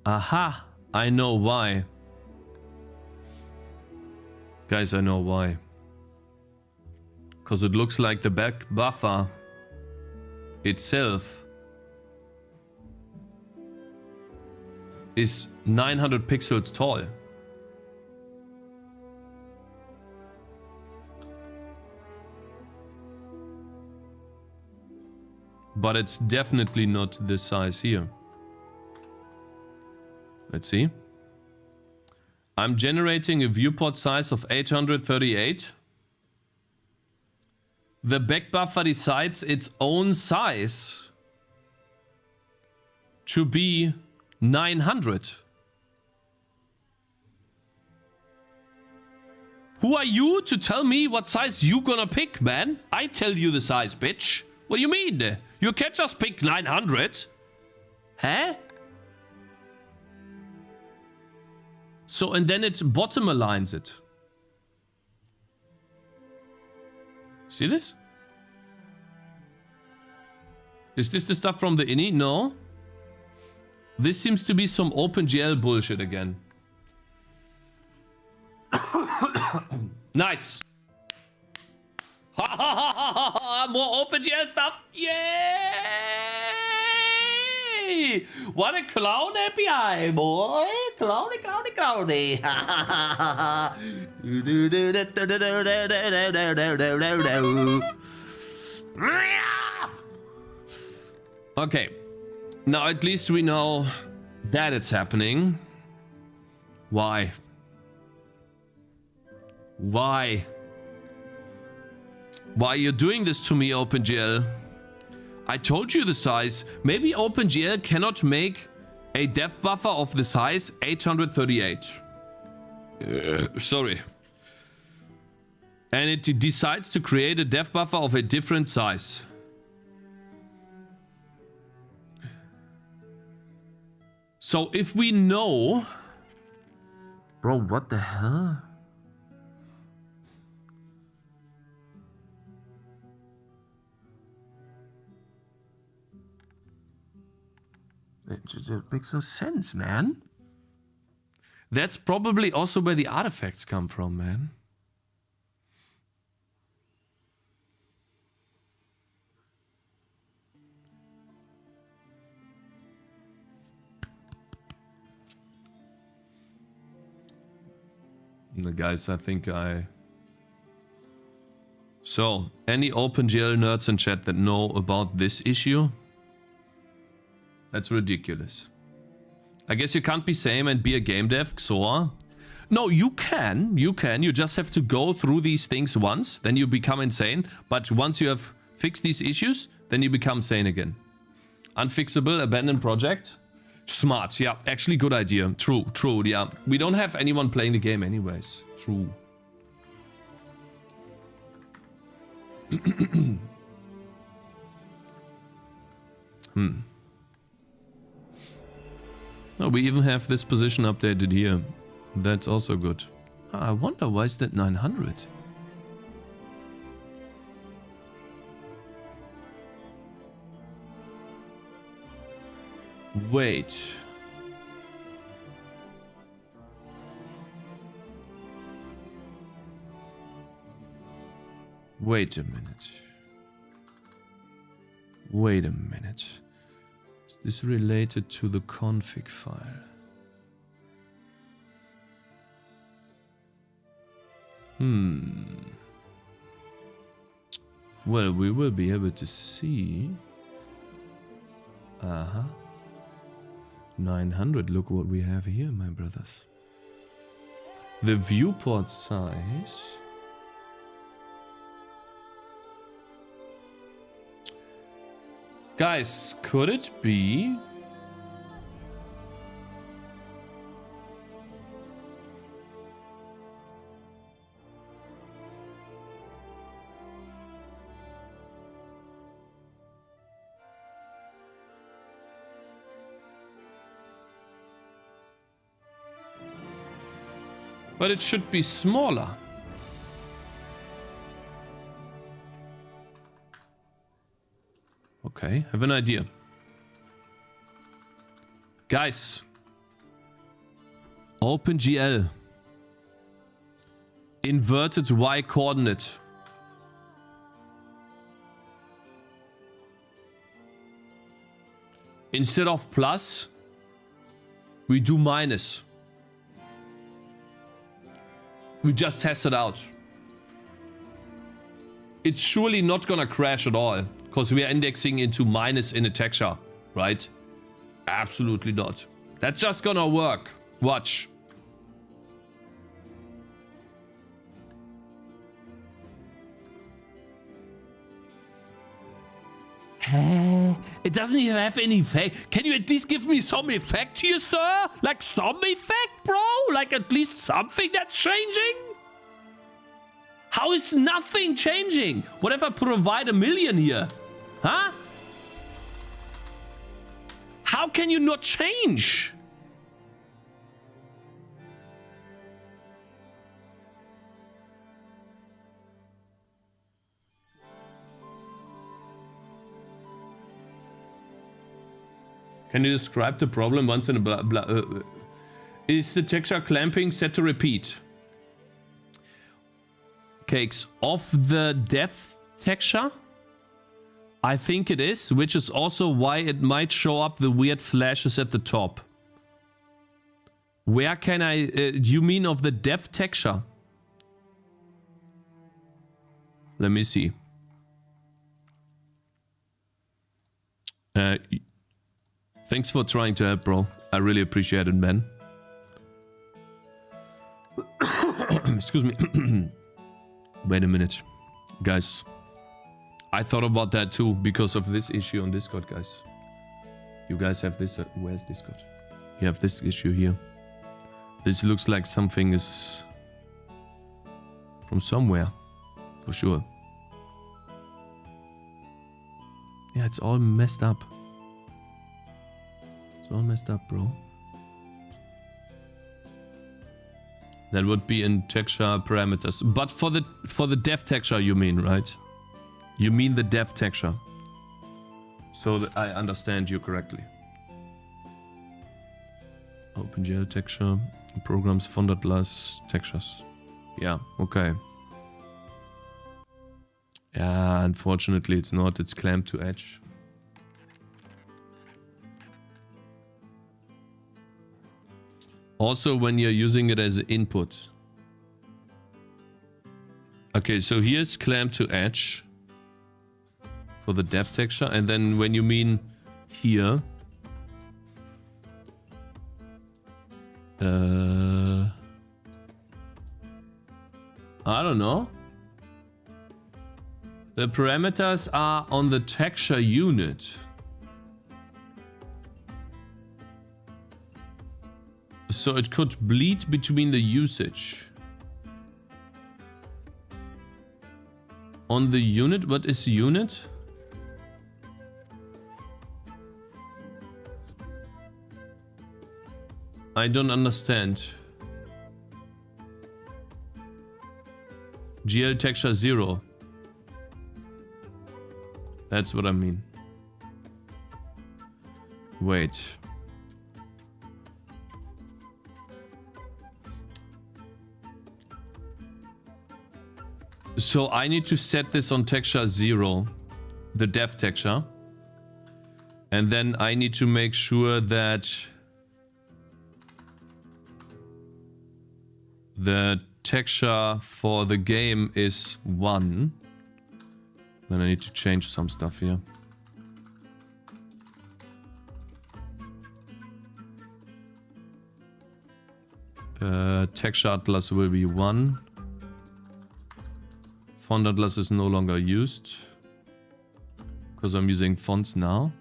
Aha! I know why. Guys, I know why. Because it looks like the back buffer itself is 900 pixels tall. But it's definitely not this size here. Let's see. I'm generating a viewport size of 838. The back buffer decides its own size to be 900. Who are you to tell me what size you gonna pick, man? I tell you the size, bitch. What do you mean? You can't just pick 900. Huh? So, and then it bottom aligns it. See this? Is this the stuff from the INI? No. This seems to be some OpenGL bullshit again. Nice. More OpenGL stuff. Yay! What a clown API, boy. Clowny, clowny, clowny. Okay. Now at least we know that it's happening. Why? Why? Why are you doing this to me, OpenGL? I told you the size. Maybe OpenGL cannot make a dev buffer of the size 838. Sorry. And it decides to create a dev buffer of a different size. So if we know... Bro, what the hell? It just makes no sense, man. That's probably also where the artifacts come from, man. Guys, I think So, any OpenGL nerds in chat that know about this issue? That's ridiculous. I guess you can't be same and be a game dev, XOR. No, you can. You can. You just have to go through these things once, then you become insane. But once you have fixed these issues, then you become sane again. Unfixable, abandoned project. Smart, yeah. Actually, good idea. True, true, yeah. We don't have anyone playing the game anyways. True. Oh, we even have this position updated here. That's also good. I wonder why is that 900? Wait. Wait a minute. Wait a minute. Is this related to the config file? Well, we will be able to see. 900, look what we have here, my brothers. The viewport size. Guys, could it be? But it should be smaller. Okay, have an idea. Guys. OpenGL. Inverted Y coordinate. Instead of plus, we do minus. We just test it out. It's surely not gonna crash at all, because we are indexing into minus in a texture, right? Absolutely not. That's just gonna work. Watch. It doesn't even have any effect. Can you at least give me some effect here, sir? Like some effect, bro? Like at least something that's changing? How is nothing changing? What if I provide 1 million here? Huh? How can you not change? Can you describe the problem once in a blah blah? Is the texture clamping set to repeat? Cakes off the depth texture? I think it is, which is also why it might show up the weird flashes at the top. Where can I... do you mean of the depth texture? Let me see. Thanks for trying to help, bro. I really appreciate it, man. Excuse me. Wait a minute. Guys. I thought about that too because of this issue on Discord, guys. You guys have this... where's Discord? You have this issue here. This looks like something is... from somewhere. For sure. Yeah, it's all messed up. It's all messed up, bro. That would be in texture parameters. But for the dev texture you mean, right? You mean the dev texture. So that I understand you correctly. OpenGL texture, programs font atlas textures. Yeah, okay. Yeah, unfortunately it's not, it's clamped to edge. Also when you're using it as input. Okay, so here's clamped to edge for the dev texture, and then when you mean here, I don't know. The parameters are on the texture unit. So it could bleed between the usage. On the unit, what is unit? I don't understand. GL texture 0. That's what I mean. Wait. So I need to set this on texture 0, the dev texture. And then I need to make sure that the texture for the game is 1. Then I need to change some stuff here. Texture atlas will be 1. Font atlas is no longer used because I'm using fonts now.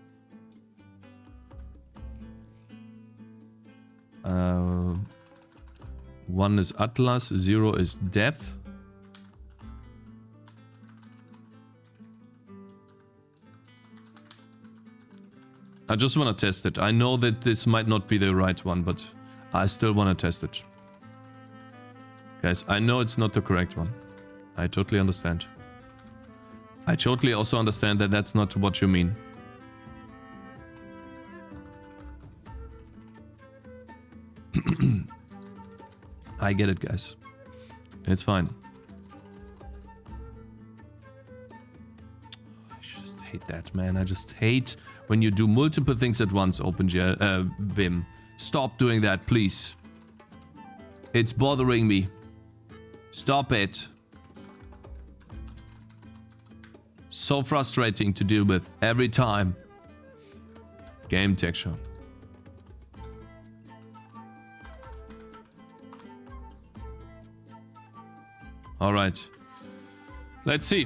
1 is atlas, 0 is dev. I just want to test it. I know that this might not be the right one, but I still want to test it. Guys, I know it's not the correct one. I totally understand. I totally also understand that that's not what you mean. I get it, guys. It's fine. I just hate that, man. I just hate when you do multiple things at once, OpenGL, Vim. Stop doing that, please. It's bothering me. Stop it. So frustrating to deal with every time. Game texture. Alright. Let's see.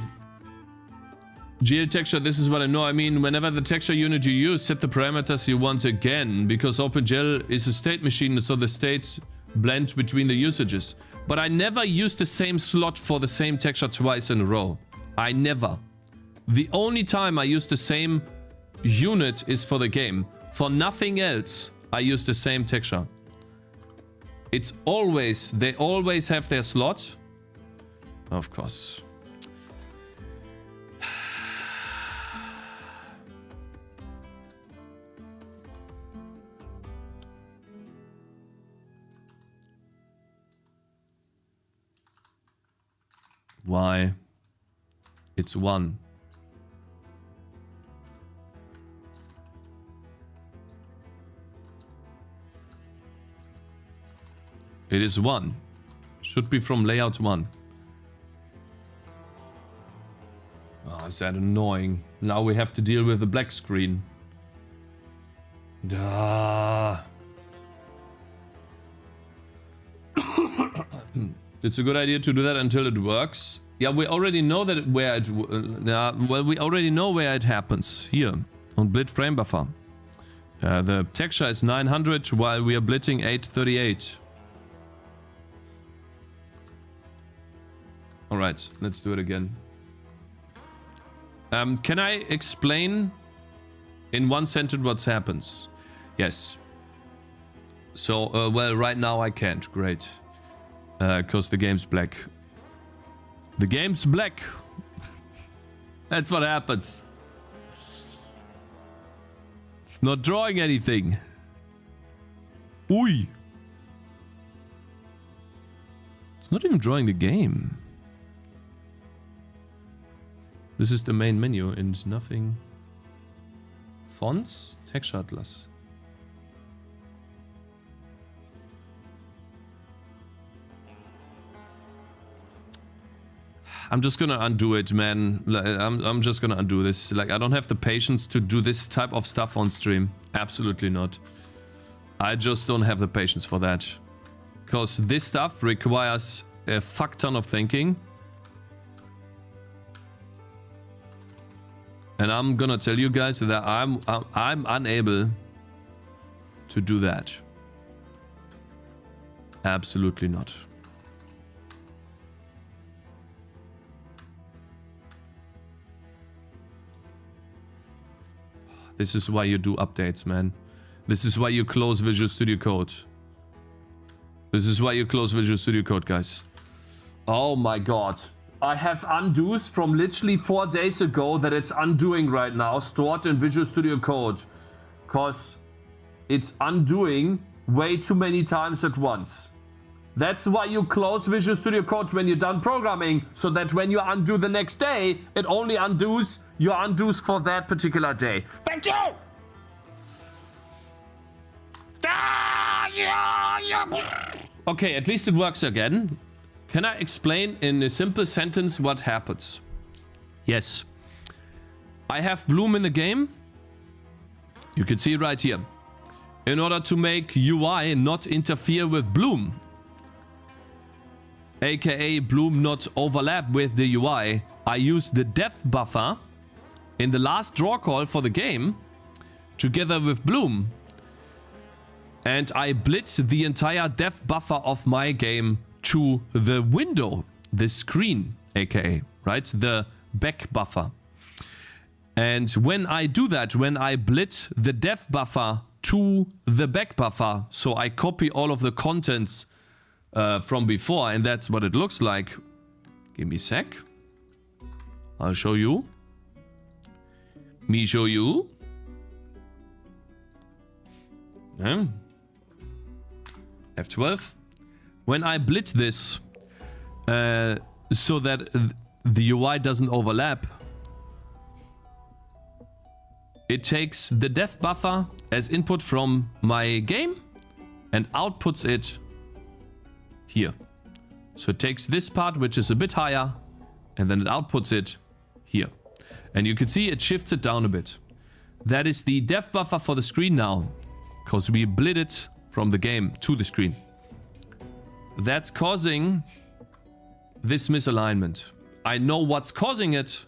GL texture, this is what I know. I mean, whenever the texture unit you use, set the parameters you want again. Because OpenGL is a state machine, so the states blend between the usages. But I never use the same slot for the same texture twice in a row. I never. The only time I use the same unit is for the game. For nothing else, I use the same texture. It's always, they always have their slot. Of course. Why? It's 1. It is 1. Should be from layout 1. Oh, is that annoying? Now we have to deal with the black screen. Duh. It's a good idea to do that until it works. Yeah, we already know that where it... well, we already know where it happens. Here, on Blit Frame Buffer. The texture is 900 while we are blitting 838. Alright, let's do it again. Can I explain in one sentence what happens? Yes. So, well, right now I can't. Great. Because the game's black. The game's black. That's what happens. It's not drawing anything. Ui. It's not even drawing the game. This is the main menu and nothing. Fonts, texture atlas. I'm just gonna undo it, man. I'm just gonna undo this. Like, I don't have the patience to do this type of stuff on stream. Absolutely not. I just don't have the patience for that. Because this stuff requires a fuck ton of thinking. And I'm gonna tell you guys that I'm unable to do that. Absolutely not. This is why you do updates, man. This is why you close Visual Studio Code. This is why you close Visual Studio Code, guys. Oh my god. I have undos from literally 4 days ago that it's undoing right now, stored in Visual Studio Code. Because it's undoing way too many times at once. That's why you close Visual Studio Code when you're done programming, so that when you undo the next day, it only undoes your undos for that particular day. Thank you! Okay, at least it works again. Can I explain in a simple sentence what happens? Yes. I have Bloom in the game. You can see it right here. In order to make UI not interfere with Bloom, aka Bloom not overlap with the UI, I use the dev buffer in the last draw call for the game together with Bloom. And I blitz the entire dev buffer of my game to the window, the screen, aka, right? The back buffer. And when I do that, when I blitz the dev buffer to the back buffer, so I copy all of the contents from before, and that's what it looks like. Give me a sec. I'll show you. Me show you. Yeah. F12. When I blitz this, so that the UI doesn't overlap, it takes the dev buffer as input from my game and outputs it here. So it takes this part, which is a bit higher, and then it outputs it here. And you can see it shifts it down a bit. That is the dev buffer for the screen now, because we blit it from the game to the screen. That's causing this misalignment. I know what's causing it.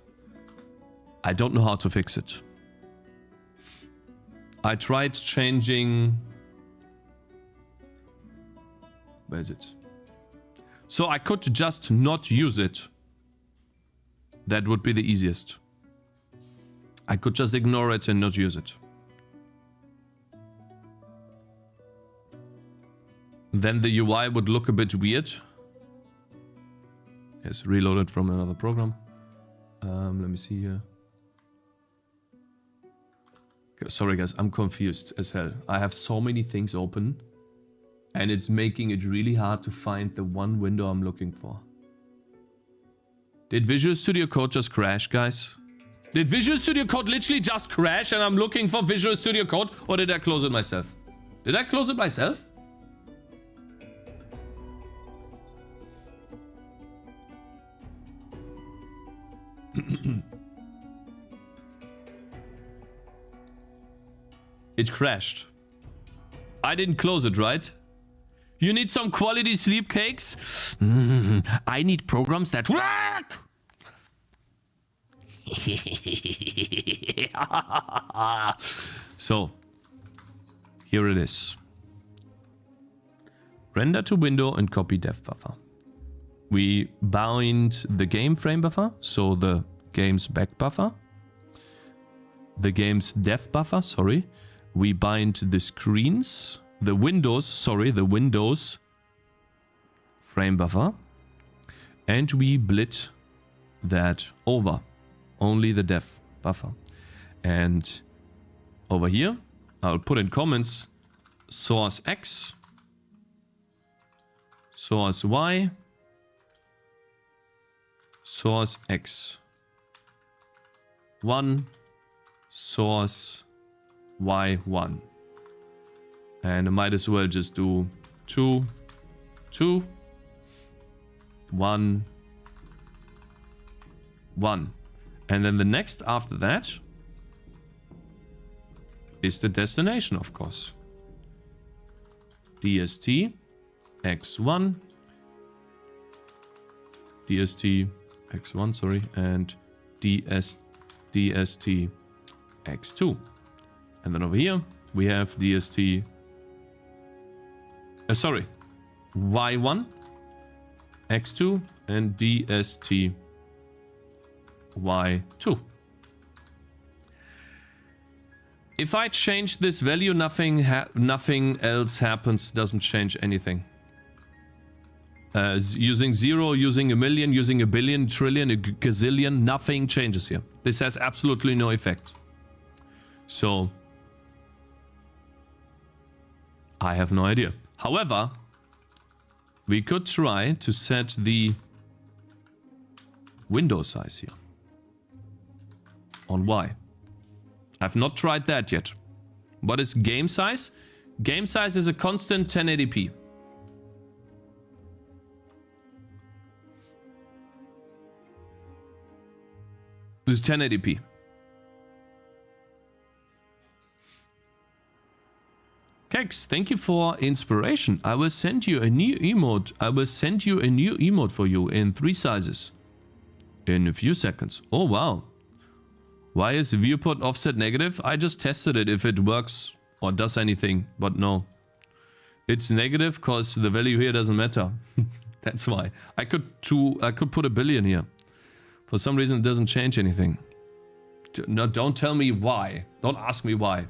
I don't know how to fix it. I tried changing... Where is it? So I could just not use it. That would be the easiest. I could just ignore it and not use it. Then the UI would look a bit weird. Yes, reloaded from another program. Let me see here. Okay, sorry guys, I'm confused as hell. I have so many things open, and it's making it really hard to find the one window I'm looking for. Did Visual Studio Code just crash, guys? Did Visual Studio Code literally just crash and I'm looking for Visual Studio Code? Or did I close it myself? Did I close it myself? It crashed. I didn't close it, right? You need some quality sleep, Cakes? I need programs that work! So, here it is. Render to window and copy dev buffer. We bind the game frame buffer, so the game's back buffer. The game's dev buffer, sorry. We bind the screens, the windows frame buffer. And we blit that over. Only the dev buffer. And over here, I'll put in comments source X, source Y, source X, 1, source Y1. And I might as well just do 2, 2, 1, 1. And then the next after that is the destination, of course. DST X1, DST X1, sorry, and DST X2. And then over here we have DST, sorry, Y1, X2, and DST Y2. If I change this value, nothing else happens, doesn't change anything. Using 0, using a million, using a billion, trillion, a gazillion, nothing changes here. This has absolutely no effect. So, I have no idea. However, we could try to set the window size here on Y. I've not tried that yet. What is game size? Game size is a constant 1080p. This is 1080p. Cakez, thank you for inspiration. I will send you a new emote. I will send you a new emote for you in 3 sizes. In a few seconds. Oh, wow. Why is viewport offset negative? I just tested it if it works or does anything, but no. It's negative because the value here doesn't matter. That's why. I could put a billion here. For some reason it doesn't change anything. No, don't tell me why. Don't ask me why.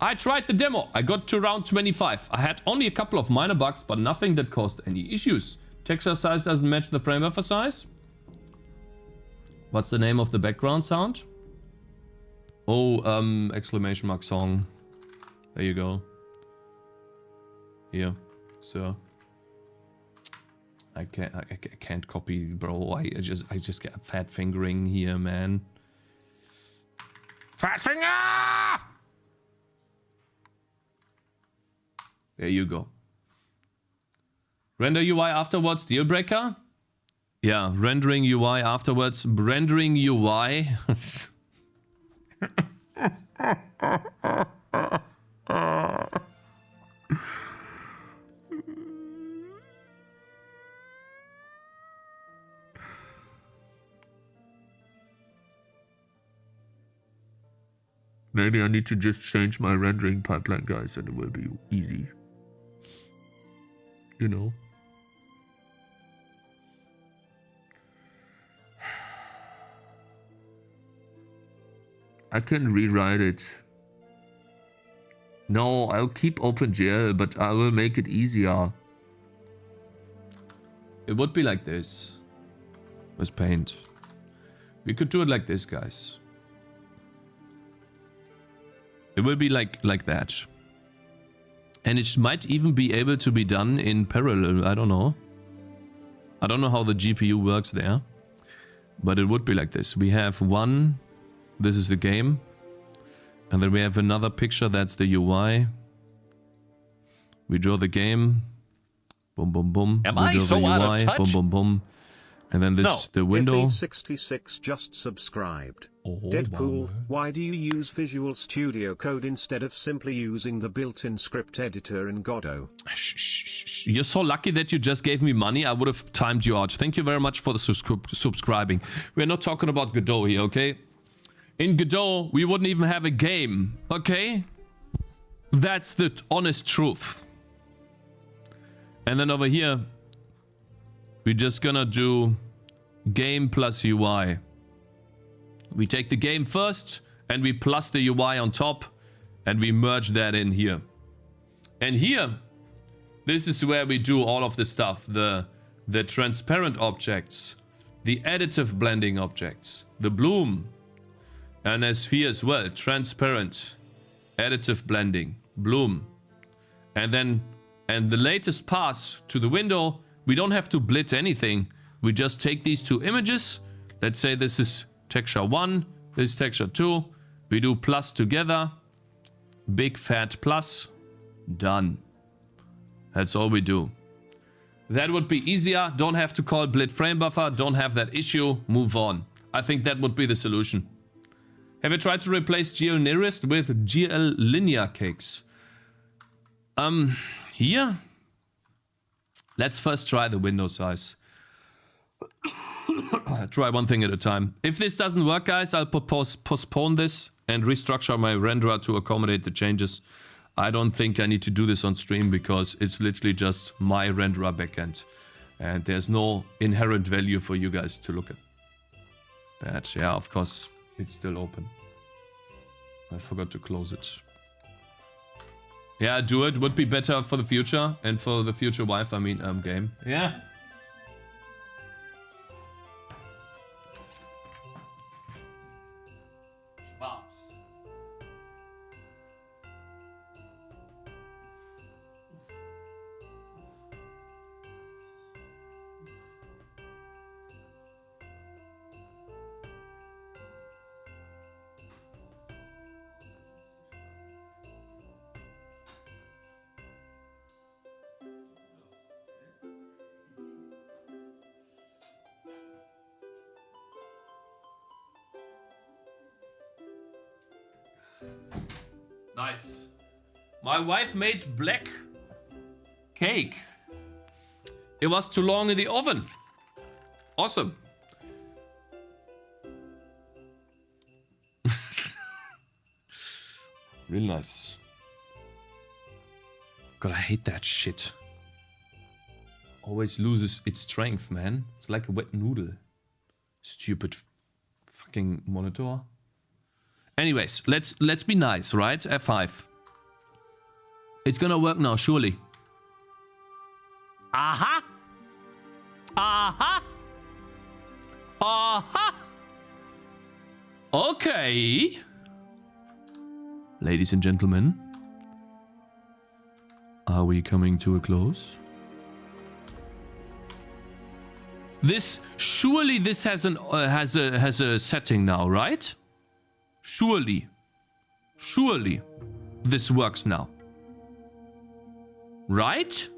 I tried the demo. I got to round 25. I had only a couple of minor bugs, but nothing that caused any issues. Texture size doesn't match the frame buffer size. What's the name of the background sound? Oh, exclamation mark song. There you go. Here, sir. I can't copy, bro. I just get a fat fingering here, man. Fat finger! There you go. Render UI afterwards, deal breaker? Yeah, rendering UI afterwards. Rendering UI. Maybe I need to just change my rendering pipeline, guys, and it will be easy. You know. I can rewrite it. No, I'll keep OpenGL, but I will make it easier. It would be like this. With paint. We could do it like this, guys. It will be like that. And it might even be able to be done in parallel. I don't know. I don't know how the GPU works there. But it would be like this. We have one. This is the game. And then we have another picture. That's the UI. We draw the game. Boom, boom, boom. Am we I draw so the out UI. of touch? Boom, boom, boom. And then this is the window. If 66 just subscribed. Deadpool, why do you use Visual Studio Code instead of simply using the built-in script editor in Godot? You're so lucky that you just gave me money. I would have timed you out. Thank you very much for the subscribing. We're not talking about Godot here, okay? In Godot, we wouldn't even have a game, okay? That's the honest truth. And then over here, we're just gonna do game plus UI. We take the game first and we plus the UI on top and we merge that in here. And here, this is where we do all of the stuff. The transparent objects, the additive blending objects, the bloom. And as here as well, transparent, additive blending, bloom. And the latest pass to the window, we don't have to blit anything. We just take these two images. Let's say this is texture 1, this is texture 2. We do plus together. Big fat plus. Done. That's all we do. That would be easier. Don't have to call blit frame buffer. Don't have that issue. Move on. I think that would be the solution. Have you tried to replace GL nearest with GL linear cakes? Here. Let's first try the window size. Try one thing at a time. If this doesn't work, guys, I'll postpone this and restructure my renderer to accommodate the changes. I don't think I need to do this on stream because it's literally just my renderer backend. And there's no inherent value for you guys to look at. But yeah, of course, it's still open. I forgot to close it. Yeah, do it. Would be better for the future and for the future wife, game. Yeah. Nice. My wife made black cake. It was too long in the oven. Awesome. Real nice. God, I hate that shit. Always loses its strength, man. It's like a wet noodle. Stupid fucking monitor. Anyways, let's be nice, right? F5. It's gonna work now, surely. Aha! Aha! Aha! Okay. Ladies and gentlemen, are we coming to a close? Surely this has a setting now, right? Surely this works now, right?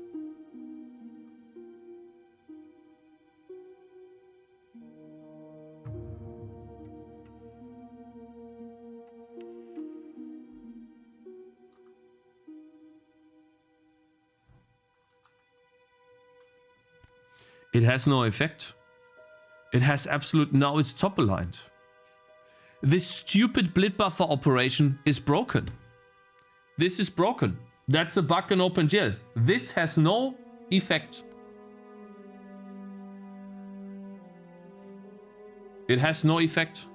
It has no effect. It has absolute... Now it's top aligned. This stupid blit buffer operation is broken. This is broken. That's a bug in OpenGL. This has no effect. It has no effect.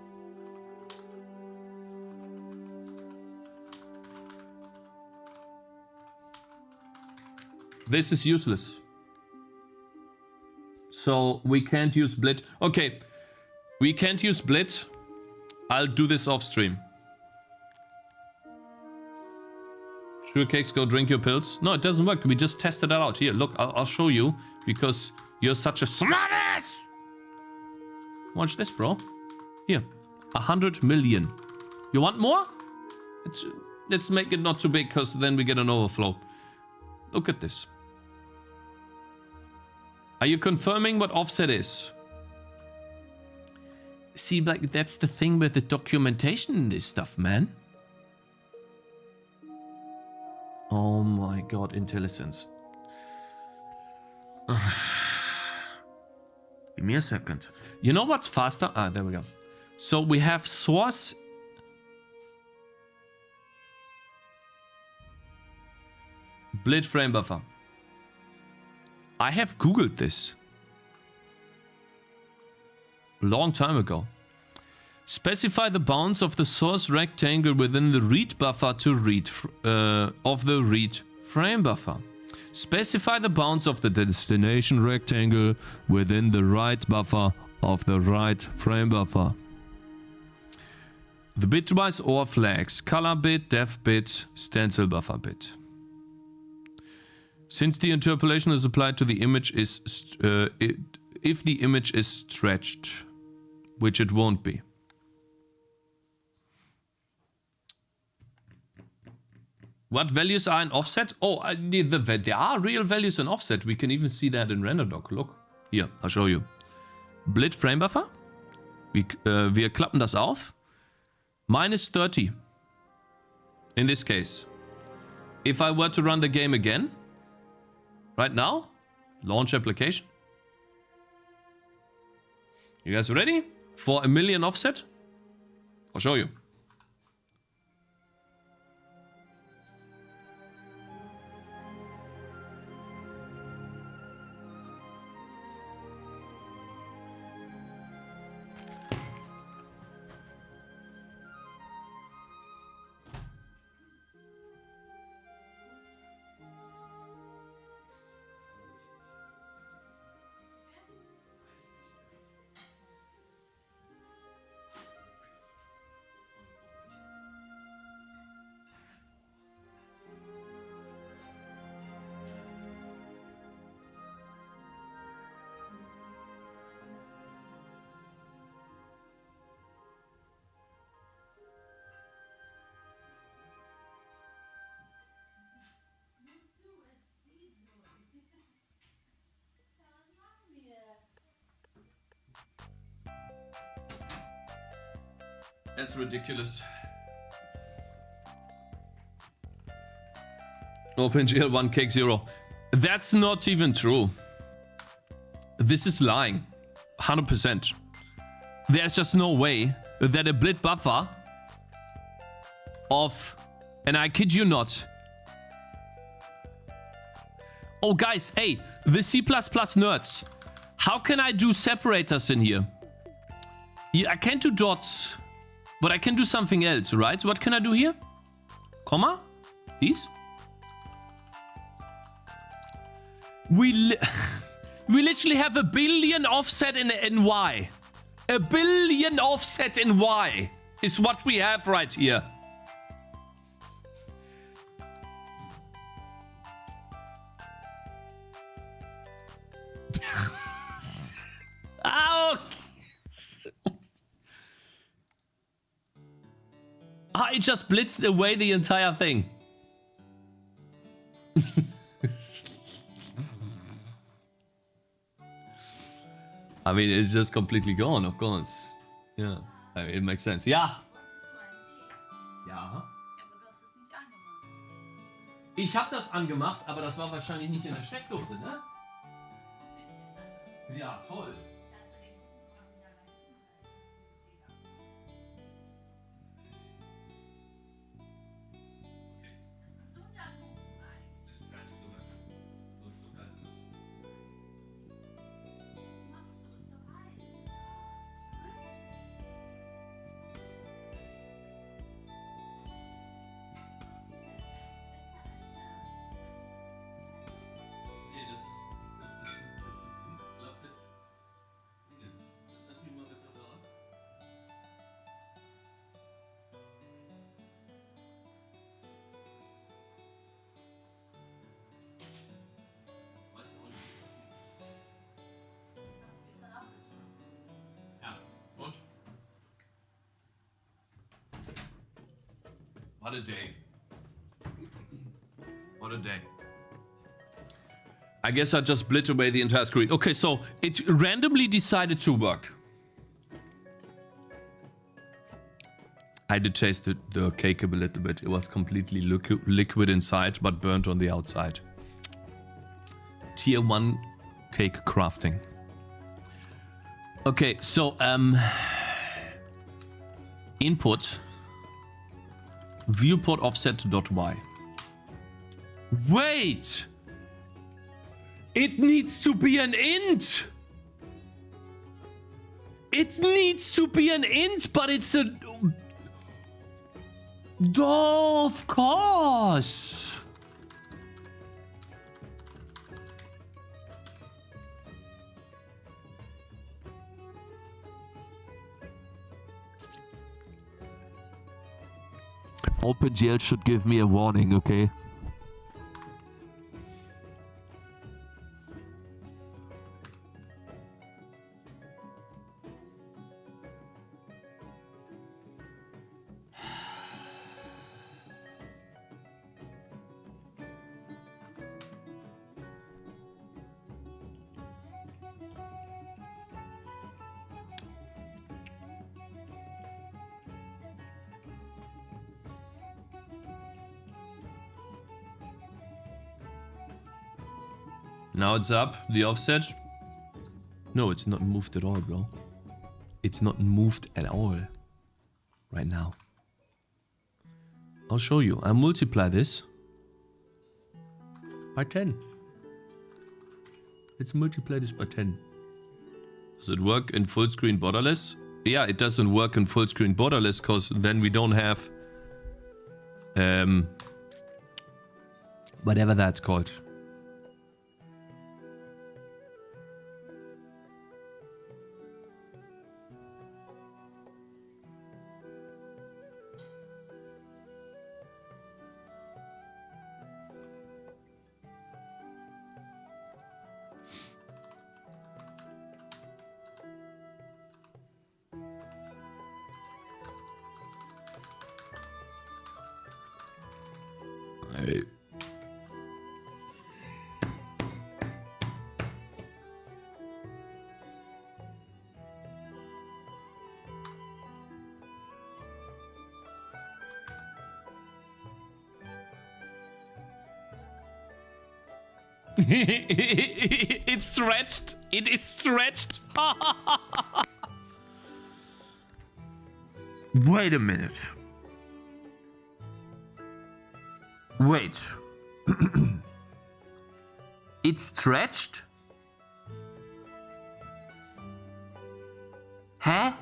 This is useless. So we can't use blit. Okay, we can't use blit. I'll do this off stream. Sure, Cakes, go drink your pills. No, it doesn't work. We just tested that out. Here, look, I'll show you because you're such a smartass. Watch this, bro. Here, 100 million. You want more? Let's make it not too big because then we get an overflow. Look at this. Are you confirming what offset is? See, like, that's the thing with the documentation in this stuff, man. Oh my god, IntelliSense. Give me a second. You know what's faster? Ah, there we go. So we have source. Blit frame buffer. I have Googled this. Long time ago. Specify the bounds of the source rectangle within the read buffer to read of the read frame buffer. Specify the bounds of the destination rectangle within the write buffer of the write frame buffer. The bitwise OR flags: color bit, def bit, stencil buffer bit. Since the interpolation is applied to the image is if the image is stretched, which it won't be. What values are in offset? Oh, there are real values in offset. We can even see that in RenderDoc. Look, here, I'll show you. Blit Frame Buffer. Wir klappen das auf. Minus 30. In this case. If I were to run the game again, right now, launch application. You guys ready for a million offset? I'll show you. That's ridiculous. OpenGL 1 Cake 0. That's not even true. This is lying. 100%. There's just no way that a blit buffer of... And I kid you not. Oh guys, hey, the C++ nerds. How can I do separators in here? Yeah, I can't do dots. But I can do something else, right? What can I do here? Comma? These? We literally have a billion offset in Y. A billion offset in Y is what we have right here. Ow! I just blitzed away the entire thing. I mean, it's just completely gone, of course. Yeah, I mean, it makes sense. Ja. Ja. Ich habe das angemacht, aber das war wahrscheinlich nicht in der Steckdose, ne? Ja, toll. What a day. What a day. I guess I just blit away the entire screen. Okay, so it randomly decided to work. I did taste the cake a little bit. It was completely liquid inside, but burnt on the outside. Tier 1 cake crafting. Okay, so input viewport offset.y. Wait! It needs to be an int! It needs to be an int, but it's a... Oh, of course! OpenGL should give me a warning, okay? Now it's up. The offset. No, it's not moved at all, bro. It's not moved at all. Right now. I'll show you. I multiply this by 10. Let's multiply this by 10. Does it work in full screen borderless? Yeah, it doesn't work in full screen borderless because then we don't have whatever that's called. It's stretched. It is stretched. Wait a minute. Wait. It's stretched? Huh?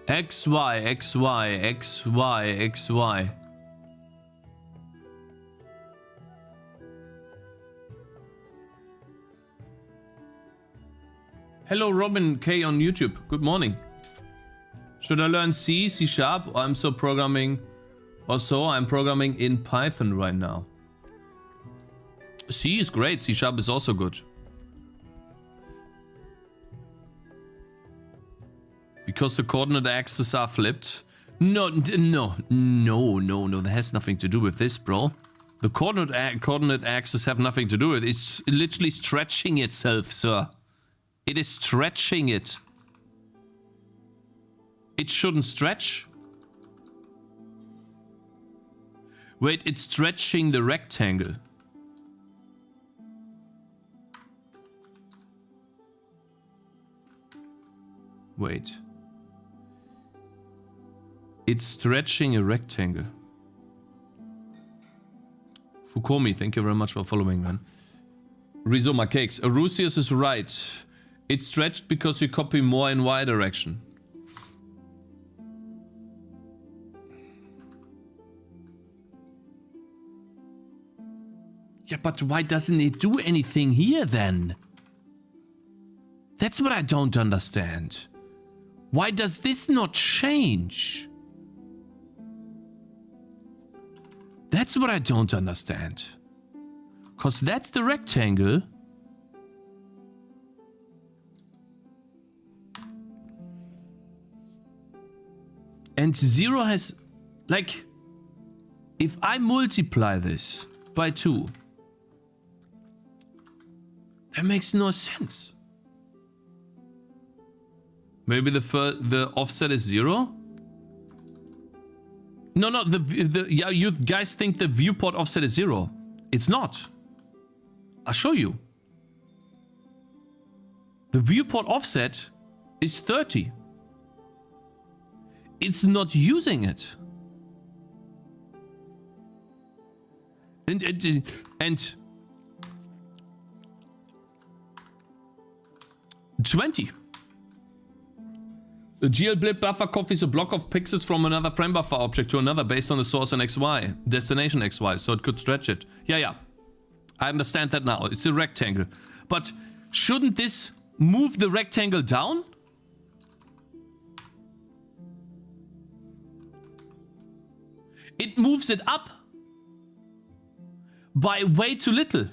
XY, XY, XY, XY. Hello, Robin K on YouTube. Good morning. Should I learn C, C Sharp? I'm programming in Python right now. C is great. C Sharp is also good. Because the coordinate axes are flipped? No. That has nothing to do with this, bro. The coordinate axes have nothing to do with it. It's literally stretching itself, sir. It is stretching it. It shouldn't stretch. Wait, it's stretching the rectangle. Wait. It's stretching a rectangle. Fukomi, thank you very much for following, man. Rizoma Cakes. Arusius is right. It's stretched because you copy more in Y direction. Yeah, but why doesn't it do anything here then? That's what I don't understand. Why does this not change? That's what I don't understand. Because that's the rectangle. And 0 has... Like... If I multiply this by 2... That makes no sense. Maybe the offset is 0? No, yeah, you guys think the viewport offset is 0. It's not. I'll show you. The viewport offset is 30. It's not using it. And 20. The GLBlib buffer copies a block of pixels from another frame buffer object to another based on the source in XY, destination XY, so it could stretch it. Yeah. I understand that now. It's a rectangle. But shouldn't this move the rectangle down? It moves it up. by way too little.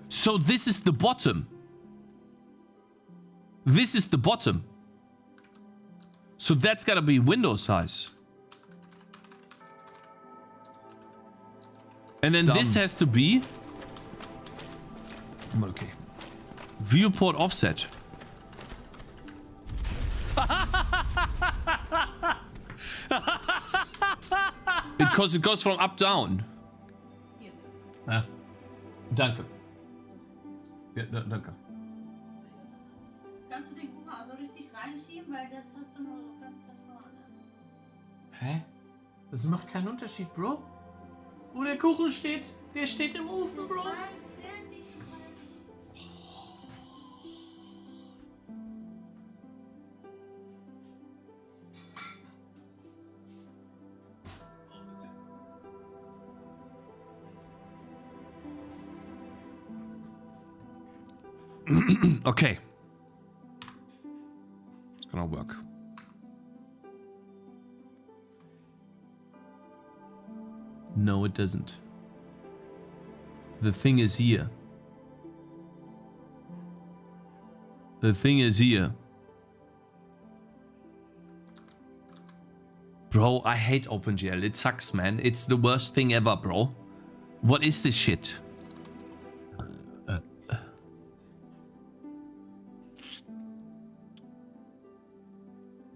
So this is the bottom. This is the bottom. So that's gotta be window size. And then this has to be... Okay. Viewport offset. Because it goes from up down. Ah. Danke. Ja, danke. Kannst du den Kuchen also richtig reinschieben, weil das hast du nur so ganz da vorne. Hä? Das macht keinen Unterschied, Bro. Wo der Kuchen steht, der steht im Ofen, Bro. Okay. It's gonna work. No, it doesn't. The thing is here. The thing is here. Bro, I hate OpenGL. It sucks, man. It's the worst thing ever, bro. What is this shit?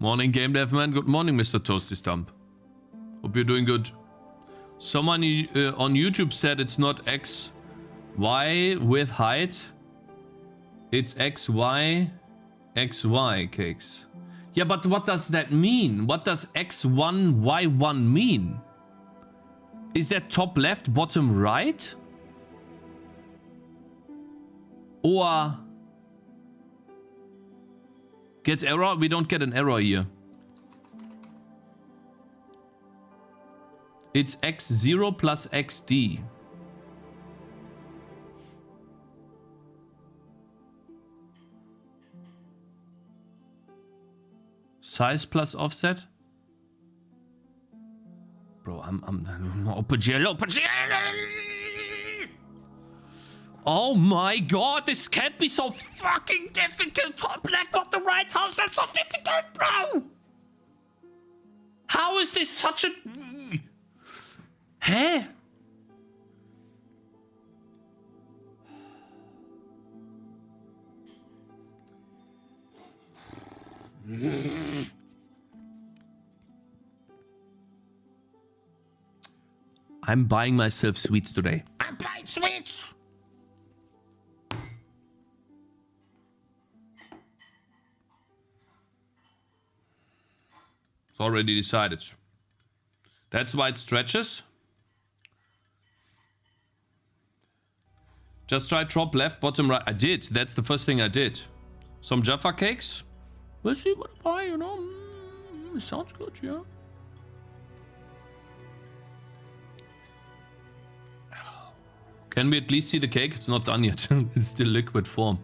Morning, game dev man. Good morning, Mr. Toasty Stump. Hope you're doing good. Someone on YouTube said it's not XY with height. It's XY, XY, Cakes. Yeah, but what does that mean? What does X1, Y1 mean? Is that top left, bottom right? Or... Get error? We don't get an error here. It's x0 plus xd. Size plus offset? Bro, I'm OpenGL. Oh my god, this can't be so fucking difficult. Top left, bottom right, how's that so difficult, bro? How is this such a... Hä? I'm buying myself sweets today. I'm buying sweets! It's already decided. That's why it stretches. Just try top left, bottom right. I did. That's the first thing I did. Some Jaffa cakes. We'll see what I buy, you know. It sounds good, yeah. Can we at least see the cake? It's not done yet. It's still liquid form.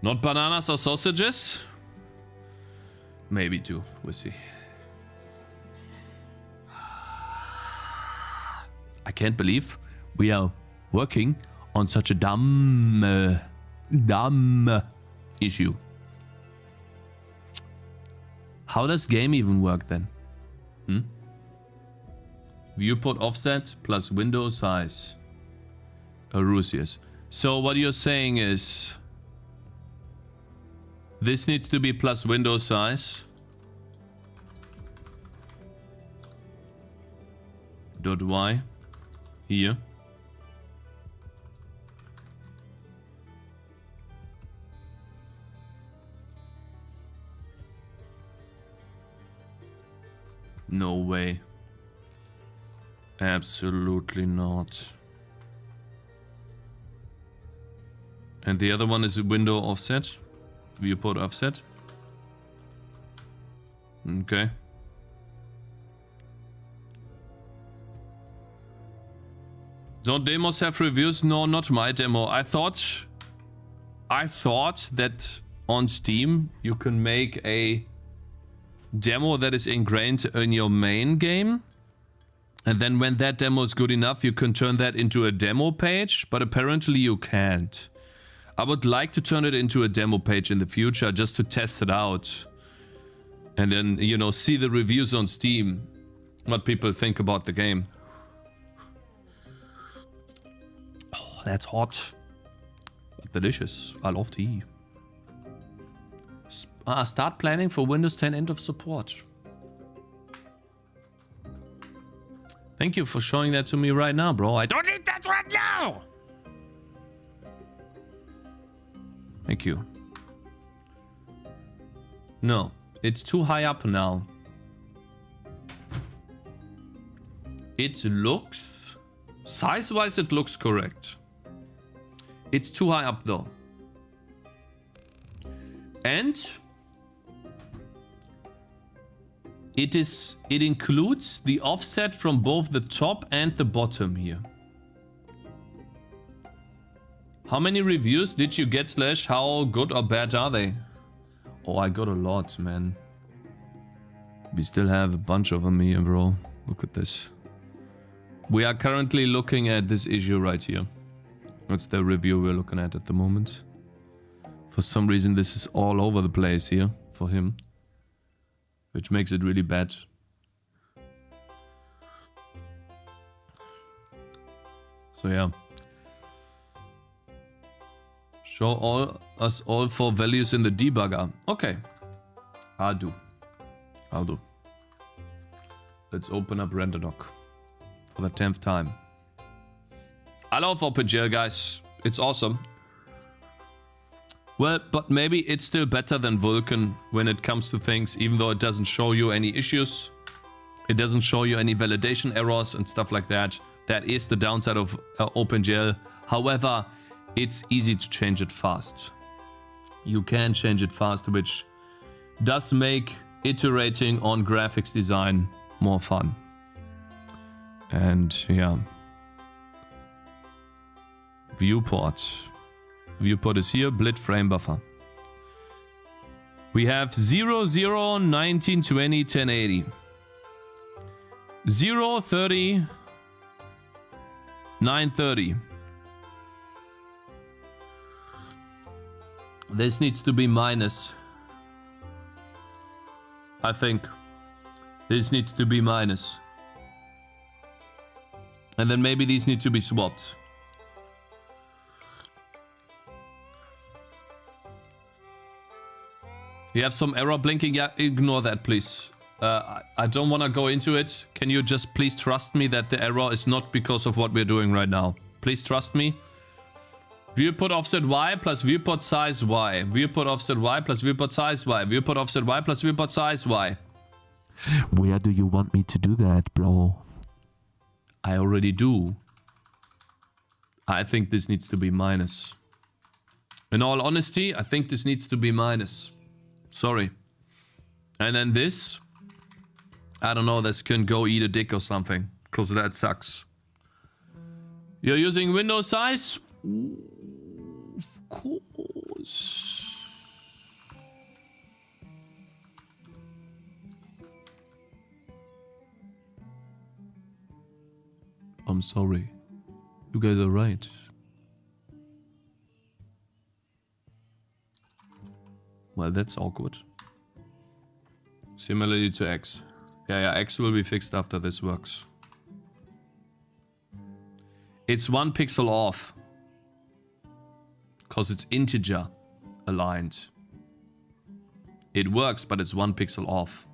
Not bananas or sausages? Maybe two. We'll see. I can't believe we are working on such a dumb issue. How does game even work then? Viewport offset plus window size. Arusius. So what you're saying is this needs to be plus window size. Dot y here. No way. Absolutely not. And the other one is a window offset. Viewport offset. Okay. Don't demos have reviews? No, not my demo. I thought that on Steam, you can make a demo that is ingrained in your main game. And then when that demo is good enough, you can turn that into a demo page, but apparently you can't. I would like to turn it into a demo page in the future just to test it out. And then, you know, see the reviews on Steam, what people think about the game. Oh, that's hot. But delicious. I love tea. Start planning for Windows 10 end of support. Thank you for showing that to me right now, bro. I don't need that right now! Thank you. No, it's too high up now. It looks... Size-wise, it looks correct. It's too high up, though. And... It includes the offset from both the top and the bottom here. How many reviews did you get / how good or bad are they? Oh, I got a lot, man. We still have a bunch of them here, bro. Look at this. We are currently looking at this issue right here. That's the review we're looking at the moment. For some reason, this is all over the place here for him. Which makes it really bad. So yeah. Show us all 4 values in the debugger. Okay. I'll do. Let's open up RenderDoc. For the 10th time. I love OpenGL, guys. It's awesome. Well, but maybe it's still better than Vulkan when it comes to things, even though it doesn't show you any issues. It doesn't show you any validation errors and stuff like that. That is the downside of OpenGL. However, it's easy to change it fast. You can change it fast, which does make iterating on graphics design more fun. And yeah. Viewport. Viewport is here, Blit frame buffer. We have 0, 0, 19, 20, 1080. 0, 30, 930. This needs to be minus. I think. This needs to be minus. And then maybe these need to be swapped. You have some error blinking? Yeah, ignore that, please. I don't want to go into it. Can you just please trust me that the error is not because of what we're doing right now? Please trust me. Viewport offset Y plus viewport size Y. Viewport offset Y plus viewport size Y. Viewport offset Y plus viewport size Y. Where do you want me to do that, bro? I already do. I think this needs to be minus. In all honesty, I think this needs to be minus. Sorry. And then this. I don't know, this can go eat a dick or something. Because that sucks. You're using Windows size? Of course. I'm sorry. You guys are right. Well, that's awkward. Similarly to X. Yeah, X will be fixed after this works. It's 1 pixel off. Because it's integer aligned. It works, but it's 1 pixel off.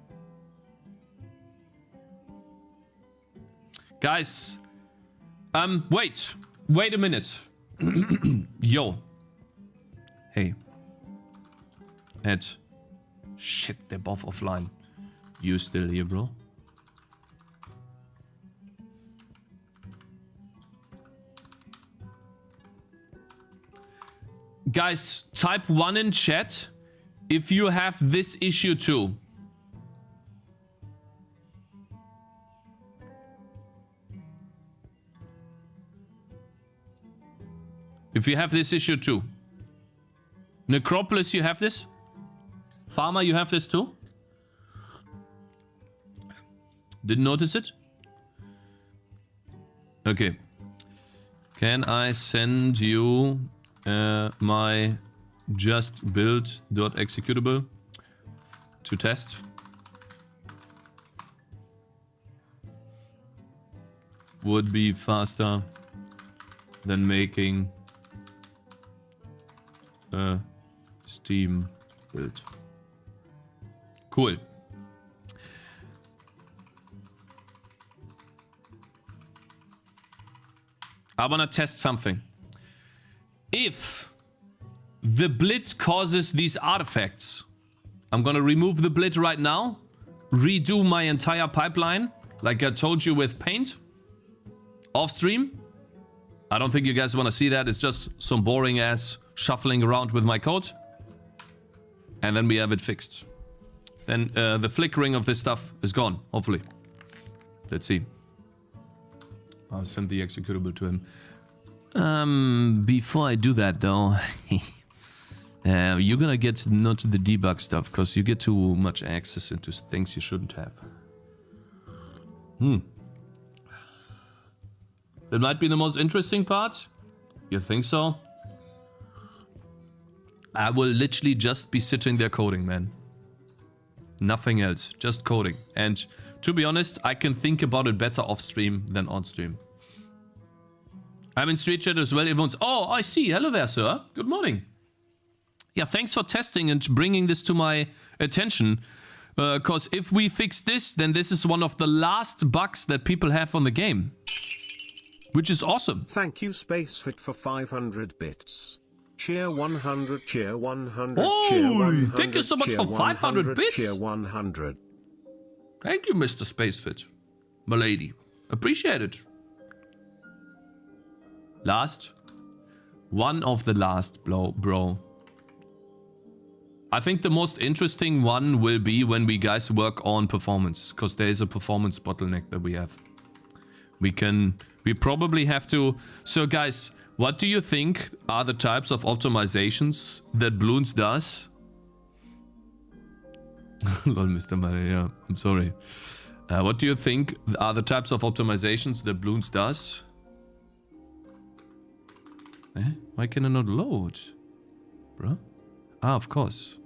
Guys. Wait a minute. Yo. Hey. Ed. Shit, they're both offline. You still here, bro? Guys, type 1 in chat if you have this issue too. If you have this issue too. Necropolis, you have this? Farmer, you have this too? Didn't notice it? Okay. Can I send you my just build.executable to test? Would be faster than making a Steam build. Cool. I wanna test something. If the blit causes these artifacts, I'm gonna remove the blit right now, redo my entire pipeline, like I told you with paint, off stream. I don't think you guys wanna see that. It's just some boring ass shuffling around with my code. And then we have it fixed. Then the flickering of this stuff is gone, hopefully. Let's see. I'll send the executable to him. Before I do that though, you're gonna get not the debug stuff, because you get too much access into things you shouldn't have. That might be the most interesting part. You think so? I will literally just be sitting there coding, man. Nothing else, just coding. And to be honest, I can think about it better off stream than on stream. I'm in street chat as well. Everyone's, oh, I see. Hello there, sir. Good morning. Yeah, thanks for testing and bringing this to my attention. Because if we fix this, then this is one of the last bugs that people have on the game. Which is awesome. Thank you, SpaceFit, for 500 bits. Cheer 100, cheer 100, oh, cheer 100, thank you so much for 500 bits. Cheer 100. Thank you, Mr. SpaceFit. My lady. Appreciate it. Last. One of the last, bro. I think the most interesting one will be when we guys work on performance. Because there is a performance bottleneck that we have. We probably have to... So guys, what do you think are the types of optimizations that Bloons does? Lol, Mr. Male, yeah, I'm sorry. What do you think are the types of optimizations that Bloons does? Why can I not load? Bro? Ah, of course.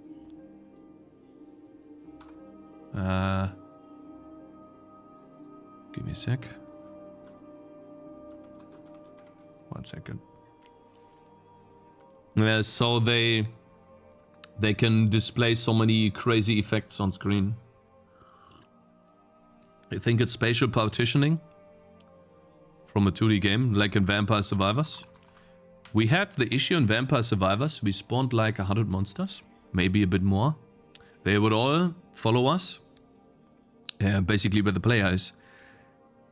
Give me a sec. 1 second. Yeah, so they can display so many crazy effects on screen. I think it's spatial partitioning from a 2D game, like in Vampire Survivors. We had the issue in Vampire Survivors. We spawned like 100 monsters, maybe a bit more. They would all follow us, basically where the player is,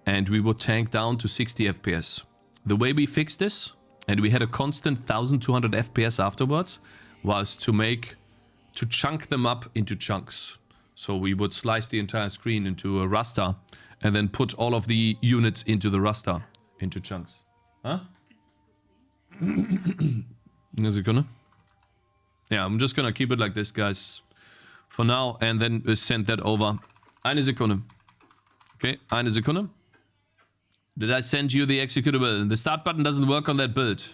and we would tank down to 60 FPS. The way we fixed this, and we had a constant 1200 FPS afterwards, was to chunk them up into chunks. So we would slice the entire screen into a raster, and then put all of the units into the raster, into chunks. Huh? Is it gonna? Yeah, I'm just gonna keep it like this, guys, for now, and then send that over. Eine Sekunde. Okay, eine Sekunde. Did I send you the executable? The start button doesn't work on that build.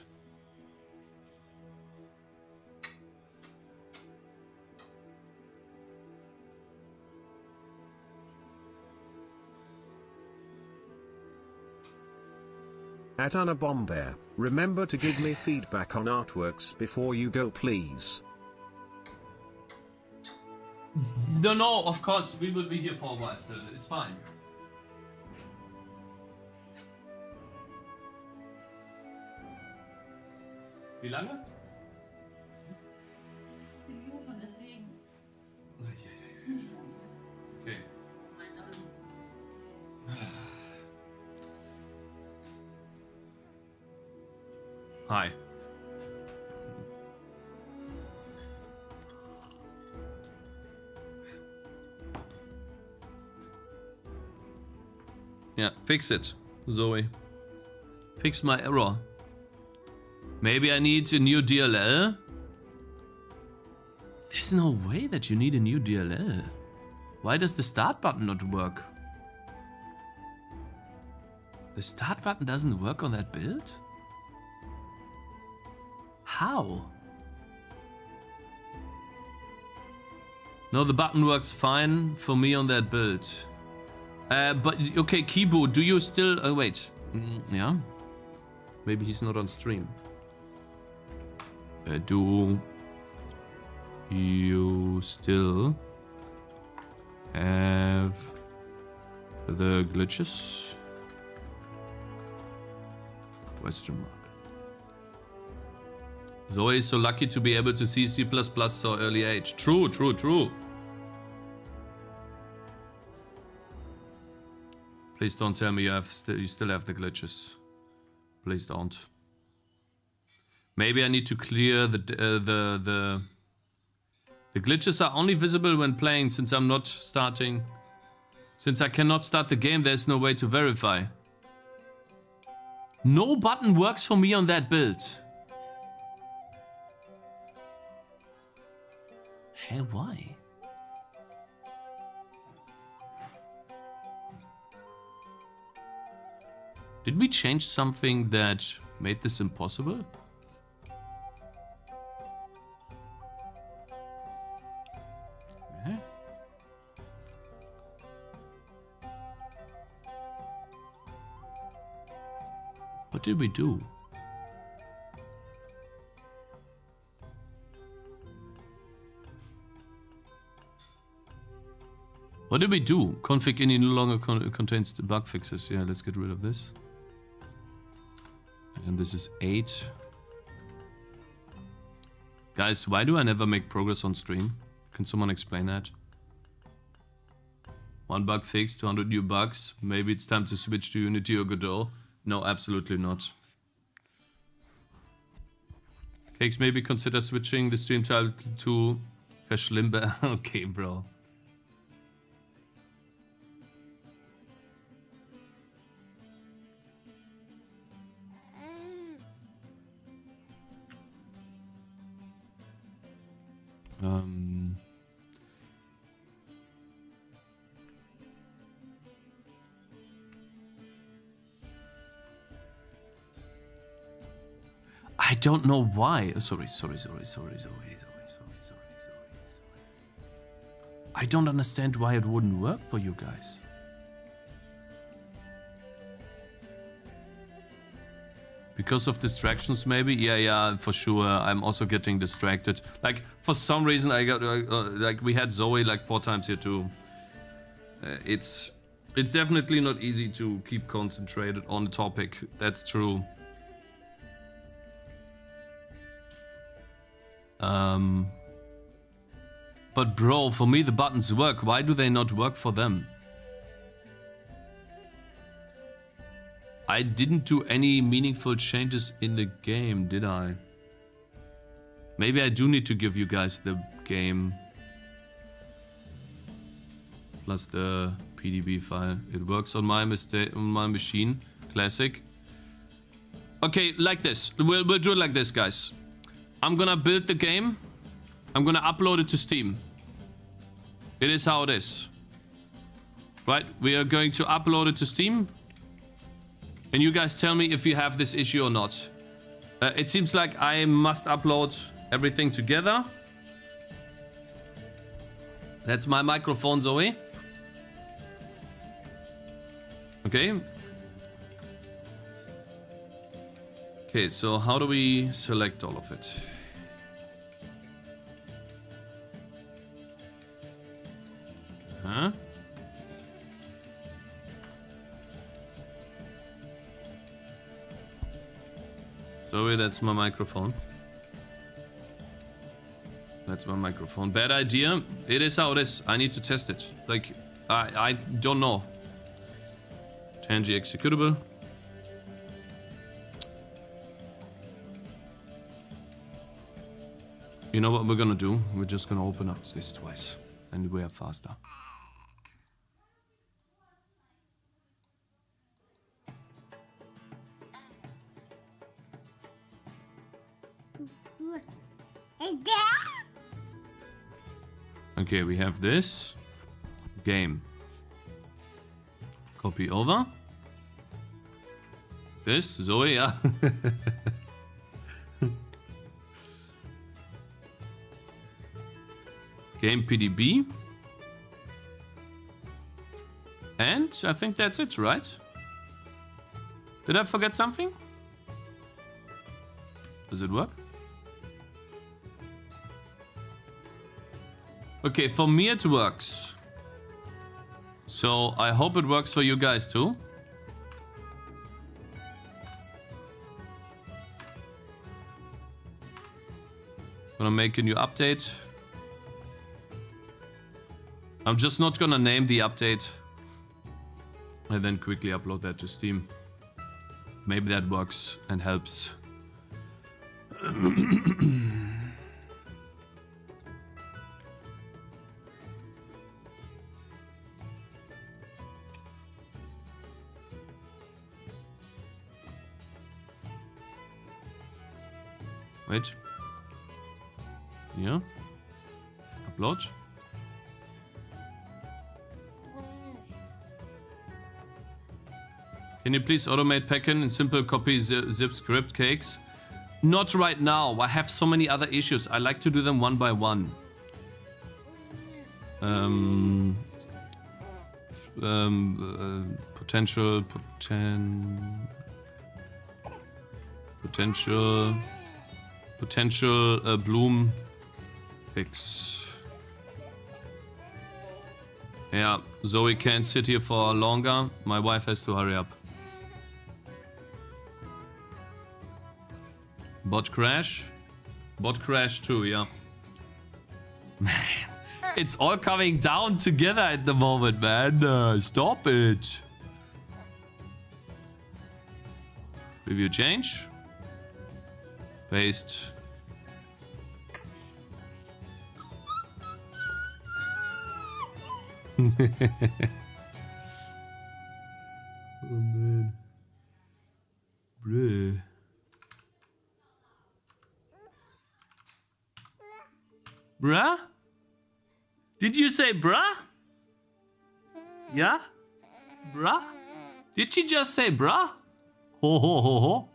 At Anna Bomber, remember to give me feedback on artworks before you go, please. No, of course, we will be here for a while still. It's fine. Wie lange? Okay. Hi. Yeah, fix it, Zoe. Fix my error. Maybe I need a new DLL. There's no way that you need a new DLL. Why does the start button not work? The start button doesn't work on that build? How? No, the button works fine for me on that build. But, okay, Kibo, do you still... Oh, wait. Yeah? Maybe he's not on stream. Do you still have the glitches? Question mark. Zoe is so lucky to be able to see C++ so early age. True, true, true. Please don't tell me you still have the glitches. Please don't. Maybe I need to clear the glitches are only visible when playing, since I'm not starting. Since I cannot start the game, there's no way to verify. No button works for me on that build. Hey, why? Did we change something that made this impossible? What did we do? What did we do? Config ini no longer contains the bug fixes. Yeah, let's get rid of this. And this is 8. Guys, why do I never make progress on stream? Can someone explain that? 1 bug fixed, 200 new bugs. Maybe it's time to switch to Unity or Godot. No, absolutely not. Cakez, maybe consider switching the stream title to Verschlimber. Okay, bro. I don't know why. Oh, sorry. I don't understand why it wouldn't work for you guys. Because of distractions, maybe? Yeah, for sure. I'm also getting distracted. Like, for some reason, I got like we had Zoe like 4 times here too. It's definitely not easy to keep concentrated on the topic. That's true. But bro, for me the buttons work. Why do they not work for them? I didn't do any meaningful changes in the game, did I? Maybe I do need to give you guys the game plus the PDB file. It works on my machine. Classic. Okay, like this. We'll do it like this, guys. I'm gonna build the game. I'm gonna upload it to Steam. It is how it is. Right? We are going to upload it to Steam. And you guys tell me if you have this issue or not. It seems like I must upload everything together. That's my microphone, Zoe. Okay. Okay, so how do we select all of it? Huh? Sorry, that's my microphone. That's my microphone. Bad idea. It is how it is. I need to test it. Like, I don't know. Tangy executable. You know what we're gonna do? We're just gonna open up this twice. And we are faster. Okay, we have this. Game. Copy over. This, Zoe, yeah. Game PDB. And I think that's it, right? Did I forget something? Does it work? Okay, for me it works. So I hope it works for you guys too. Gonna make a new update. I'm just not gonna name the update. And then quickly upload that to Steam. Maybe that works and helps. Wait. Here. Upload. Can you please automate packing and simple copy zip script Cakes? Not right now. I have so many other issues. I like to do them one by one. Potential bloom fix. Yeah, Zoe can't sit here for longer. My wife has to hurry up. Bot crash? Bot crash too, yeah. Man, it's all coming down together at the moment, man. Stop it. Review change. Paste. Oh man. Bruh. Bruh? Did you say bruh? Yeah? Bruh? Did she just say bruh? Ho ho ho ho.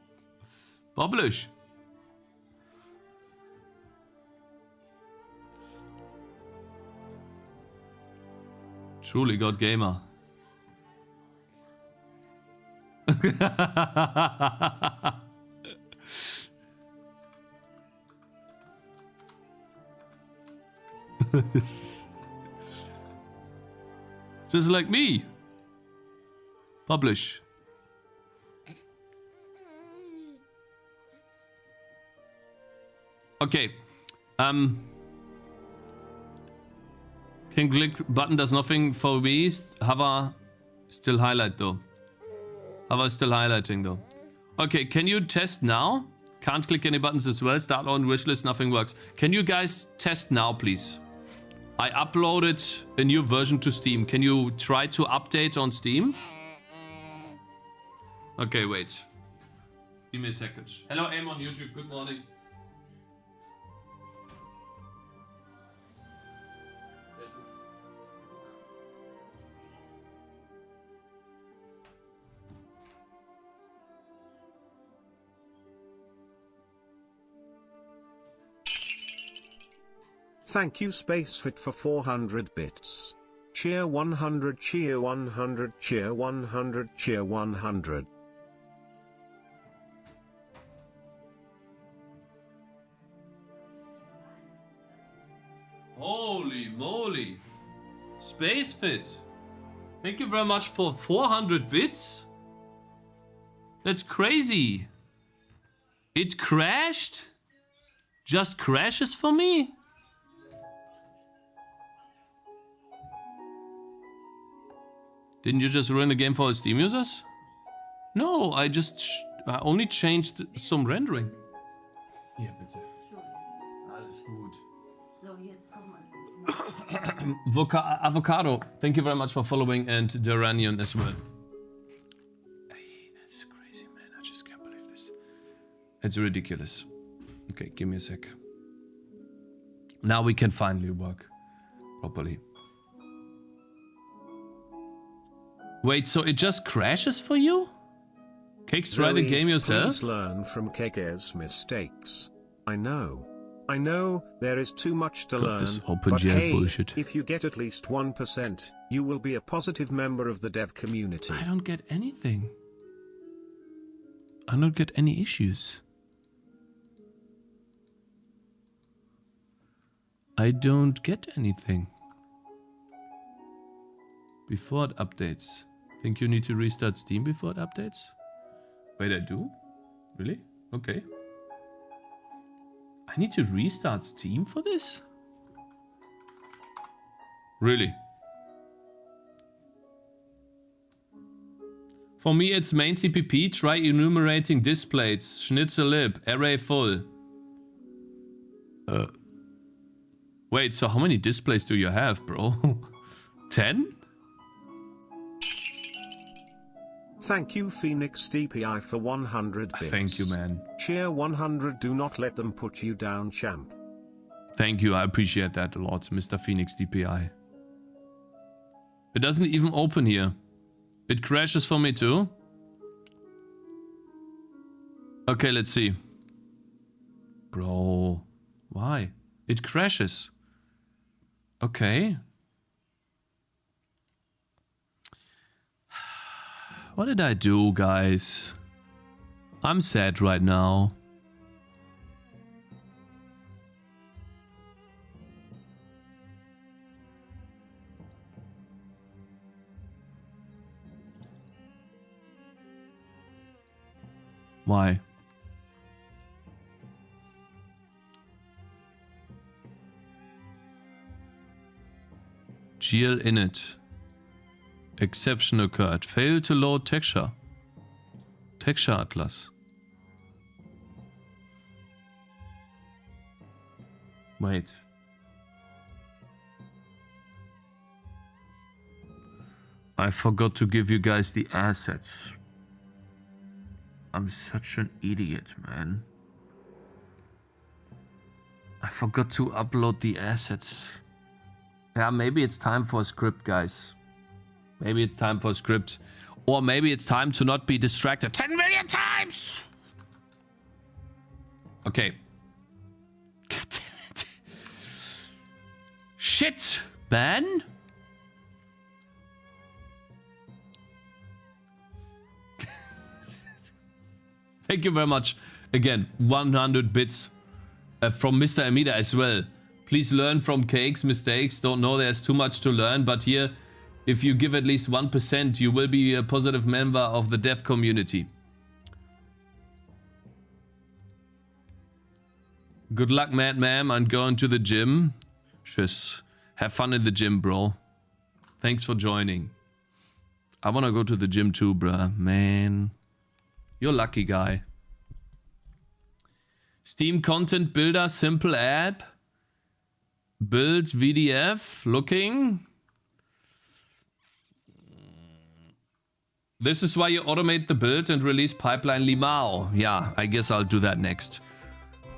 Publish. Truly God gamer. Just like me. Publish. Okay. Can click button does nothing for me. Hover still highlight though. Hover still highlighting though. Okay, can you test now? Can't click any buttons as well. Start on wishlist, nothing works. Can you guys test now, please? I uploaded a new version to Steam. Can you try to update on Steam? Okay, wait. Give me a second. Hello, Aim on YouTube. Good morning. Thank you Spacefit for 400 bits. Cheer 100, cheer 100, cheer 100, cheer 100. Holy moly. Spacefit. Thank you very much for 400 bits. That's crazy. It crashed? Just crashes for me? Didn't you just ruin the game for Steam users? No, I only changed some rendering. Ja, bitte. Alles gut. So, jetzt komm mal. Avocado, thank you very much for following, and Duranian as well. Hey, that's crazy, man. I just can't believe this. It's ridiculous. Okay, give me a sec. Now we can finally work. properly. Wait, so it just crashes for you? Cakez, try the game yourself? Please learn from Cakez mistakes. I know there is too much to learn, This but OpenGL hey, bullshit. if you get at least 1%, you will be a positive member of the dev community. I don't get anything. I don't get any issues. I don't get anything. Before it updates. Think you need to restart Steam before it updates? Wait, I do? Really? Okay. I need to restart Steam for this? Really? For me, it's main CPP. Try enumerating displays. Schnitzel lib. Array full. Wait, so how many displays do you have, bro? 10? Thank you, Phoenix DPI, for 100 bits. Thank you, man. Cheer 100. Do not let them put you down, champ. Thank you. I appreciate that a lot, Mr. Phoenix DPI. It doesn't even open here. It crashes for me too. Okay, let's see. Bro, why? It crashes. Okay. What did I do, guys? I'm sad right now. Why? GL init. Exception occurred. Fail to load texture. Texture atlas. Wait. I forgot to give you guys the assets. I'm such an idiot, man. I forgot to upload the assets. Yeah, maybe it's time for a script, guys. Maybe it's time for a script. Or maybe it's time to not be distracted 10 million times! Okay. God damn it. Shit, man! Thank you very much. Again, 100 bits from Mr. Amida as well. Please learn from Cakez mistakes. Don't know there's too much to learn, but here, if you give at least 1%, you will be a positive member of the dev community. Good luck, Mad Ma'am. I'm going to the gym. Tschüss. Have fun in the gym, bro. Thanks for joining. I want to go to the gym too, bruh. Man. You're lucky, guy. Steam Content Builder, simple app. Build VDF. Looking. This is why you automate the build and release pipeline Limao. Yeah, I guess I'll do that next.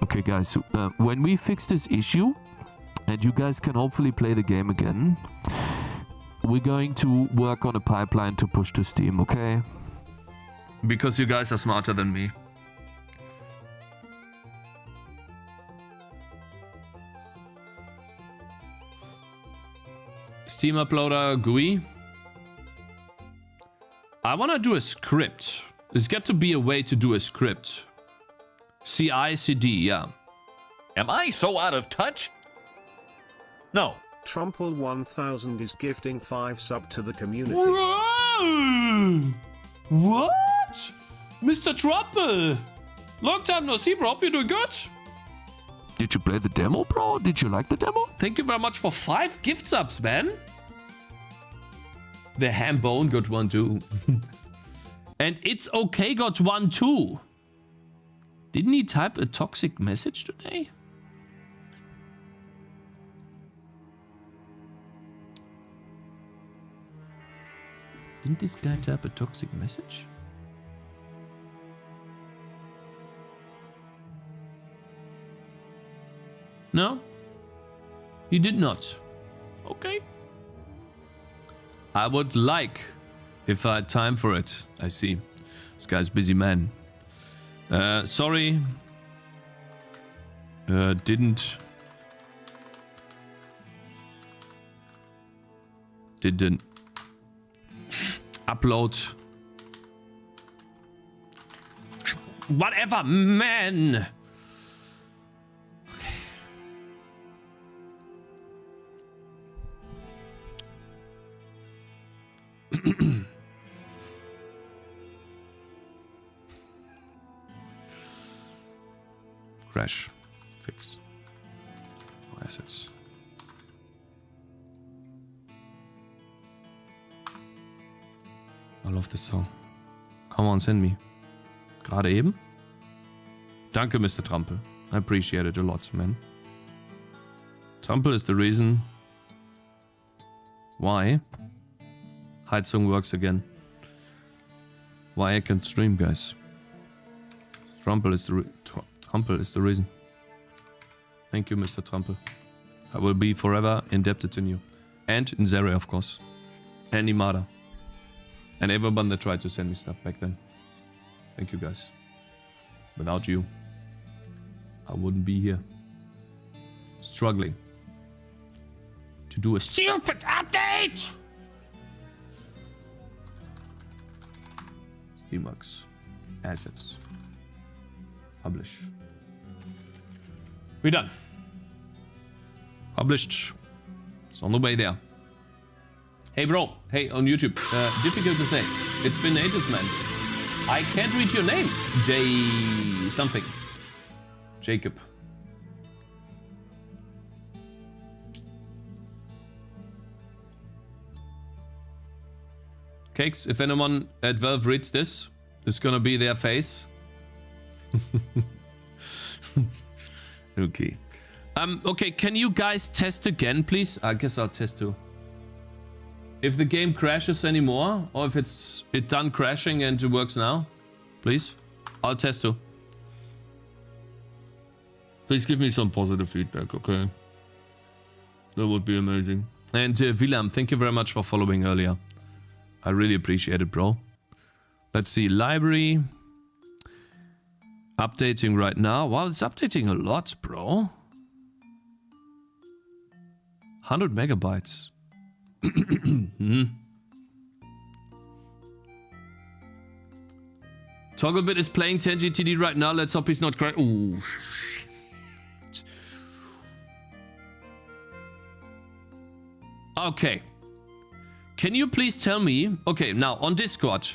Okay, guys, so, when we fix this issue, and you guys can hopefully play the game again, we're going to work on a pipeline to push to Steam, okay? Because you guys are smarter than me. Steam uploader GUI. I want to do a script. There's got to be a way to do a script. CI/CD, yeah. Am I so out of touch? No. Trumple 1000 is gifting 5 sub to the community. Whoa! What? Mr. Trumple! Long time no see, bro. Hope you're doing good. Did you play the demo, bro? Did you like the demo? Thank you very much for 5 gift subs, man. The Hambone got 1 too. And It's Okay got 1 too. Didn't he type a toxic message today? Didn't this guy type a toxic message? No, he did not. Okay. I would like, if I had time for it. I see. This guy's busy man. Sorry. Didn't upload. Whatever, man. Crash. Fix. Assets. I love this song. Come on, send me. Gerade eben? Danke, Mr. Trampel. I appreciate it a lot, man. Trampel is the reason why Heizung works again. Why I can stream, guys. Trampel is the reason. Thank you, Mr. Trampel. I will be forever indebted in you. And in Zeri, of course. And Imada. And everyone that tried to send me stuff back then. Thank you, guys. Without you, I wouldn't be here. Struggling to do a stupid update! Steamworks. Assets. Publish. We're done. Published. It's on the way there. Hey bro, hey on YouTube. Difficult to say. It's been ages, man. I can't read your name. J something. Jacob. Cakes, if anyone at Valve reads this, it's gonna be their face. Okay. Okay, can you guys test again, please? I guess I'll test too. If the game crashes anymore, or if it's done crashing and it works now, please, I'll test too. Please give me some positive feedback, okay? That would be amazing. And William, thank you very much for following earlier. I really appreciate it, bro. Let's see, library. Updating right now. Wow, it's updating a lot, bro. 100 megabytes. Togglebit is playing Tangy TD right now. Let's hope he's not crying. Ooh. Okay. Can you please tell me... Okay, now on Discord,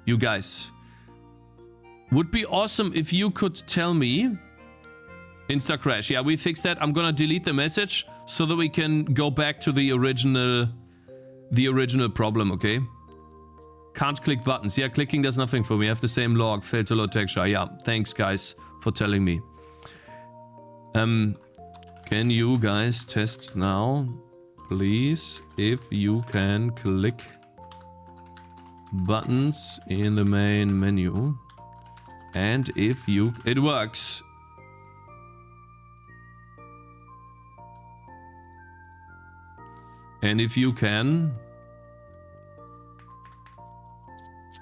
you guys... Would be awesome if you could tell me... Insta crash. Yeah, we fixed that. I'm gonna delete the message so that we can go back to the original problem, okay? Can't click buttons. Yeah, clicking does nothing for me. I have the same log. Failed to load texture. Yeah, thanks guys for telling me. Can you guys test now, please, if you can click buttons in the main menu, and if you... It works. And if you can...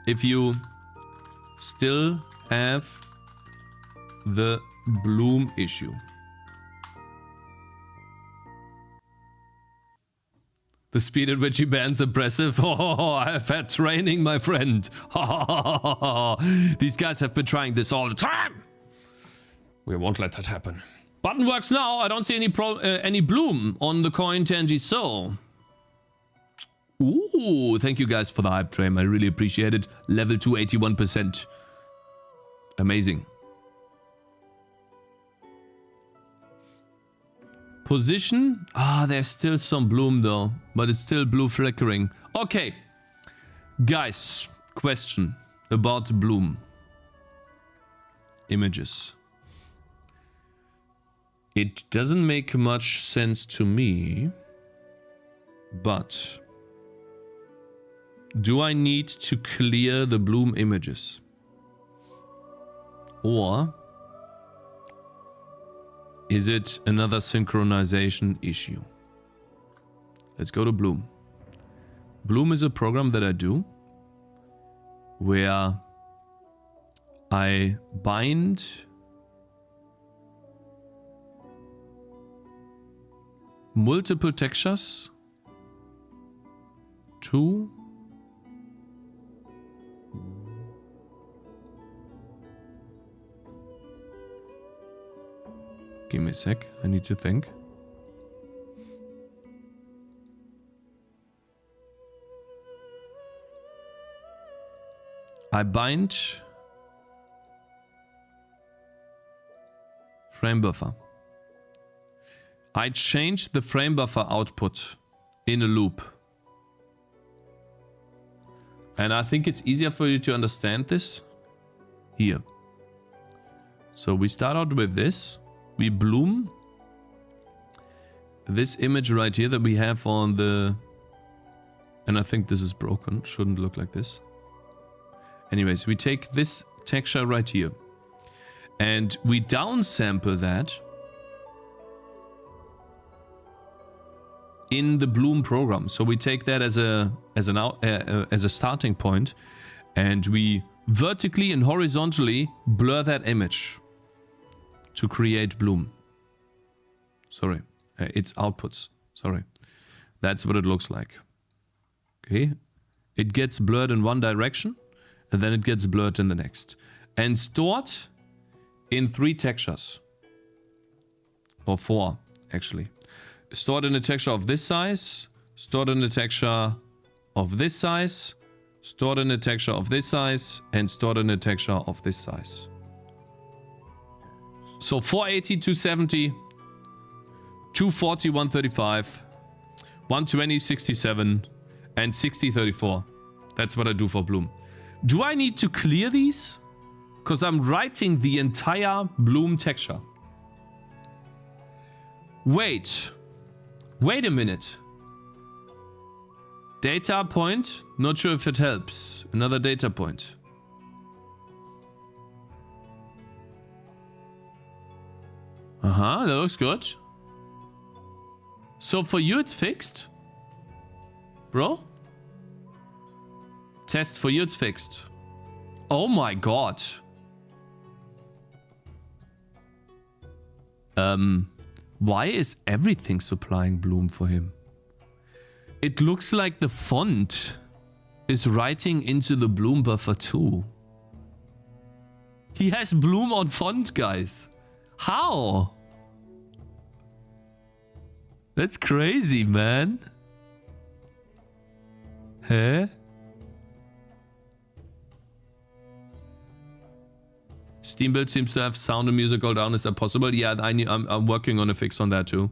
If you still have the bloom issue. The speed at which he bans impressive. Oh, I've had training, my friend. These guys have been trying this all the time. We won't let that happen. Button works now. I don't see any bloom on the coin Tangy Soul. Ooh, thank you guys for the hype train. I really appreciate it. Level 2, 81%. Amazing. Position? Ah, there's still some bloom though, but it's still blue flickering. Okay. Guys, question about bloom. Images. It doesn't make much sense to me, but do I need to clear the bloom images? Or is it another synchronization issue? Let's go to Bloom. Bloom is a program that I do where I bind multiple textures to give me a sec, I need to think. I bind frame buffer. I change the frame buffer output in a loop. And I think it's easier for you to understand this here. So we start out with this. We bloom this image right here that we have on the... And I think this is broken. Shouldn't look like this. Anyways, we take this texture right here. And we downsample that in the Bloom program. So we take that as a starting point, and we vertically and horizontally blur that image to create Bloom. Sorry, it's outputs. Sorry, that's what it looks like. Okay, it gets blurred in one direction, and then it gets blurred in the next, and stored in 3 textures, or 4 actually. Stored in a texture of this size, stored in a texture of this size, stored in a texture of this size, and stored in a texture of this size. So 480, 270, 240, 135, 120, 67, and 60, 34. That's what I do for Bloom. Do I need to clear these? Because I'm writing the entire Bloom texture. Wait a minute. Data point, not sure if it helps. Another data point. That looks good. So for you it's fixed? Bro? Test for you it's fixed. Oh my god. Why is everything supplying Bloom for him? It looks like the font is writing into the Bloom buffer too. He has Bloom on font, guys. How? That's crazy, man. Huh? Steam build seems to have sound and music all down. Is that possible? Yeah, I'm working on a fix on that too.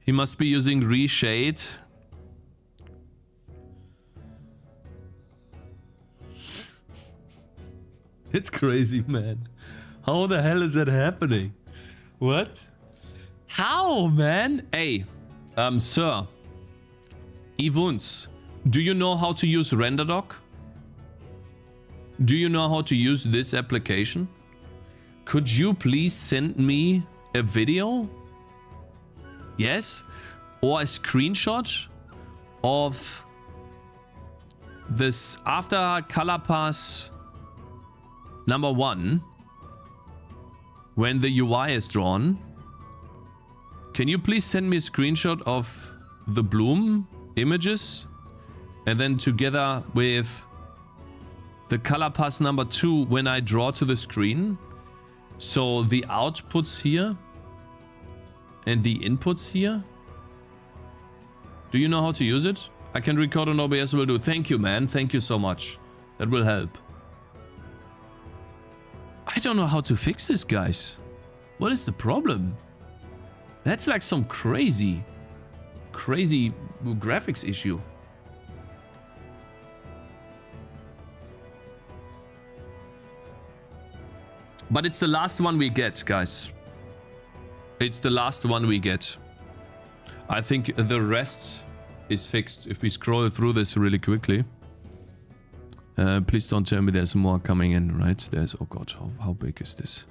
He must be using reshade. It's crazy, man. How the hell is that happening? What? How, man? Hey, sir. Evuns. Do you know how to use RenderDoc? Do you know how to use this application? Could you please send me a video? Yes? Or a screenshot of this after color pass number 1 when the UI is drawn. Can you please send me a screenshot of the Bloom images? And then together with the color pass number 2 when I draw to the screen. So the outputs here and the inputs here. Do you know how to use it? I can record on OBS, will do. Thank you, man. Thank you so much. That will help. I don't know how to fix this, guys. What is the problem? That's like some crazy graphics issue. But it's the last one we get, guys. It's the last one we get. I think the rest is fixed. If we scroll through this really quickly. Please don't tell me there's more coming in, right? There's... Oh god, how big is this?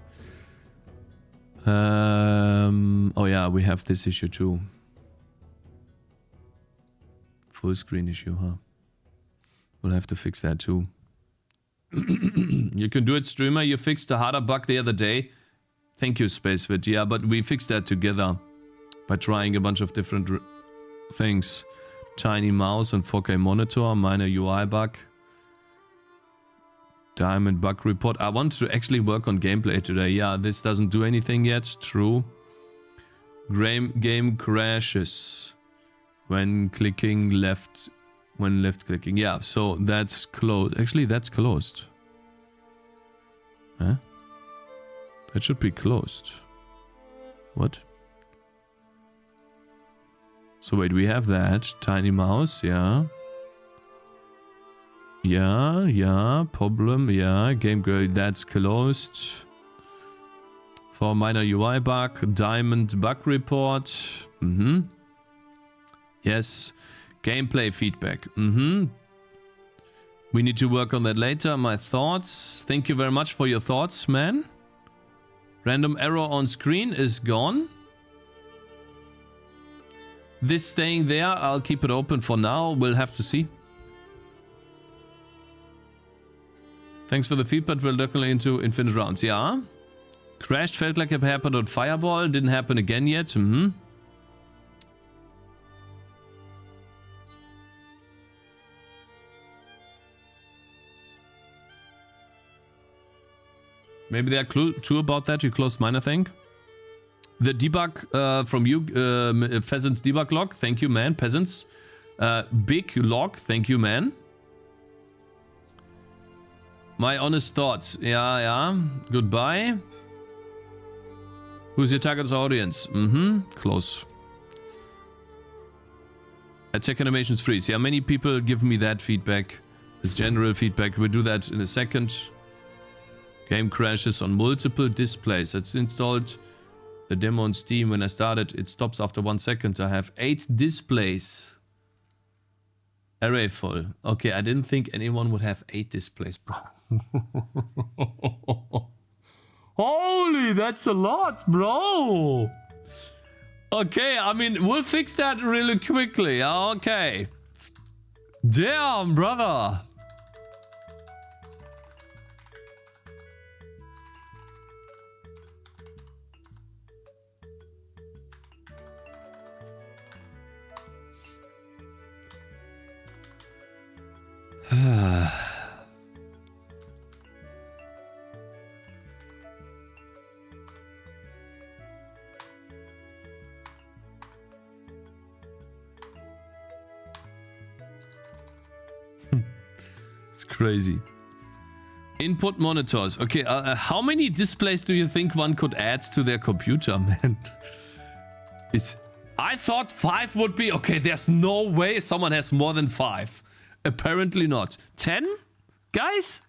Oh yeah, we have this issue too. Full screen issue, huh? We'll have to fix that too. You can do it, streamer. You fixed the harder bug the other day. Thank you, Spacefit. Yeah, but we fixed that together by trying a bunch of different things. Tiny mouse and 4K monitor, minor UI bug. Diamond bug report. I wanted to actually work on gameplay today. Yeah, this doesn't do anything yet. True. Game crashes when clicking left. When left clicking. Yeah, so that's closed. Actually, that's closed. Huh? That should be closed. What? So wait, we have that. Tiny mouse, yeah. Yeah, problem, yeah. Game girl, that's closed. For minor UI bug, diamond bug report. Yes. Gameplay feedback. We need to work on that later. My thoughts. Thank you very much for your thoughts, man. Random error on screen is gone. This staying there, I'll keep it open for now. We'll have to see. Thanks for the feedback. We'll definitely into infinite rounds. Yeah. Crashed, felt like it happened on Fireball. Didn't happen again yet. Maybe they are true about that. You closed mine, I think. The debug from you, Pheasants debug log. Thank you, man. Peasants. Big log. Thank you, man. My honest thoughts. Yeah. Goodbye. Who's your target audience? Close. Attack animations freeze. Yeah, many people give me that feedback. It's general feedback. We'll do that in a second. Game crashes on multiple displays. It's installed the demo on Steam. When I started, it stops after 1 second. I have 8 displays. Array full. Okay, I didn't think anyone would have 8 displays, bro. Holy, that's a lot, bro. Okay, I mean, we'll fix that really quickly. Okay. Damn, brother. It's crazy. Input monitors. Okay, how many displays do you think one could add to their computer, man? I thought 5 would be... Okay, there's no way someone has more than 5. Apparently not. 10? Guys?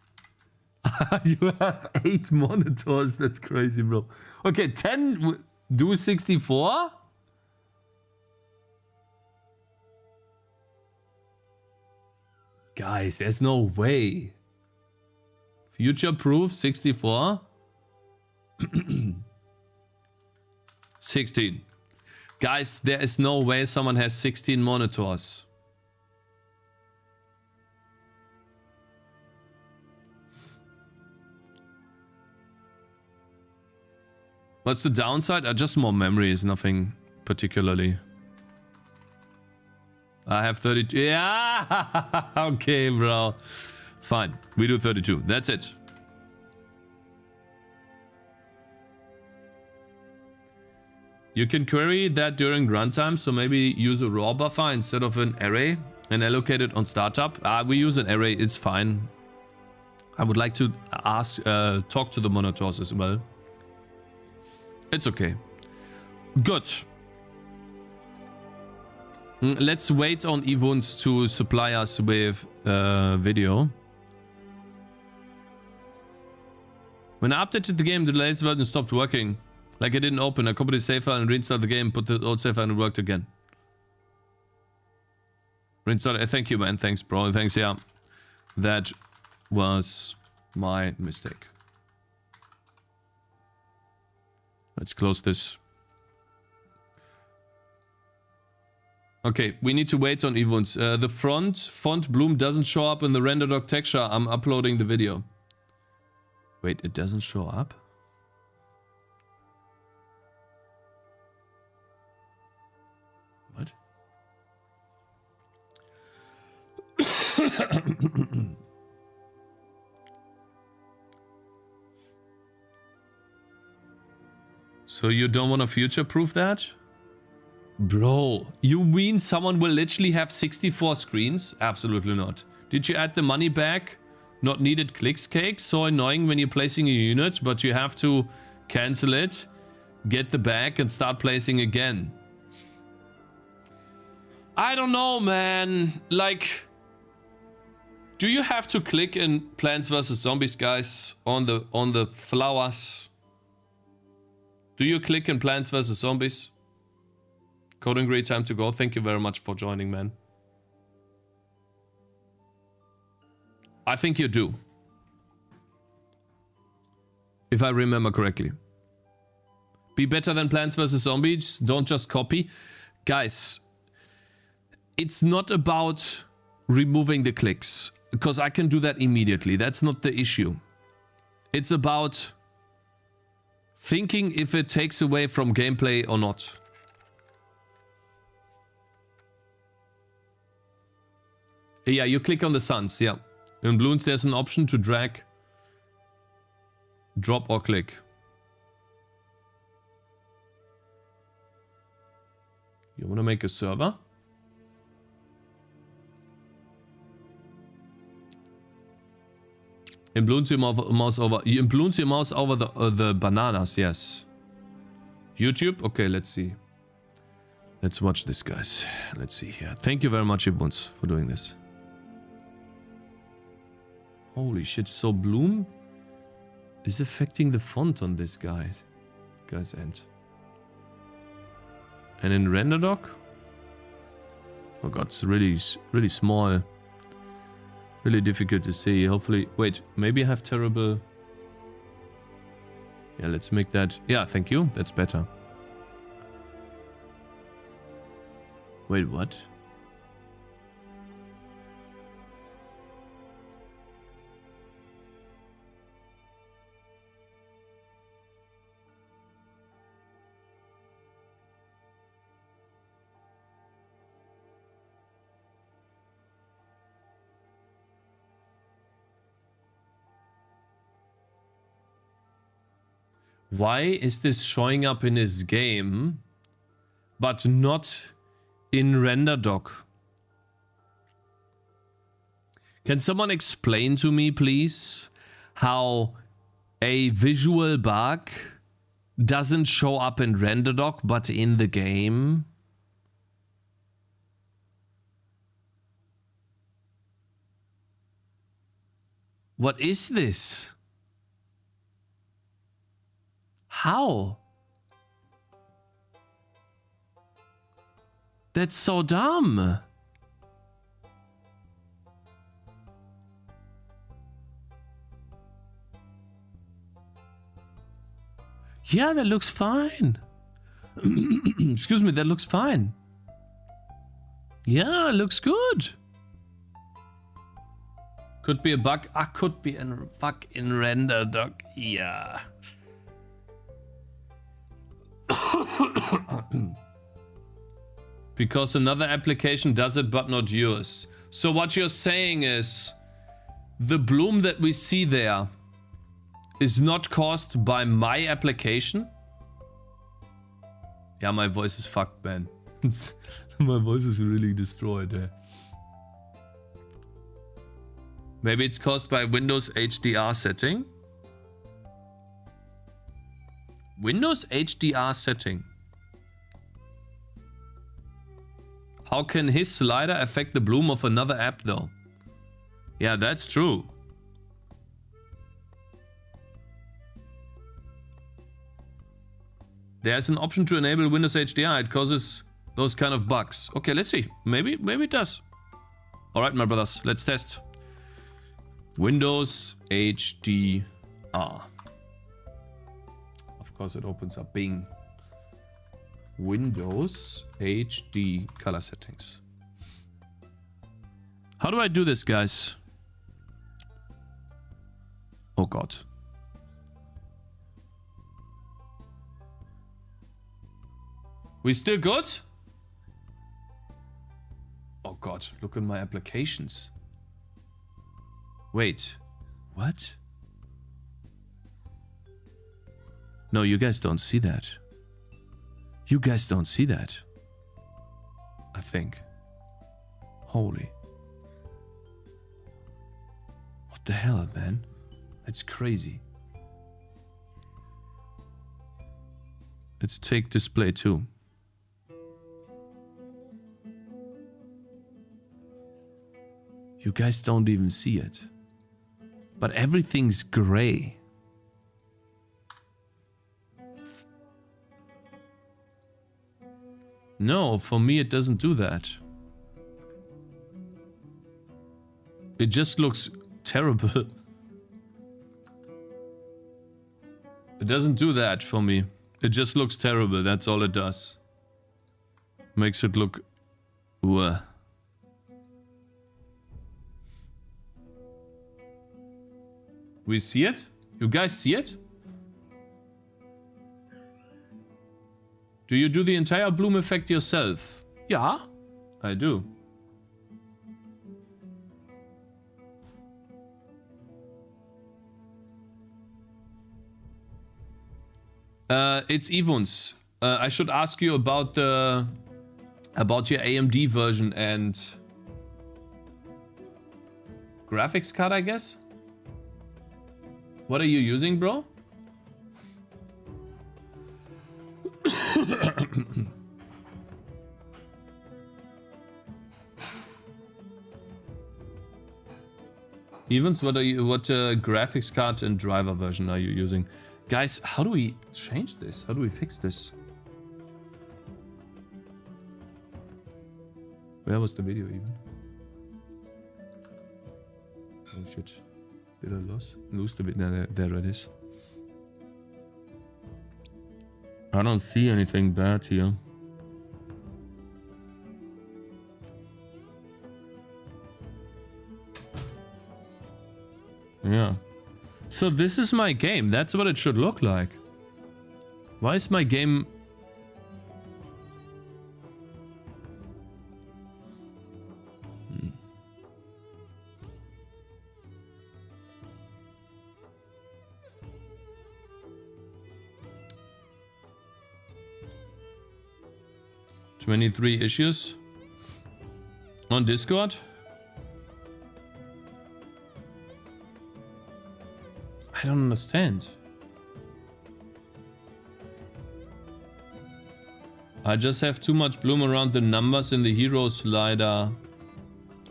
You have 8 monitors. That's crazy, bro. Okay, 10 do 64? Guys, there's no way. Future-proof 64? 16. Guys, there is no way someone has 16 monitors. What's the downside? Just more memory is nothing particularly. I have 32. Yeah! Okay, bro. Fine. We do 32. That's it. You can query that during runtime, so maybe use a raw buffer instead of an array and allocate it on startup. We use an array. It's fine. I would like to talk to the monitors as well. It's okay. Good. Let's wait on Evuns to supply us with video. When I updated the game, the latest version stopped working. Like it didn't open. I copied the save file and reinstalled the game, put the old save file and it worked again. Reinstalled. Thank you, man. Thanks, bro. Thanks, yeah. That was my mistake. Let's close this. Okay, we need to wait on events. The font bloom doesn't show up in the render doc texture. I'm uploading the video. Wait, it doesn't show up? What? So you don't want to future-proof that? Bro, you mean someone will literally have 64 screens? Absolutely not. Did you add the money back? Not needed clicks cake? So annoying when you're placing a unit, but you have to cancel it, get the bag, and start placing again. I don't know, man. Like, do you have to click in Plants vs. Zombies, guys, on the flowers? Do you click in Plants vs. Zombies? Coding great time to go. Thank you very much for joining, man. I think you do. If I remember correctly. Be better than Plants vs. Zombies. Don't just copy. Guys, it's not about removing the clicks, because I can do that immediately. That's not the issue. It's about thinking if it takes away from gameplay or not. Yeah, you click on the suns, yeah. In Bloons there's an option to drag, drop or click. You want to make a server? In Bloons your mouse over. In Bloons your mouse over the bananas, yes. YouTube? Okay, let's see. Let's watch this, guys. Let's see here. Thank you very much, Ibons, for doing this. Holy shit, so Bloom is affecting the font on this guy's end. And in RenderDoc? Oh god, it's really small. Really difficult to see. Hopefully, wait, maybe I have terrible... Yeah, let's make that... Yeah, thank you. That's better. Wait, what? Why is this showing up in his game, but not in RenderDoc? Can someone explain to me, please, how a visual bug doesn't show up in RenderDoc, but in the game? What is this? How? That's so dumb. Yeah, that looks fine. Excuse me, that looks fine. Yeah, it looks good. Could be a bug. Ah, could be a bug in RenderDoc. Yeah. Because another application does it, but not yours. So what you're saying is, the bloom that we see there is not caused by my application? Yeah, my voice is fucked, man. My voice is really destroyed there. Maybe it's caused by Windows HDR setting? Windows HDR setting. How can his slider affect the bloom of another app though? Yeah, that's true. There's an option to enable Windows HDR. It causes those kind of bugs. Okay, let's see. Maybe it does. All right, my brothers, let's test. Windows HDR. Of Of course, it opens up Bing. Windows HD color settings. How do I do this, guys? Oh God. We still good? Oh God, look at my applications. Wait, what? No, you guys don't see that. You guys don't see that. I think. Holy. What the hell, man? That's crazy. Let's take display too. You guys don't even see it. But everything's gray. No, for me it doesn't do that. It just looks terrible. It doesn't do that for me. It just looks terrible, that's all it does. Makes it look... Ugh. We see it? You guys see it? Do you do the entire bloom effect yourself? Yeah, I do. It's Evans. I should ask you about your AMD version and graphics card, I guess. What are you using, bro? Evans, what graphics card and driver version are you using? Guys, how do we change this? How do we fix this? Where was the video even? Oh shit. Did I lose the bit? No, there it is. I don't see anything bad here. Yeah. So this is my game. That's what it should look like. Why is my game... $23 issues on Discord. I don't understand. I just have too much bloom around the numbers in the hero slider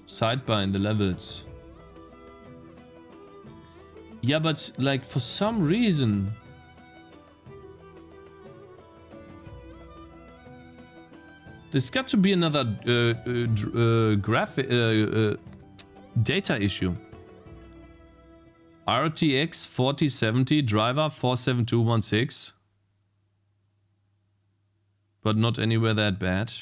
sidebar in the levels. Yeah, but like for some reason... There's got to be another data issue. RTX 4070 driver 47216. But not anywhere that bad.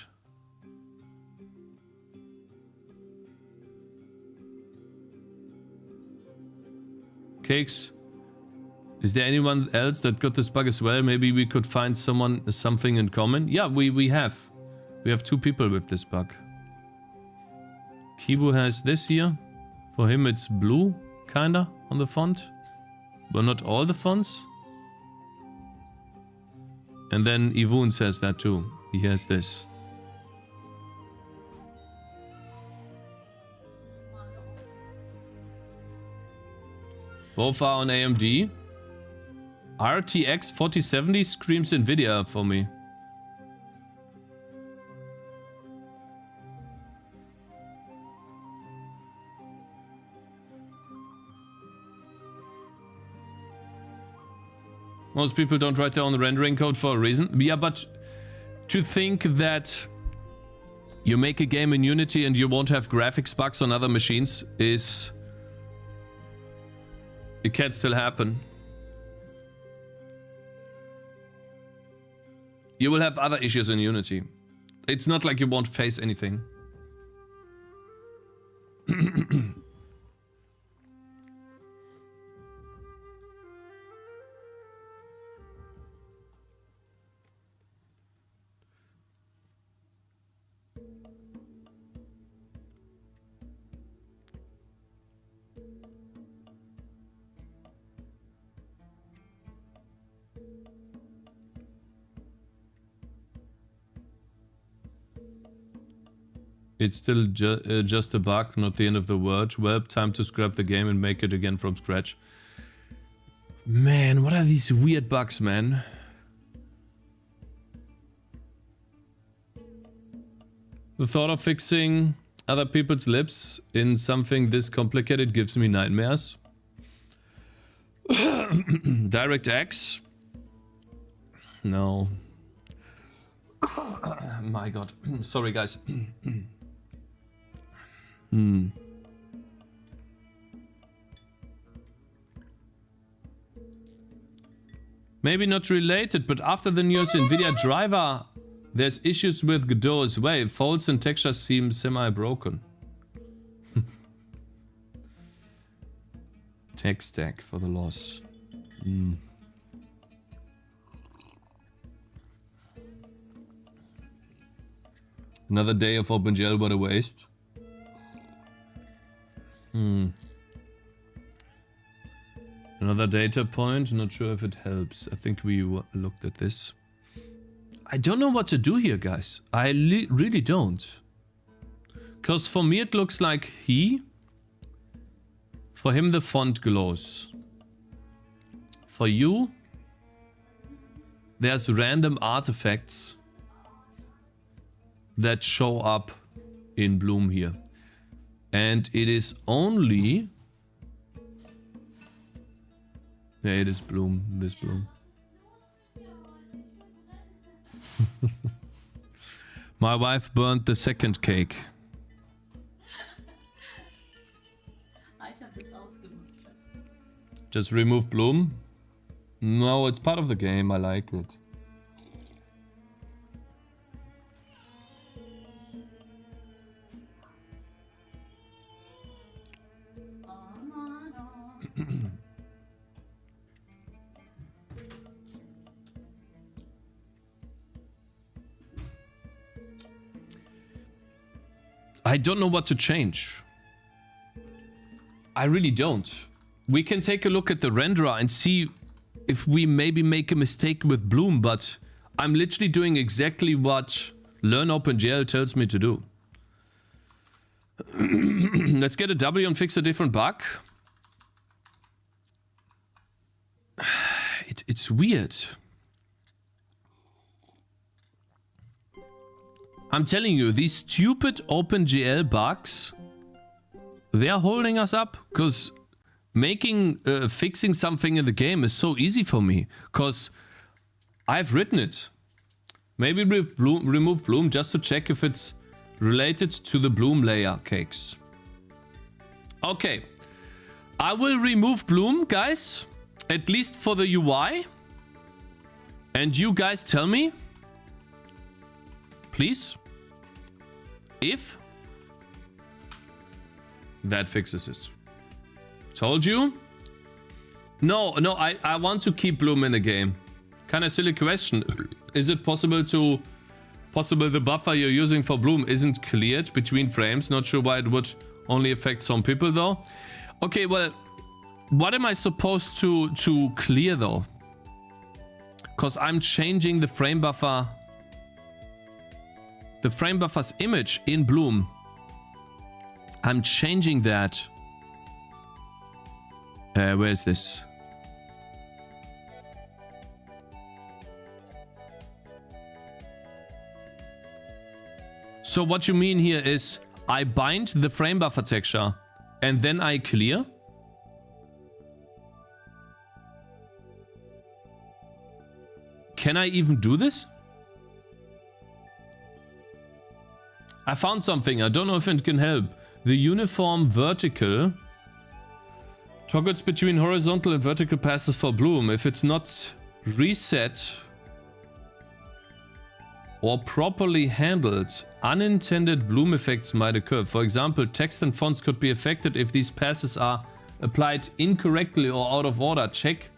Cakes. Is there anyone else that got this bug as well? Maybe we could find something in common. Yeah, we have. We have 2 people with this bug. Kibu has this here. For him it's blue, kinda, on the font. But not all the fonts. And then Ivun says that too. He has this. Both are on AMD. RTX 4070 screams Nvidia for me. Most people don't write their own rendering code for a reason. Yeah, but to think that you make a game in Unity and you won't have graphics bugs on other machines is... It can still happen. You will have other issues in Unity. It's not like you won't face anything. It's still just a bug, not the end of the world. Well, time to scrap the game and make it again from scratch. Man, what are these weird bugs, man? The thought of fixing other people's lips in something this complicated gives me nightmares. DirectX? No. My god. Sorry, guys. Maybe not related, but after the newest NVIDIA driver, there's issues with Godot as well. Folds and textures seem semi-broken. Tech stack for the loss. Another day of OpenGL, what a waste. Another data point, not sure if it helps. I think we looked at this. I don't know what to do here, guys. I really don't. Because for me it looks like for him the font glows. For you, there's random artifacts that show up in Bloom here. And it is only... Yeah, it is Bloom, this Bloom. My wife burned the second cake. Just remove Bloom? No, it's part of the game, I like it. I don't know what to change. I really don't. We can take a look at the renderer and see if we maybe make a mistake with Bloom, but I'm literally doing exactly what Learn OpenGL tells me to do. Let's get a W and fix a different bug. It's weird. I'm telling you, these stupid OpenGL bugs, they are holding us up, because fixing something in the game is so easy for me, because I've written it. Maybe remove Bloom just to check if it's related to the Bloom layer, Cakez. Okay, I will remove Bloom, guys, at least for the UI, and you guys tell me, please, if that fixes it. Told you? No, I want to keep Bloom in the game. Kind of silly question. Is it possible the buffer you're using for Bloom isn't cleared between frames? Not sure why it would only affect some people though. Okay, well, what am I supposed to clear though? Because I'm changing the frame buffer. The frame buffer's image in Bloom. I'm changing that. Where is this? So what you mean here is I bind the frame buffer texture and then I clear? Can I even do this? I found something. I don't know if it can help. The uniform vertical toggles between horizontal and vertical passes for Bloom. If it's not reset, or properly handled, unintended bloom effects might occur. For example, text and fonts could be affected if these passes are applied incorrectly or out of order. Check.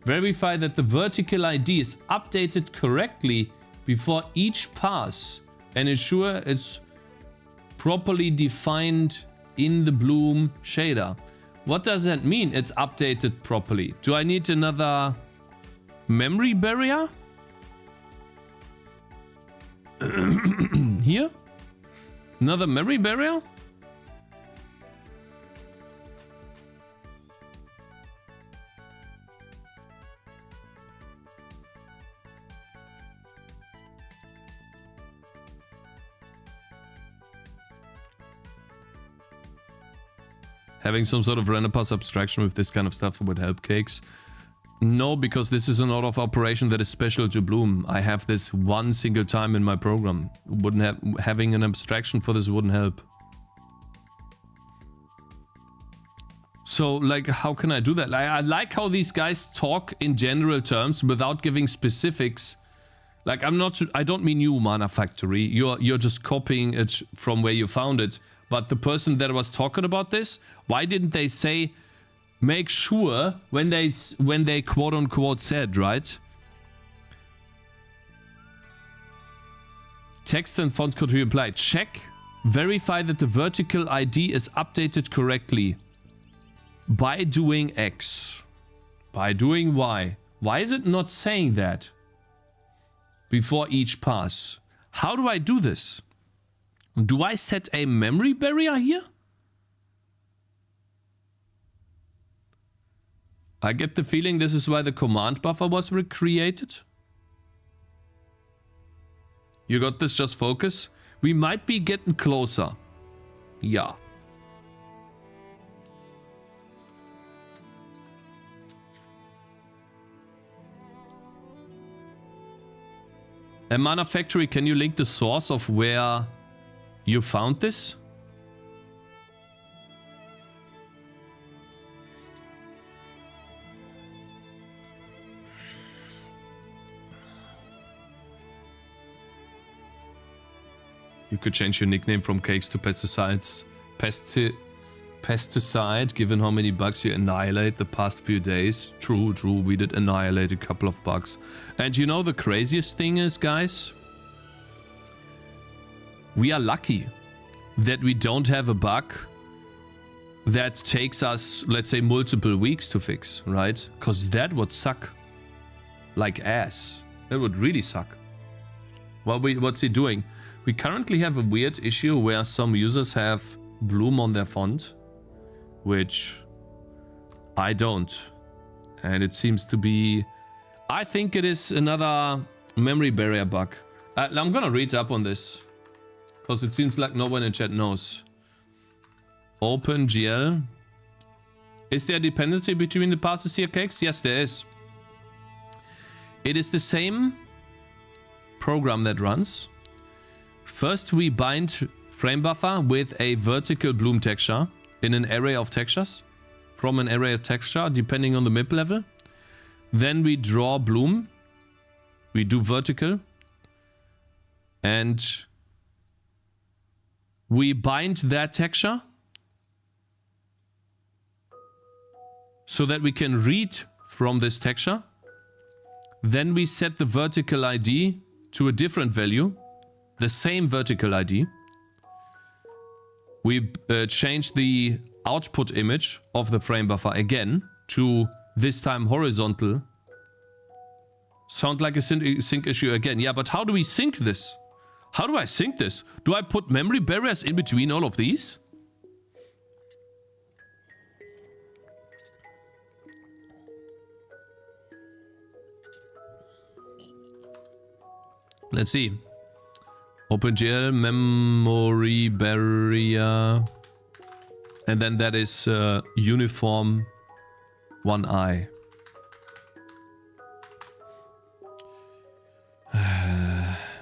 Verify that the vertical ID is updated correctly before each pass and ensure it's properly defined in the bloom shader. What does that mean? It's updated properly. Do I need another memory barrier? Here? Another memory barrier? Having some sort of render pass abstraction with this kind of stuff would help, Cakes. No, because this is an order of operation that is special to Bloom. I have this one single time in my program. Having an abstraction for this wouldn't help. So, like, how can I do that? I like how these guys talk in general terms without giving specifics. Like, I don't mean you, Mana Factory. You're just copying it from where you found it. But the person that was talking about this, why didn't they say, make sure when they quote unquote said, right? Text and fonts could be applied. Check. Verify that the vertical ID is updated correctly. By doing X. By doing Y. Why is it not saying that? Before each pass. How do I do this? Do I set a memory barrier here? I get the feeling this is why the command buffer was recreated. You got this, just focus. We might be getting closer. Yeah. And Mana Factory, can you link the source of where you found this? You could change your nickname from Cakes to Pesticides. Pesticide, given how many bugs you annihilate the past few days. True, we did annihilate a couple of bugs. And you know the craziest thing is, guys? We are lucky that we don't have a bug that takes us, let's say, multiple weeks to fix, right? Because that would suck. Like ass. That would really suck. Well, what's he doing? We currently have a weird issue where some users have Bloom on their font, which I don't. And it seems to be... I think it is another memory barrier bug. I'm gonna read up on this. Because it seems like no one in chat knows. OpenGL. Is there a dependency between the passes here, Cakes? Yes, there is. It is the same program that runs. First, we bind frame buffer with a vertical bloom texture in an array of textures. From an array of texture, depending on the MIP level. Then we draw bloom. We do vertical. And we bind that texture so that we can read from this texture. Then we set the vertical ID to a different value, the same vertical ID. We change the output image of the frame buffer again to this time horizontal. Sound like a sync issue again. Yeah, but how do we sync this? How do I sync this? Do I put memory barriers in between all of these? Let's see. OpenGL, memory barrier. And then that is uniform 1i.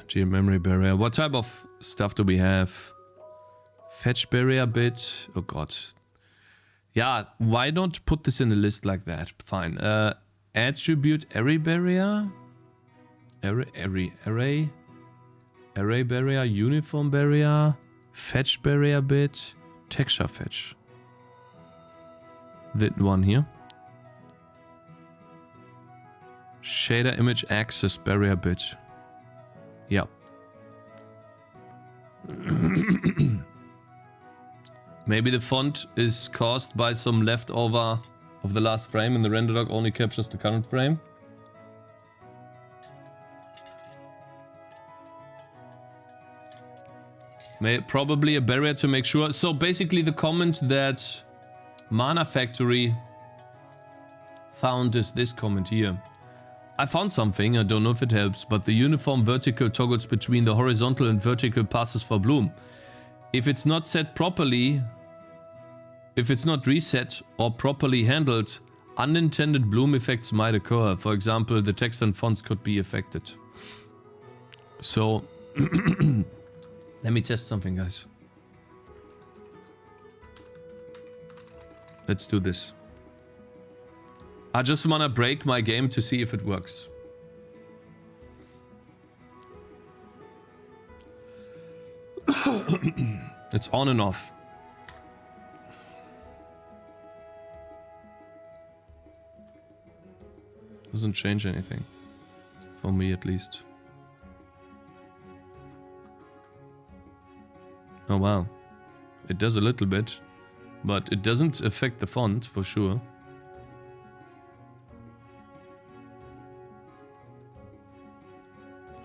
GL memory barrier. What type of stuff do we have? Fetch barrier bit. Oh god. Yeah, why don't put this in a list like that? Fine. Attribute array barrier. Array. Array barrier, uniform barrier, fetch barrier bit, texture fetch. That one here. Shader image access barrier bit. Yeah. Maybe the font is caused by some leftover of the last frame and the render log only captures the current frame. Probably a barrier to make sure. So basically the comment that Mana Factory found is this comment here. I found something, I don't know if it helps, but the uniform vertical toggles between the horizontal and vertical passes for bloom. If it's not set properly, if it's not reset or properly handled, unintended bloom effects might occur. For example, the text and fonts could be affected. So, let me test something, guys. Let's do this. I just wanna break my game to see if it works. It's on and off. Doesn't change anything. For me at least. Oh wow. It does a little bit. But it doesn't affect the font for sure.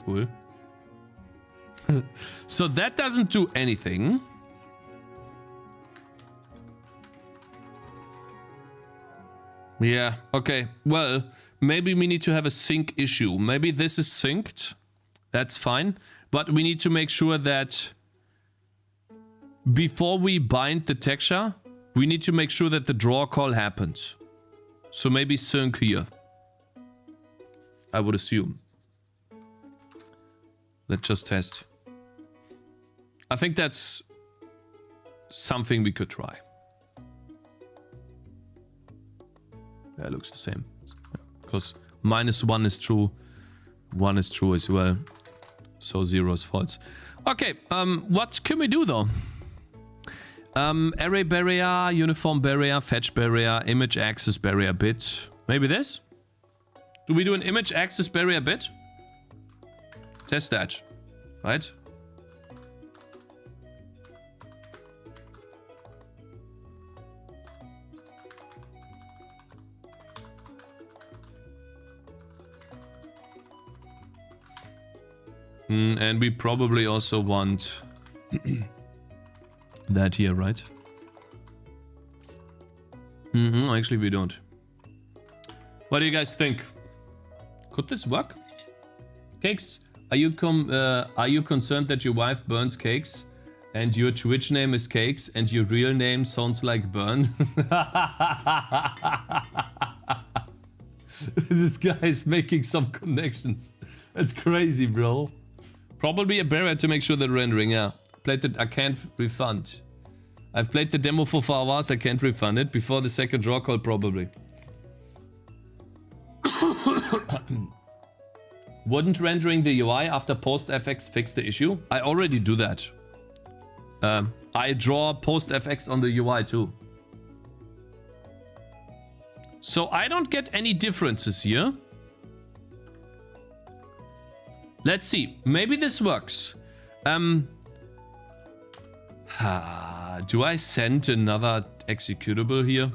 Cool. So that doesn't do anything. Yeah, okay. Well, maybe we need to have a sync issue. Maybe this is synced. That's fine. But we need to make sure that before we bind the texture, we need to make sure that the draw call happens. So maybe sync here. I would assume. Let's just test. I think that's something we could try. Yeah, it looks the same. Because -1 is true. 1 is true as well. So 0 is false. Okay, what can we do though? Array barrier, uniform barrier, fetch barrier, image access barrier bit. Maybe this? Do we do an image access barrier bit? Test that, right? And we probably also want that here, right? Actually, we don't. What do you guys think? Could this work? Cakez, are you concerned that your wife burns cakes and your Twitch name is Cakez and your real name sounds like burn? This guy is making some connections. That's crazy, bro. Probably a barrier to make sure that rendering, yeah. Played it, I can't refund. I've played the demo for 4 hours, I can't refund it. Before the second draw call, probably. Wouldn't rendering the UI after post-FX fix the issue? I already do that. I draw post-FX on the UI too. So I don't get any differences here. Let's see. Maybe this works. Do I send another executable here?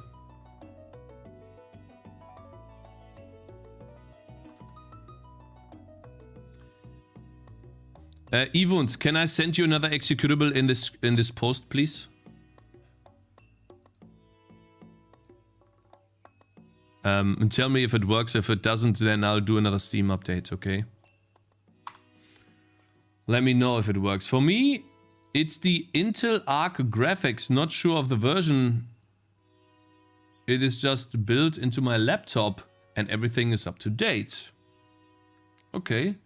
Evuns, can I send you another executable in this post, please? And tell me if it works. If it doesn't, then I'll do another Steam update, okay? Let me know if it works. For me, it's the Intel Arc graphics. Not sure of the version. It is just built into my laptop and everything is up to date. Okay.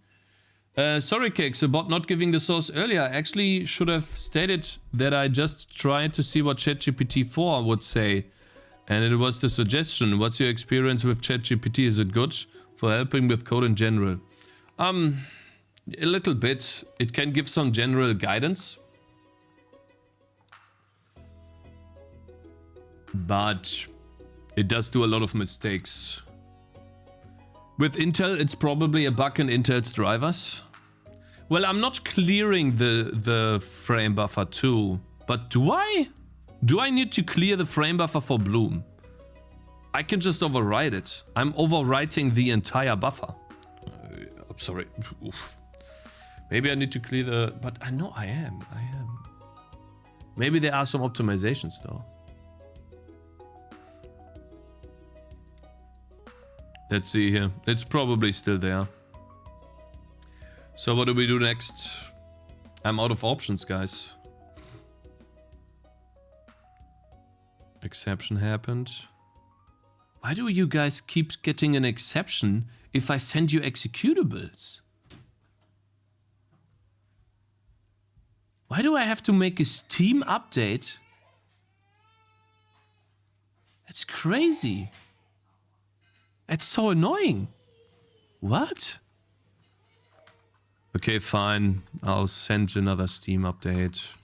Sorry, Cakez, about not giving the source earlier. I actually should have stated that I just tried to see what ChatGPT 4 would say. And it was the suggestion. What's your experience with ChatGPT? Is it good for helping with code in general? A little bit. It can give some general guidance. But it does do a lot of mistakes. With Intel, it's probably a bug in Intel's drivers. Well, I'm not clearing the frame buffer too. But do I? Do I need to clear the frame buffer for Bloom? I can just override it. I'm overwriting the entire buffer. I'm sorry. Oof. Maybe I need to clear the... But I know I am. Maybe there are some optimizations though. Let's see here. It's probably still there. So what do we do next? I'm out of options, guys. Exception happened. Why do you guys keep getting an exception if I send you executables? Why do I have to make a Steam update? That's crazy. That's so annoying. What? Okay, fine. I'll send another Steam update.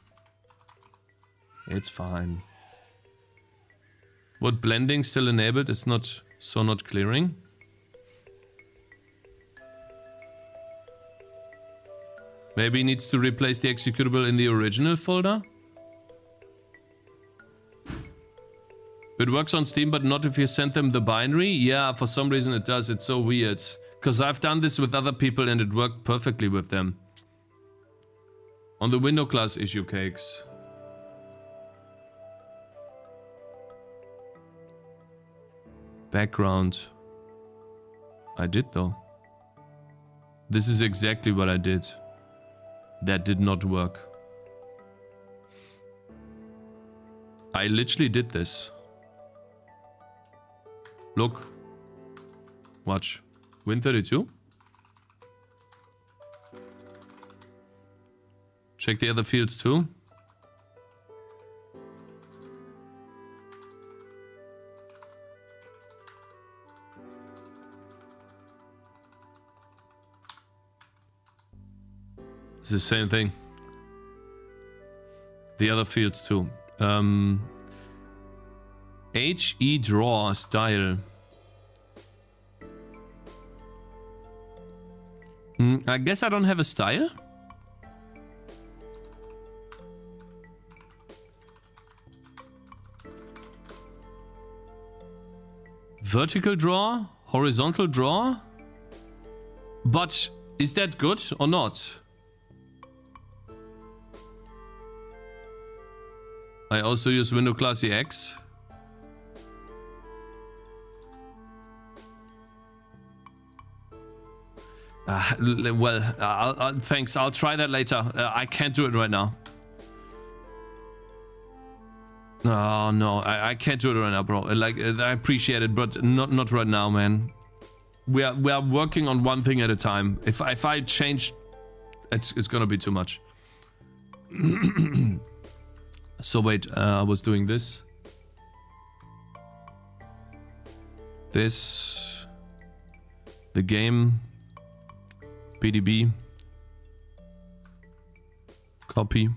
It's fine. What blending still enabled is not clearing. Maybe it needs to replace the executable in the original folder. It works on Steam, but not if you send them the binary. Yeah, for some reason it does. It's so weird. Because I've done this with other people and it worked perfectly with them. On the window class issue, Cakes. Background. I did though. This is exactly what I did. That did not work. I literally did this. Look. Watch. Win32. Check the other fields too. It's the same thing. The other fields too. HE draw style. I guess I don't have a style. Vertical draw, horizontal draw. But is that good or not? I also use window class EX. Well, thanks. I'll try that later. I can't do it right now. Oh no, I can't do it right now, bro. Like, I appreciate it, but not right now, man. We are working on one thing at a time. If I change, it's gonna be too much. So wait, I was doing this. This. The game. PDB. Copy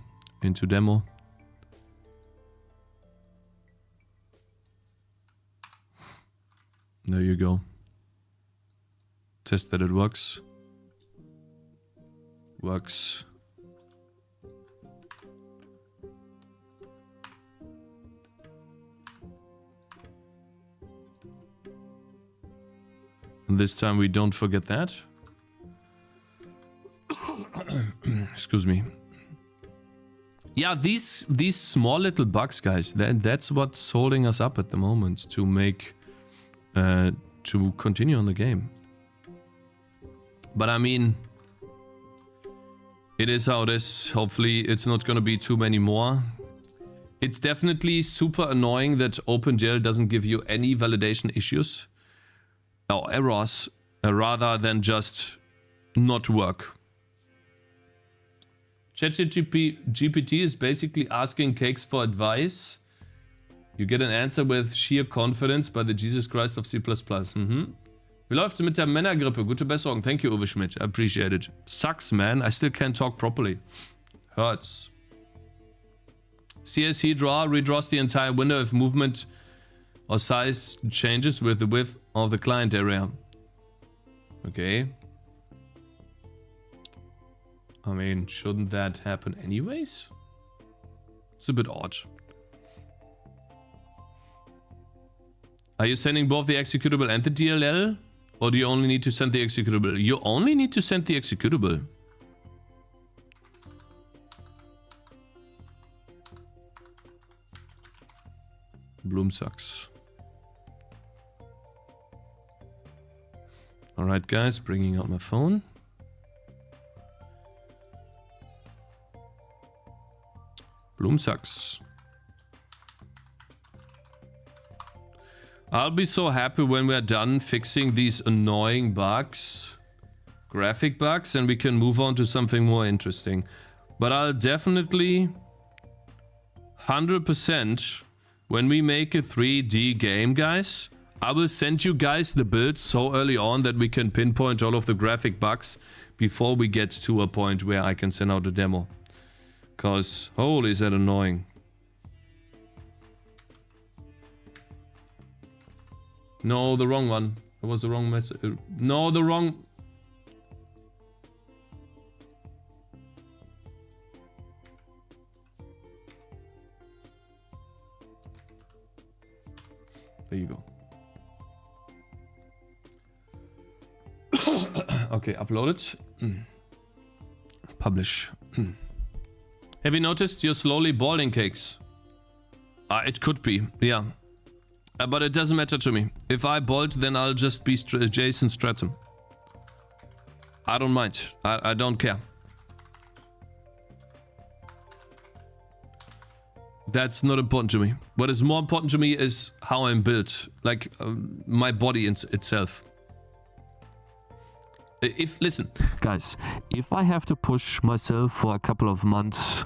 into demo. There you go. Test that it works. Works. And this time we don't forget that. Excuse me. Yeah, these small little bugs, guys, that's what's holding us up at the moment to make to continue on the game. But I mean, it is how it is. Hopefully it's not gonna be too many more. It's definitely super annoying that OpenGL doesn't give you any validation issues or errors rather than just not work. ChatGPT is basically asking Cakes for advice. You get an answer with sheer confidence by the Jesus Christ of C++. With Wie läuft's mit der Männergrippe? Gute Besserung. Thank you, Uwe Schmidt. I appreciate it. Sucks, man. I still can't talk properly. Hurts. CSC draw redraws the entire window if movement or size changes with the width of the client area. Okay. I mean, shouldn't that happen anyways? It's a bit odd. Are you sending both the executable and the DLL? Or do you only need to send the executable? You only need to send the executable. Bloom sucks. Alright guys, bringing out my phone. Bloom sucks. I'll be so happy when we're done fixing these annoying bugs, graphic bugs, and we can move on to something more interesting. But I'll definitely 100% when we make a 3D game, guys, I will send you guys the build so early on that we can pinpoint all of the graphic bugs before we get to a point where I can send out a demo. Cause holy, is that annoying. No, the wrong one. That was the wrong message. No, the wrong... There you go. Okay, upload it. Publish. Have you noticed you're slowly balding, Cakes? It could be, yeah. But it doesn't matter to me. If I bald, then I'll just be Jason Stratham. I don't mind. I don't care. That's not important to me. What is more important to me is how I'm built. Like, my body itself. Listen. Guys, if I have to push myself for a couple of months,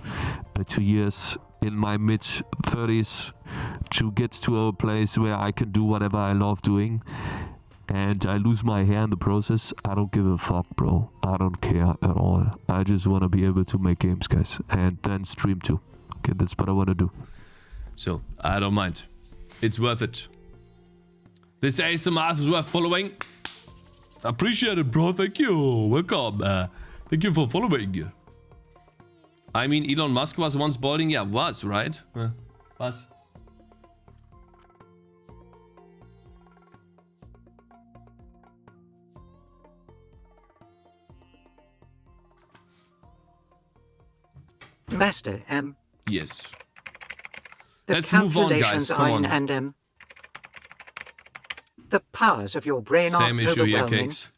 2 years, in my mid-30s, to get to a place where I can do whatever I love doing, and I lose my hair in the process, I don't give a fuck, bro. I don't care at all. I just want to be able to make games, guys, and then stream too. Okay, that's what I want to do. So, I don't mind. It's worth it. This ASMR is worth following. Appreciate it, bro. Thank you. Welcome. Thank you for following. I mean, Elon Musk was once balding. Yeah, was, right? Was. Master, yes. The Let's move on, guys. Come on. And the powers of your brain same are issue here, overwhelming. Cakes.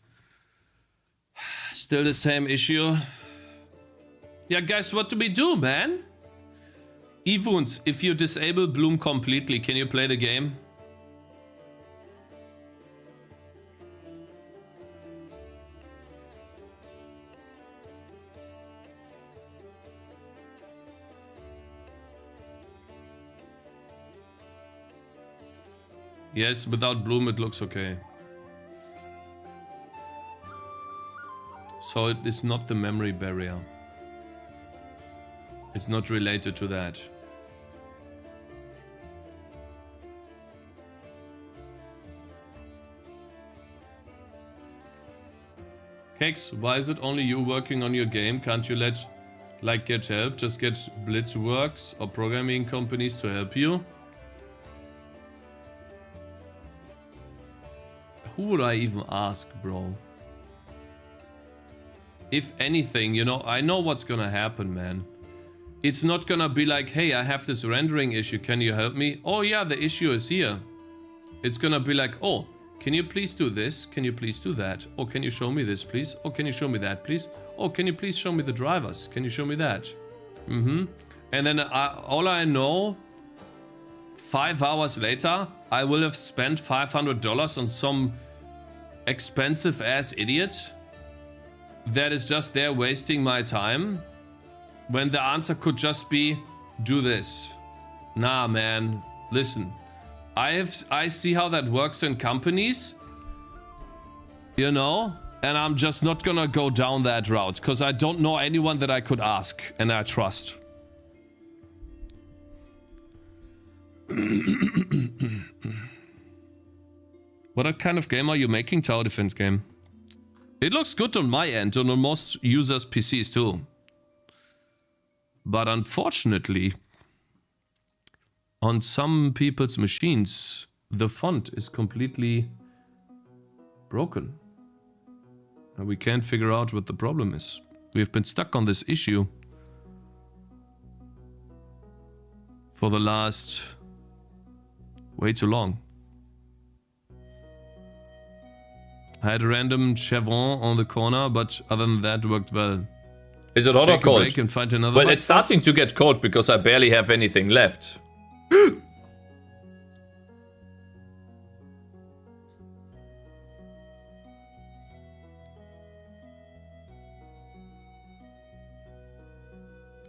Still the same issue. Yeah, guys, what do we do, man? Evoons, if you disable Bloom completely, can you play the game? Yes, without Bloom it looks okay. So it is not the memory barrier. It's not related to that. Cakes, why is it only you working on your game? Can't you get help? Just get Blitzworks or programming companies to help you? Who would I even ask, bro? If anything, you know, I know what's gonna happen, man. It's not gonna be like, hey, I have this rendering issue, can you help me? Oh yeah, the issue is here. It's gonna be like, oh, can you please do this? Can you please do that? Oh, can you show me this, please? Oh, can you show me that, please? Oh, can you please show me the drivers? Can you show me that? And then all I know, 5 hours later, I will have spent $500 on some expensive ass idiot that is just there wasting my time when the answer could just be do this. Nah, man, listen, I see how that works in companies. You know? And I'm just not gonna go down that route, because I don't know anyone that I could ask, and I trust. What kind of game are you making? Tower defense game. It looks good on my end, and on most users' PCs too. But unfortunately, on some people's machines, the font is completely broken. And we can't figure out what the problem is. We've been stuck on this issue for the last way too long. I had a random chevron on the corner, but other than that, worked well. Is it auto cold? Take a break and find another. Well, it's starting to get cold because I barely have anything left.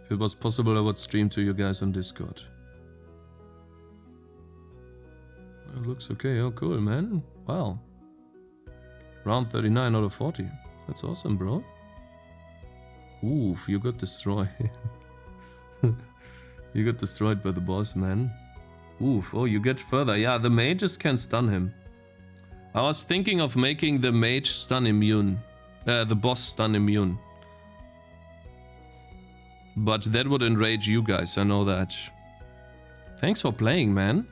If it was possible, I would stream to you guys on Discord. It looks okay. Oh, cool, man. Wow. Round 39 out of 40. That's awesome, bro. Oof, you got destroyed. You got destroyed by the boss, man. Oof, oh, you get further. Yeah, the mages can stun him. I was thinking of making the mage stun immune. The boss stun immune. But that would enrage you guys, I know that. Thanks for playing, man.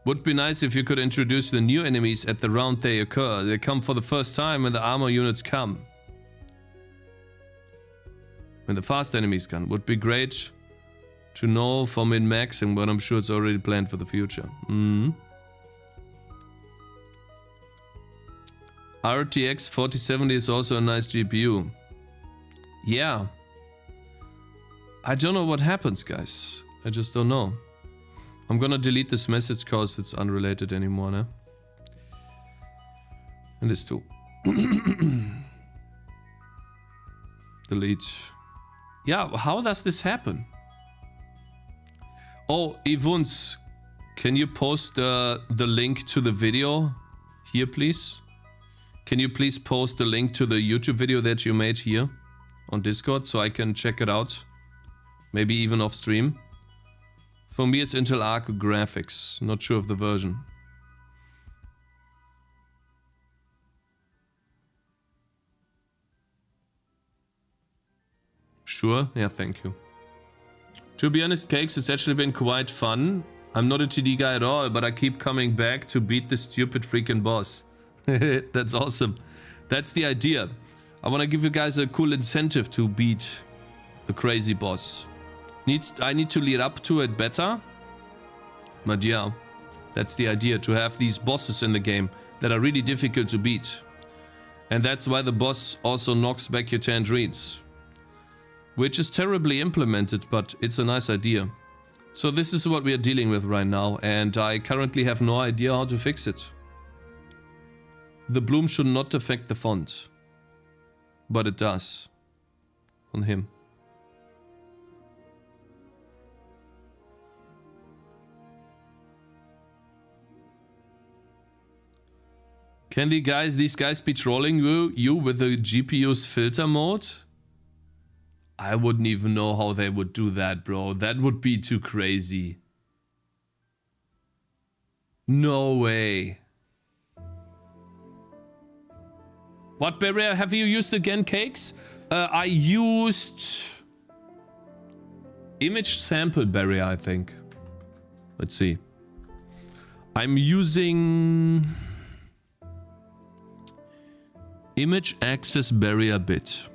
Would be nice if you could introduce the new enemies at the round they occur. They come for the first time when the armor units come. When the fast enemies come. Would be great to know for min-maxing, but I'm sure it's already planned for the future. RTX 4070 is also a nice GPU. Yeah. I don't know what happens, guys. I just don't know. I'm gonna delete this message because it's unrelated anymore, no? And this too. Delete. Yeah, how does this happen? Oh, Ivuns, can you post the link to the video here, please? Can you please post the link to the YouTube video that you made here on Discord so I can check it out? Maybe even off stream. For me, it's Intel Arc graphics. Not sure of the version. Sure? Yeah, thank you. To be honest, Cakes, it's actually been quite fun. I'm not a TD guy at all, but I keep coming back to beat this stupid freaking boss. That's awesome. That's the idea. I want to give you guys a cool incentive to beat the crazy boss. I need to lead up to it better. But yeah, that's the idea, to have these bosses in the game that are really difficult to beat. And that's why the boss also knocks back your tangerines. Which is terribly implemented, but it's a nice idea. So this is what we are dealing with right now, and I currently have no idea how to fix it. The bloom should not affect the font. But it does. On him. Can these guys be trolling you with the GPU's filter mode? I wouldn't even know how they would do that, bro. That would be too crazy. No way. What barrier have you used again, Cakes? I used image sample barrier, I think. Let's see. I'm using image access barrier bit.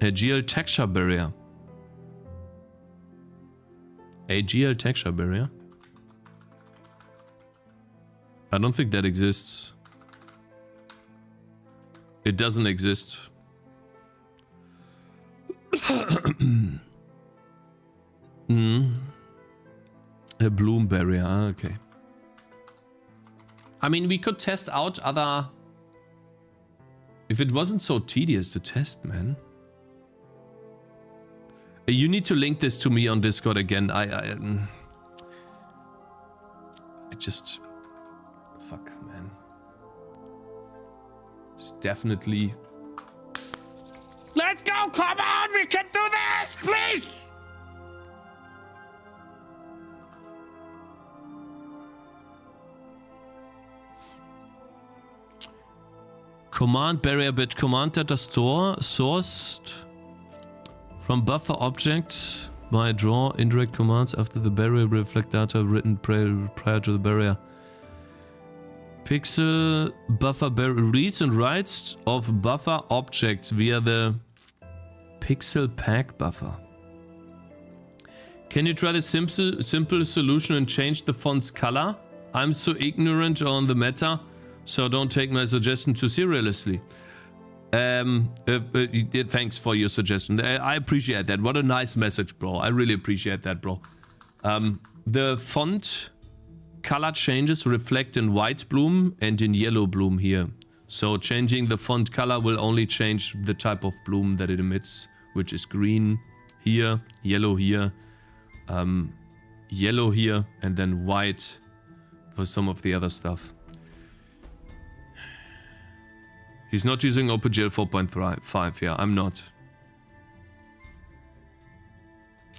A GL texture barrier. A GL texture barrier? I don't think that exists. It doesn't exist. A bloom barrier, okay. I mean, we could test out other... If it wasn't so tedious to test, man. You need to link this to me on Discord again. I just... Fuck, man. It's definitely... Let's go! Come on! We can do this! Please! Command barrier bit. Command data store sourced from buffer object by draw indirect commands after the barrier reflect data written prior to the barrier. Pixel buffer reads and writes of buffer objects via the pixel pack buffer. Can you try the simple solution and change the font's color? I'm so ignorant on the meta, so don't take my suggestion too seriously. Thanks for your suggestion. I appreciate that. What a nice message, bro. I really appreciate that, bro. The font color changes reflect in white bloom and in yellow bloom here. So changing the font color will only change the type of bloom that it emits, which is green here, yellow here, yellow here, and then white for some of the other stuff. He's not using OpenGL 4.5, yeah, I'm not.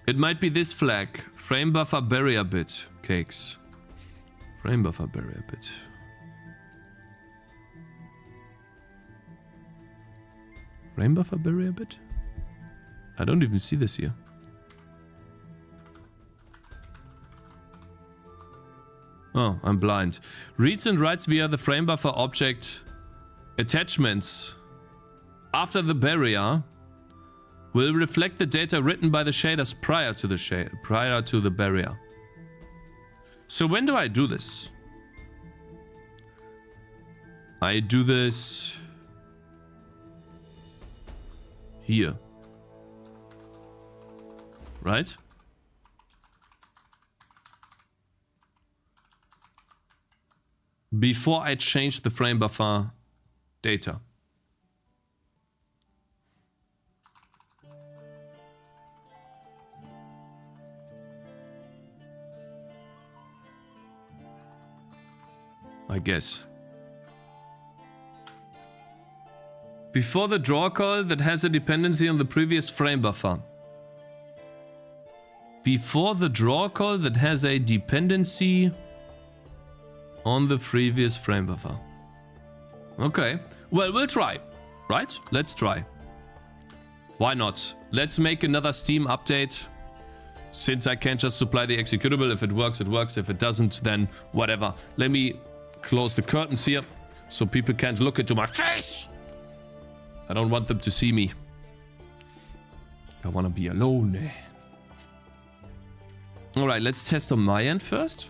It might be this flag. Frame buffer barrier bit. Cakes. Frame buffer barrier bit. Frame buffer barrier bit? I don't even see this here. Oh, I'm blind. Reads and writes via the frame buffer object attachments after the barrier will reflect the data written by the shaders prior to the barrier. So when do I do this? I do this here. Right? Before I change the frame buffer data. I guess. Before the draw call that has a dependency on the previous frame buffer. Before the draw call that has a dependency on the previous frame buffer. Okay. Well, we'll try. Right? Let's try. Why not? Let's make another Steam update. Since I can't just supply the executable. If it works, it works. If it doesn't, then whatever. Let me close the curtains here so people can't look into my face. I don't want them to see me. I want to be alone. Alright, let's test on my end first.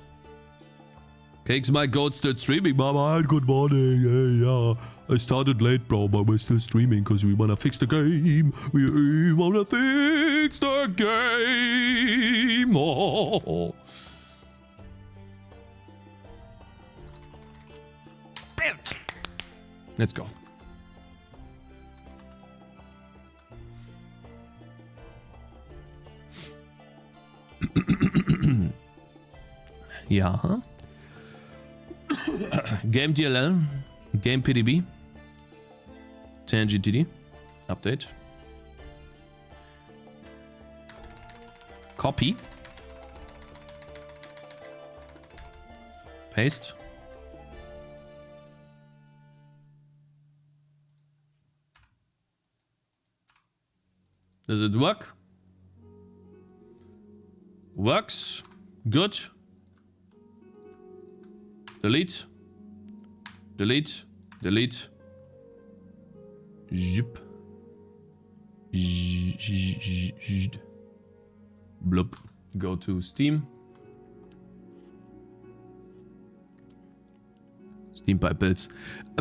Cakes, my goat still streaming. Mama, good morning. Hey, yeah. I started late, bro, but we're still streaming because we want to fix the game. We want to fix the game. Oh. Let's go. Yeah. Game DLL, Game PDB, Tangy TD, update, copy, paste, does it work? Works, good. Delete. Delete. Delete. Zip. Bloop. Go to Steam. Steam pipe builds.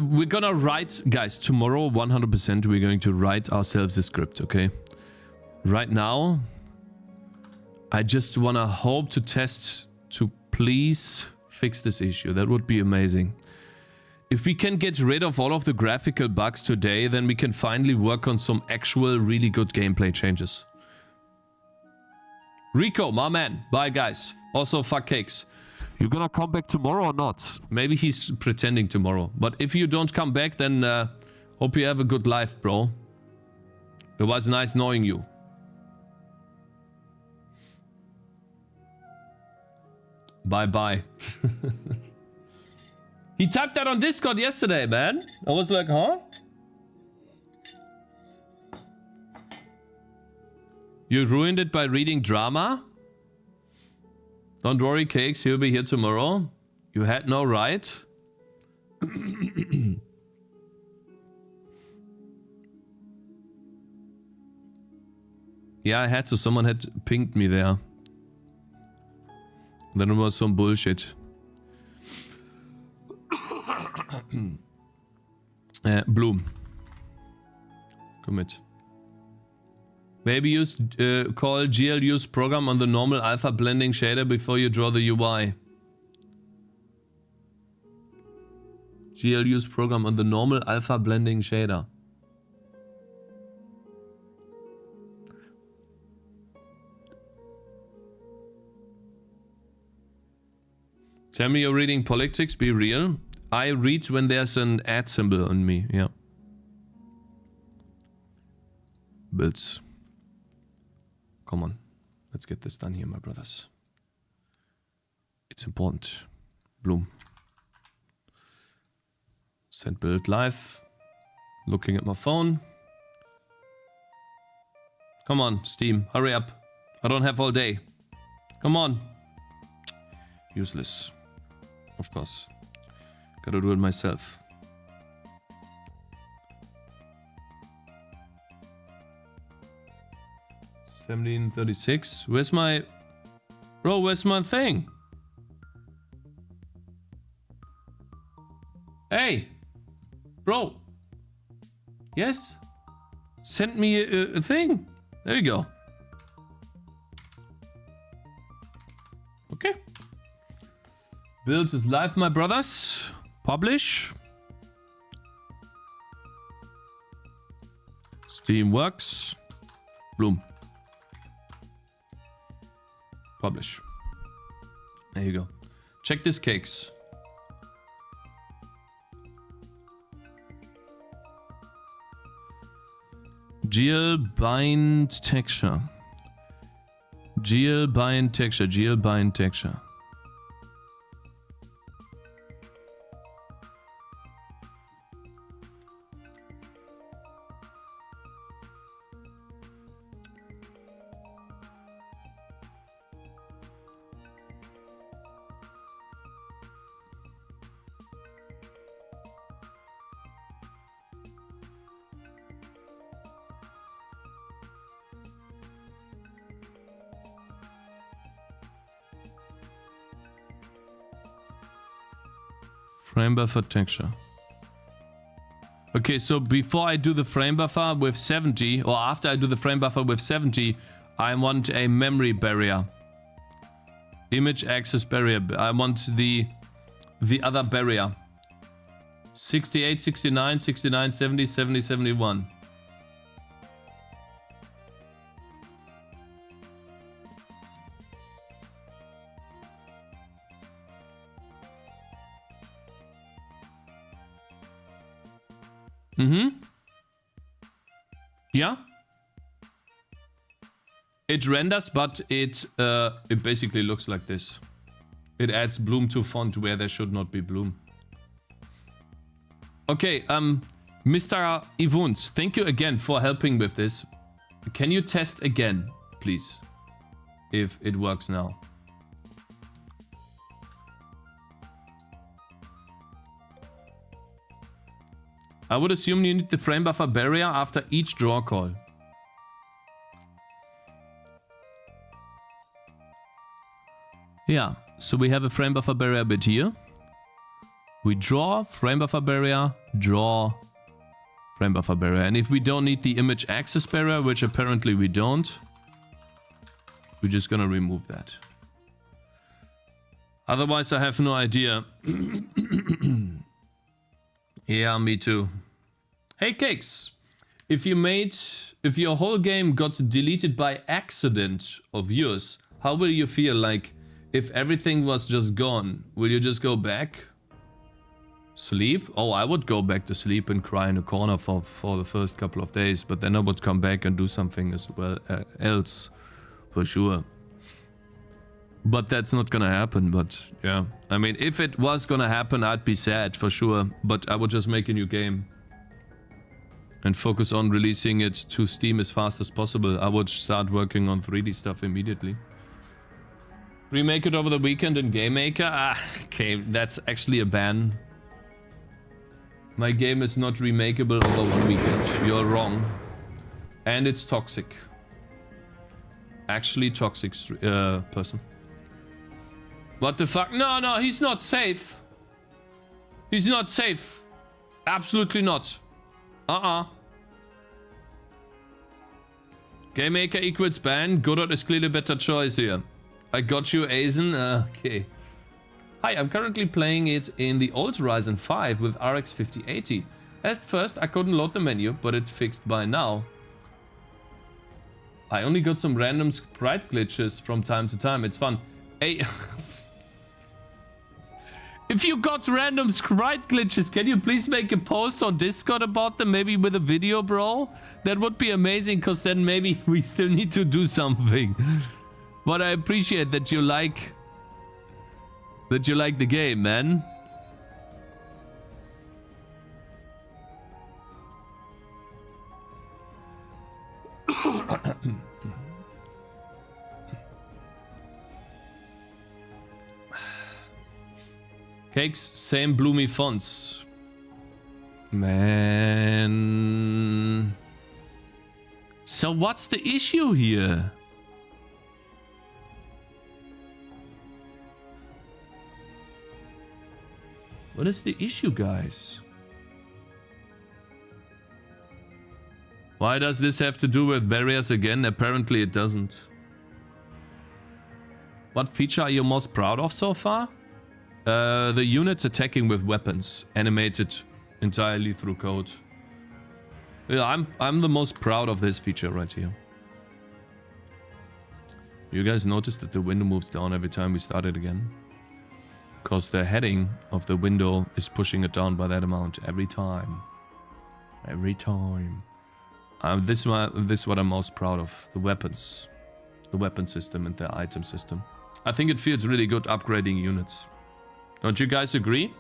We're gonna write, guys, tomorrow 100% we're going to write ourselves a script, okay? Right now, I just wanna hope to test to please fix this issue. That would be amazing. If we can get rid of all of the graphical bugs today, then we can finally work on some actual really good gameplay changes. Rico, my man. Bye, guys. Also, fuck Cakez. You gonna come back tomorrow or not? Maybe he's pretending tomorrow. But if you don't come back, then hope you have a good life, bro. It was nice knowing you. Bye-bye. He typed that on Discord yesterday, man. I was like, huh? You ruined it by reading drama? Don't worry, Cakez, he'll be here tomorrow. You had no right. Yeah, I had to. Someone had pinged me there. Then it was some bullshit. Bloom. Commit. Maybe use call GL use program on the normal alpha blending shader before you draw the UI. GL use program on the normal alpha blending shader. Tell me you're reading politics, be real. I read when there's an ad symbol on me, yeah. Builds. Come on, let's get this done here, my brothers. It's important. Bloom. Send build live. Looking at my phone. Come on, Steam, hurry up. I don't have all day. Come on. Useless. Of course. Gotta do it myself. $17.36. Where's my... Bro, where's my thing? Hey! Bro! Yes? Send me a thing. There you go. Okay. Build is live, my brothers. Publish. Steam works. Bloom. Publish. There you go. Check this, Cakez. GL bind texture. GL bind texture. GL bind texture. Frame buffer texture. Okay, so before I do the frame buffer with 70, or after I do the frame buffer with 70, I want a memory barrier. Image access barrier. I want the other barrier. 68, 69, 69, 70, 70, 71. Yeah. It renders, but it basically looks like this. It adds bloom to font where there should not be bloom. Okay, Mr. Ivuns, thank you again for helping with this. Can you test again, please? If it works now. I would assume you need the frame buffer barrier after each draw call. Yeah, so we have a frame buffer barrier bit here. We draw, frame buffer barrier, draw, frame buffer barrier. And if we don't need the image access barrier, which apparently we don't, we're just gonna remove that. Otherwise, I have no idea. Yeah, me too. Hey, Cakez, if your whole game got deleted by accident of yours, How will you feel? Like, if everything was just gone, will you just go back? Sleep? Oh, I would go back to sleep and cry in a corner for the first couple of days, but then I would come back and do something as well else, for sure. But that's not gonna happen, but yeah. I mean, if it was gonna happen, I'd be sad, for sure. But I would just make a new game. And focus on releasing it to Steam as fast as possible. I would start working on 3D stuff immediately. Remake it over the weekend in Game Maker? Ah, okay, that's actually a ban. My game is not remakeable over 1 weekend. You're wrong. And it's toxic. Actually toxic person. What the fuck? No, no, he's not safe. He's not safe. Absolutely not. Game Maker equals ban. Godot is clearly a better choice here. I got you, Aizen. Okay. Hi, I'm currently playing it in the old Ryzen 5 with RX 5080. At first, I couldn't load the menu, but it's fixed by now. I only got some random sprite glitches from time to time. It's fun. Hey... If you got random sprite glitches, can you please make a post on Discord about them? Maybe with a video, bro? That would be amazing, because then maybe we still need to do something. But I appreciate that you like... the game, man. Cakes, same bloomy fonts. Man. So what's the issue here? What is the issue, guys? Why does this have to do with barriers again? Apparently it doesn't. What feature are you most proud of so far? The units attacking with weapons, animated entirely through code. Yeah, I'm the most proud of this feature right here. You guys noticed that the window moves down every time we start it again? Because the heading of the window is pushing it down by that amount every time. Every time. This is what I'm most proud of. The weapons. The weapon system and the item system. I think it feels really good upgrading units. Don't you guys agree?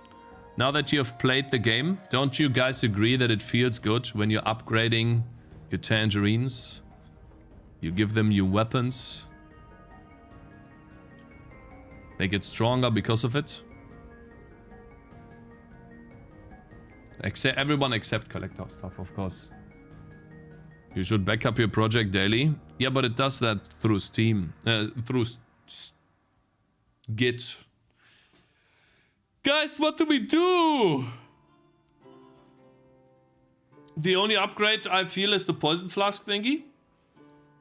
Now that you have played the game, don't you guys agree that it feels good when you're upgrading your tangerines? You give them new weapons. They get stronger because of it. Everyone except collector stuff, of course. You should back up your project daily. Yeah, but it does that through Steam. Through Git. Guys, what do we do? The only upgrade I feel is the poison flask thingy.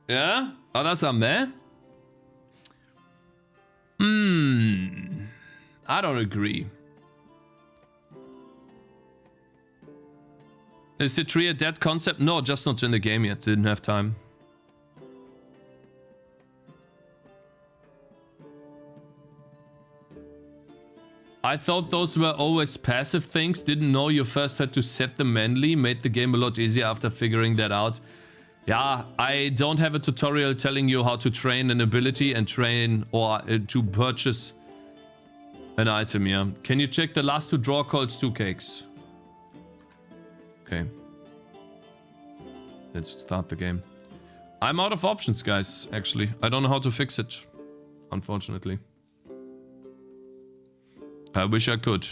Yeah? Others are meh? I don't agree. Is the tree a dead concept? No, just not in the game yet. Didn't have time. I thought those were always passive things. Didn't know you first had to set them manually. Made the game a lot easier after figuring that out. Yeah, I don't have a tutorial telling you how to train an ability and train or to purchase an item, yeah. Can you check the last two draw calls too, Cakes? Okay. Let's start the game. I'm out of options, guys, actually. I don't know how to fix it, unfortunately. I wish I could.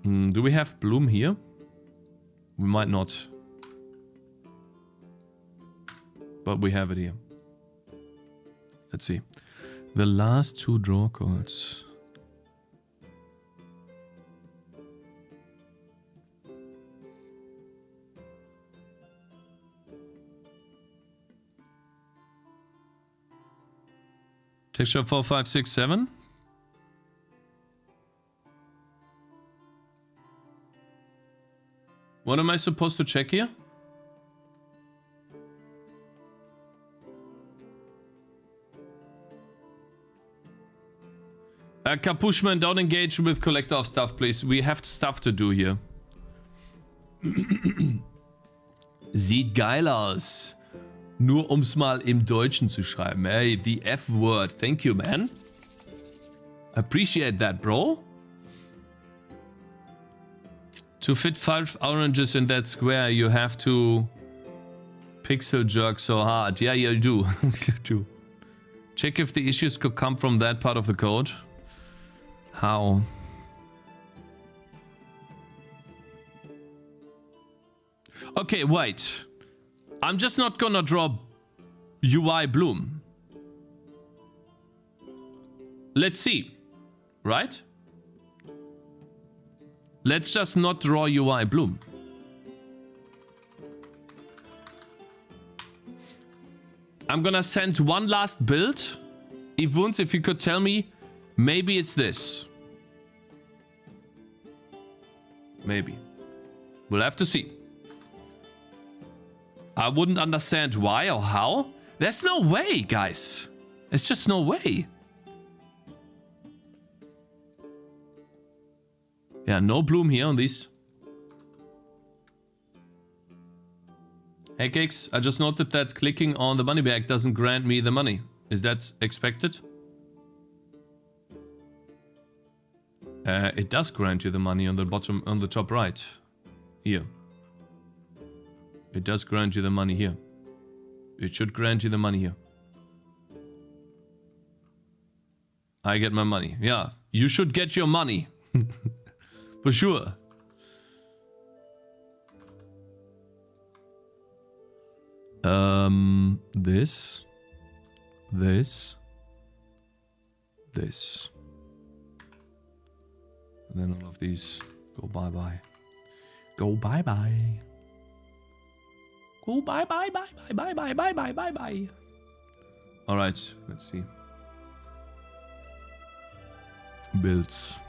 Do we have Bloom here? We might not. But we have it here. Let's see. The last two draw cards. Texture 4, 5, 6, 7. What am I supposed to check here? Capuchman, don't engage with collector of stuff, please. We have stuff to do here. Sieht geil aus. Nur um's mal im Deutschen zu schreiben. Hey, the F-word. Thank you, man. Appreciate that, bro. To fit 5 oranges in that square, you have to pixel jerk so hard. Yeah, you do. You do. Check if the issues could come from that part of the code. How? Okay, wait. I'm just not gonna draw UI Bloom. Let's see. Right? Let's just not draw UI Bloom. I'm gonna send one last build. Ivuns, if you could tell me, maybe it's this. Maybe. We'll have to see. I wouldn't understand why or how. There's no way, guys. There's just no way. Yeah, no bloom here on these. Hey, Cakez, I just noted that clicking on the money bag doesn't grant me the money. Is that expected? It does grant you the money on the bottom, on the top right. Here. It does grant you the money here. It should grant you the money here. I get my money. Yeah, you should get your money. For sure. This. And then all of these go bye-bye. Go bye-bye. Go bye-bye. Alright, let's see. Builds.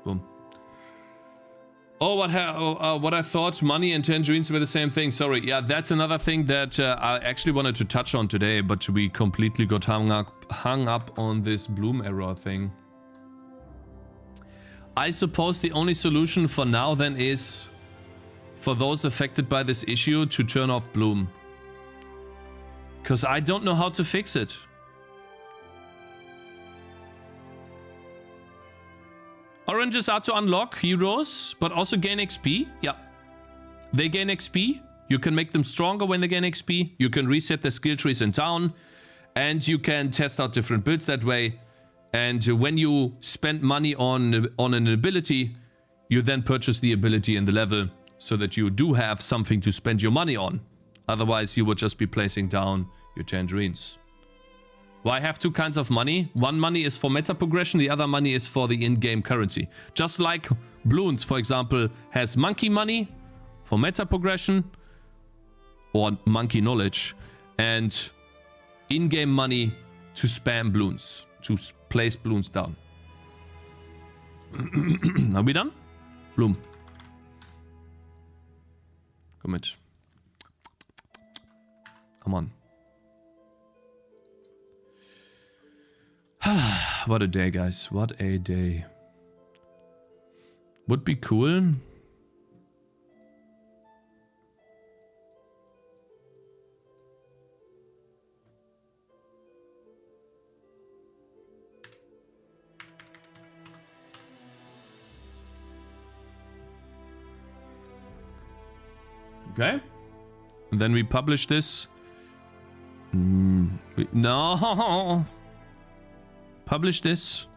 Boom. Oh, what I thought money and tangerines were the same thing. Sorry. Yeah, that's another thing that I actually wanted to touch on today, but we completely got hung up on this bloom error thing. I suppose the only solution for now then is for those affected by this issue to turn off bloom. Because I don't know how to fix it. Oranges are to unlock heroes, but also gain XP. Yeah. They gain XP. You can make them stronger when they gain XP. You can reset the skill trees in town. And you can test out different builds that way. And when you spend money on an ability, you then purchase the ability in the level so that you do have something to spend your money on. Otherwise, you would just be placing down your tangerines. Well, I have two kinds of money. One money is for meta progression, the other money is for the in-game currency. Just like Bloons, for example, has monkey money for meta progression or monkey knowledge, and in-game money to spam Bloons, to place Bloons down. Are we done? Bloom. Commit. Come on. What a day, guys. What a day. Would be cool. Okay. And then we publish this. No. Publish this.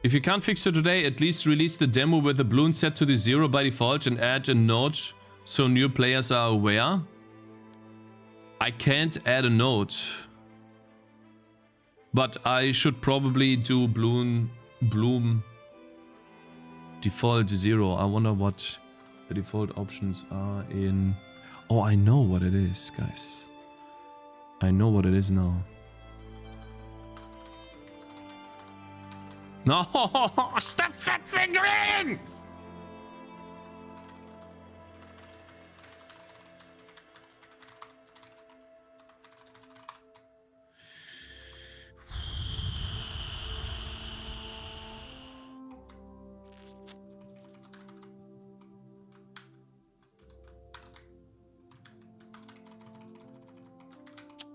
If you can't fix it today, at least release the demo with the balloon set to the 0 by default and add a note so new players are aware. I can't add a note. But I should probably do bloom default 0. I wonder what the default options are in... Oh, I know what it is, guys. I know what it is now. No! Stop fat fingering!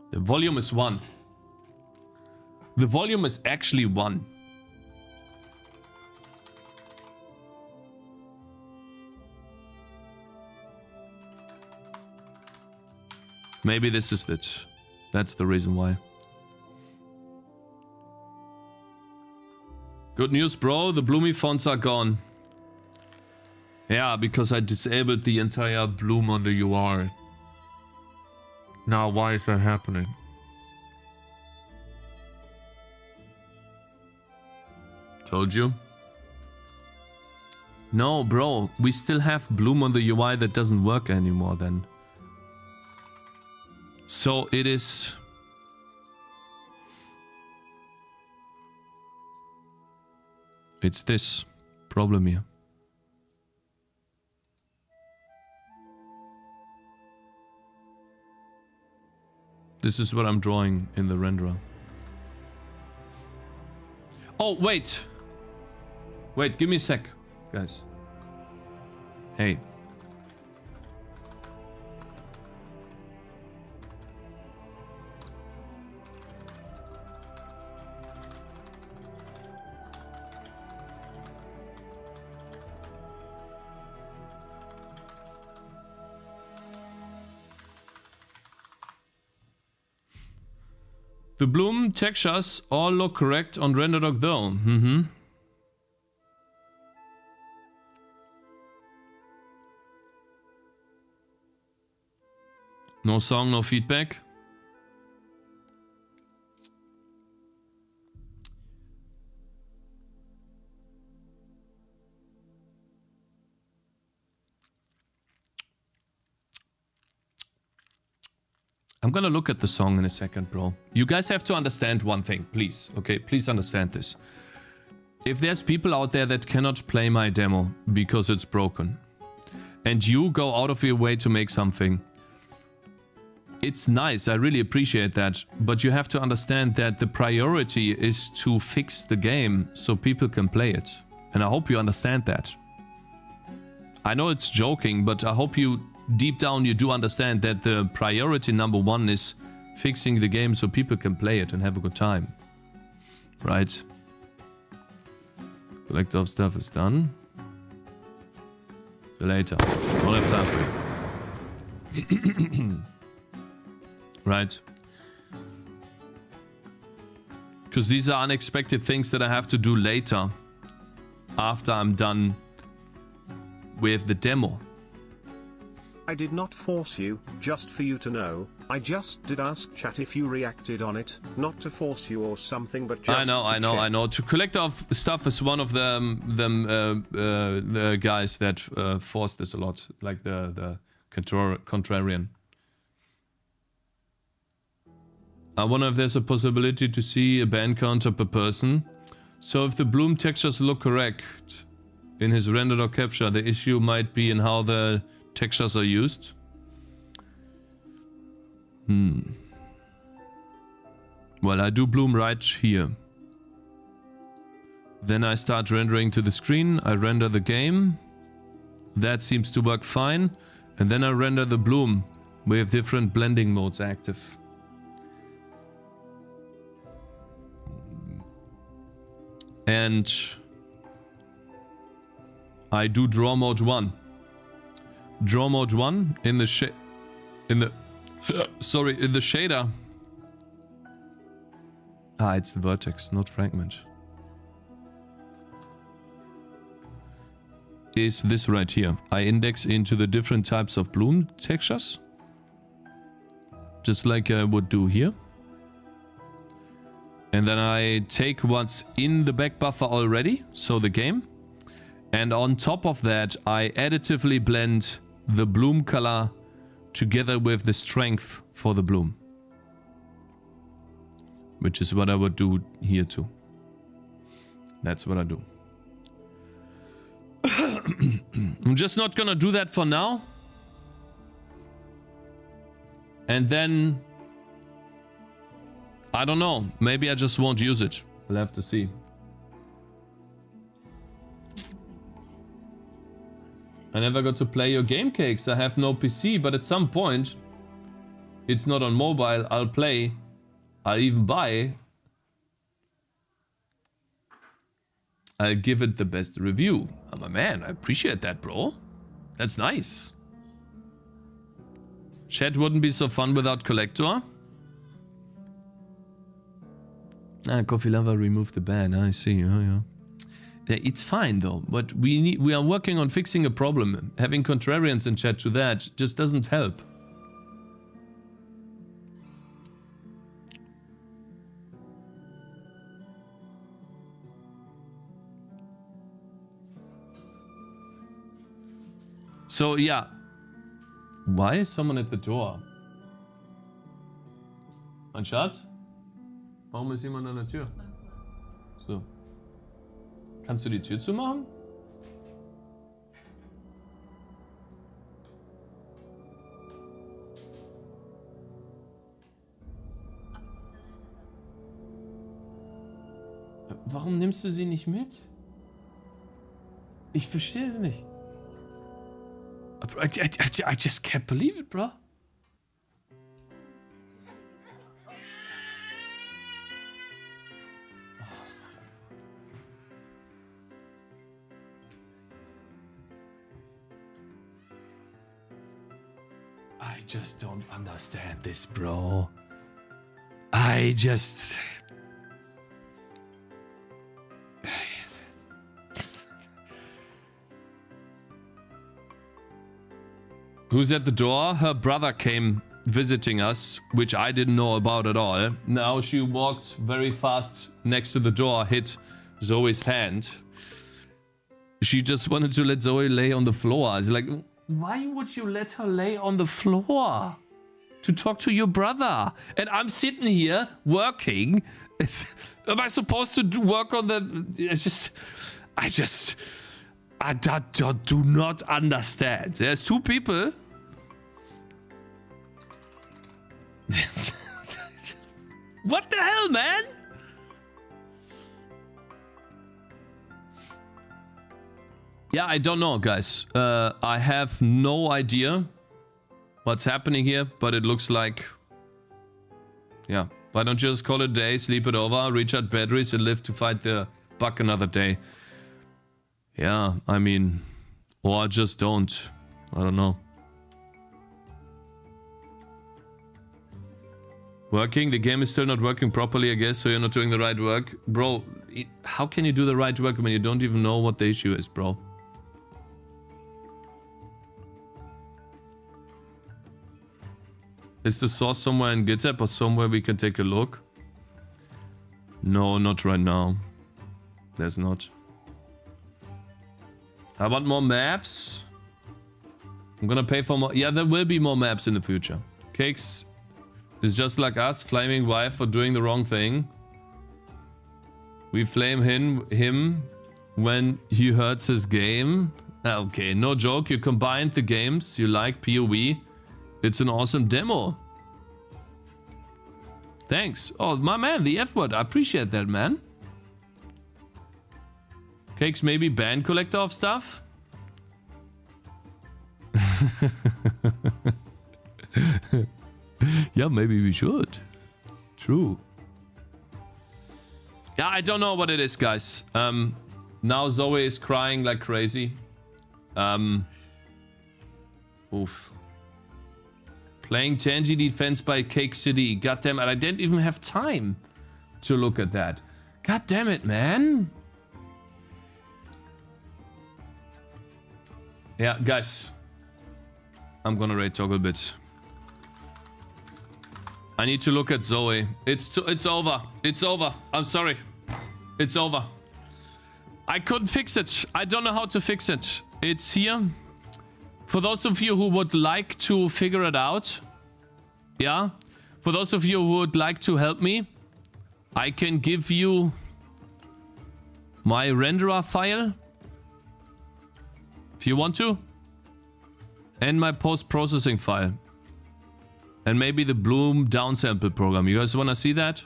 The volume is 1. The volume is actually 1. Maybe this is it. That's the reason why. Good news, bro. The Bloomy fonts are gone. Yeah, because I disabled the entire bloom on the UI. Now, why is that happening? Told you. No, bro. We still have bloom on the UI that doesn't work anymore then. So it is... It's this problem here. This is what I'm drawing in the renderer. Oh, wait. Wait, give me a sec, guys. Hey. The bloom textures all look correct on RenderDoc though. No song, no feedback. I'm gonna look at the song in a second, bro. You guys have to understand one thing, please. Okay, please understand this. If there's people out there that cannot play my demo because it's broken, and you go out of your way to make something, it's nice, I really appreciate that, but you have to understand that the priority is to fix the game so people can play it. And I hope you understand that. I know it's joking, but I hope you, deep down, you do understand that the priority number 1 is fixing the game so people can play it and have a good time. Right? Collector of stuff is done. See you later. Don't have time for you. Right? Because these are unexpected things that I have to do later. After I'm done with the demo. I did not force you, just for you to know. I just did ask chat if you reacted on it, not to force you or something, but just I know. To collect of stuff is one of the guys that force this a lot, like the contrarian. I wonder if there's a possibility to see a band counter per person. So if the bloom textures look correct in his rendered or capture, the issue might be in how the textures are used. Well, I do bloom right here. Then I start rendering to the screen. I render the game. That seems to work fine. And then I render the bloom. We have different blending modes active. And I do draw mode 1. Draw mode 1 in the shader. Ah, it's the vertex, not fragment. Is this right here. I index into the different types of bloom textures. Just like I would do here. And then I take what's in the back buffer already, so the game. And on top of that, I additively blend the bloom color together with the strength for the bloom. Which is what I would do here too. That's what I do. I'm just not gonna do that for now. And then... I don't know. Maybe I just won't use it. We'll have to see. I never got to play your game, Cakes. I have no PC, but at some point, it's not on mobile. I'll play. I'll even buy. I'll give it the best review. I'm a man. I appreciate that, bro. That's nice. Chat wouldn't be so fun without Collector. Ah, Coffee Lover removed the ban. I see. Oh, yeah. It's fine though, but we are working on fixing a problem. Having contrarians in chat to that just doesn't help. So yeah. Why is someone at the door? Mein Schatz? Warum ist jemand an der Tür? So. Kannst du die Tür zumachen? Warum nimmst du sie nicht mit? Ich verstehe sie nicht. I just can't believe it, bro. I just don't understand this, bro. I just... Who's at the door? Her brother came visiting us, which I didn't know about at all. Now she walked very fast next to the door, hit Zoe's hand. She just wanted to let Zoe lay on the floor. I was like, why would you let her lay on the floor? To talk to your brother. And I'm sitting here working. Am I supposed to work on the... I do not understand. There's two people. What the hell, man? Yeah, I don't know, guys. I have no idea what's happening here, but it looks like... Yeah. Why don't you just call it a day, sleep it over, recharge batteries, and live to fight the bug another day? Yeah, I mean, or just don't. I don't know. Working? The game is still not working properly, I guess, so you're not doing the right work. Bro, how can you do the right work when you don't even know what the issue is, bro? Is the source somewhere in GitHub or somewhere we can take a look? No, not right now. There's not. How about more maps? I'm gonna pay for more. Yeah, there will be more maps in the future. Cakes is just like us, flaming wife for doing the wrong thing. We flame him when he hurts his game. Okay, no joke. You combined the games. You like PoE. It's an awesome demo. Thanks. Oh, my man, the F word. I appreciate that, man. Cakes maybe ban collector of stuff? Yeah, maybe we should. True. Yeah, I don't know what it is, guys. Now Zoe is crying like crazy. Oof. Playing Tangy defense by Cake City. God damn it, I didn't even have time to look at that. God damn it, man. Yeah, guys. I'm gonna raid toggle bit. I need to look at Zoe. It's over. It's over. I'm sorry. It's over. I couldn't fix it. I don't know how to fix it. It's here. For those of you who would like to figure it out. Yeah. For those of you who would like to help me. I can give you my renderer file if you want to, and my post-processing file, and maybe the Bloom downsample program. You guys want to see that?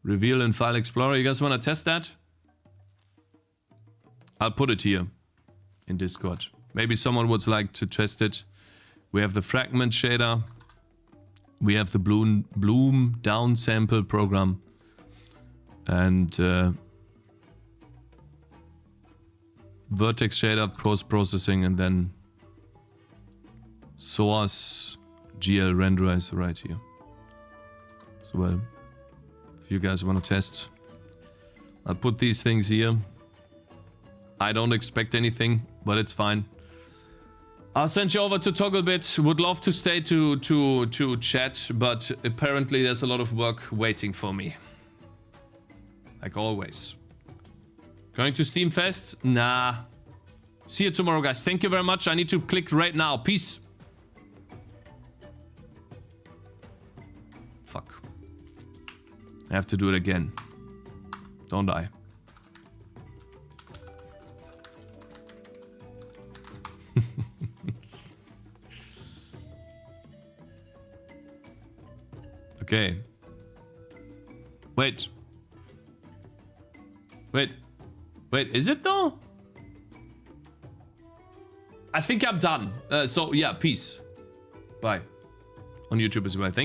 Reveal in File Explorer. You guys want to test that? I'll put it here in Discord. Maybe someone would like to test it. We have the fragment shader. We have the Bloom downsample program. And vertex shader, post-processing, and then source GL renderer is right here. So well, if you guys want to test, I'll put these things here. I don't expect anything, but it's fine. I'll send you over to Togglebit. Would love to stay to chat, but apparently there's a lot of work waiting for me. Like always. Going to Steam Fest? Nah. See you tomorrow, guys. Thank you very much. I need to click right now. Peace. Fuck. I have to do it again. Don't I? Okay. Wait. Wait, is it though? I think I'm done. So yeah, peace. Bye. On YouTube as well. Thank you.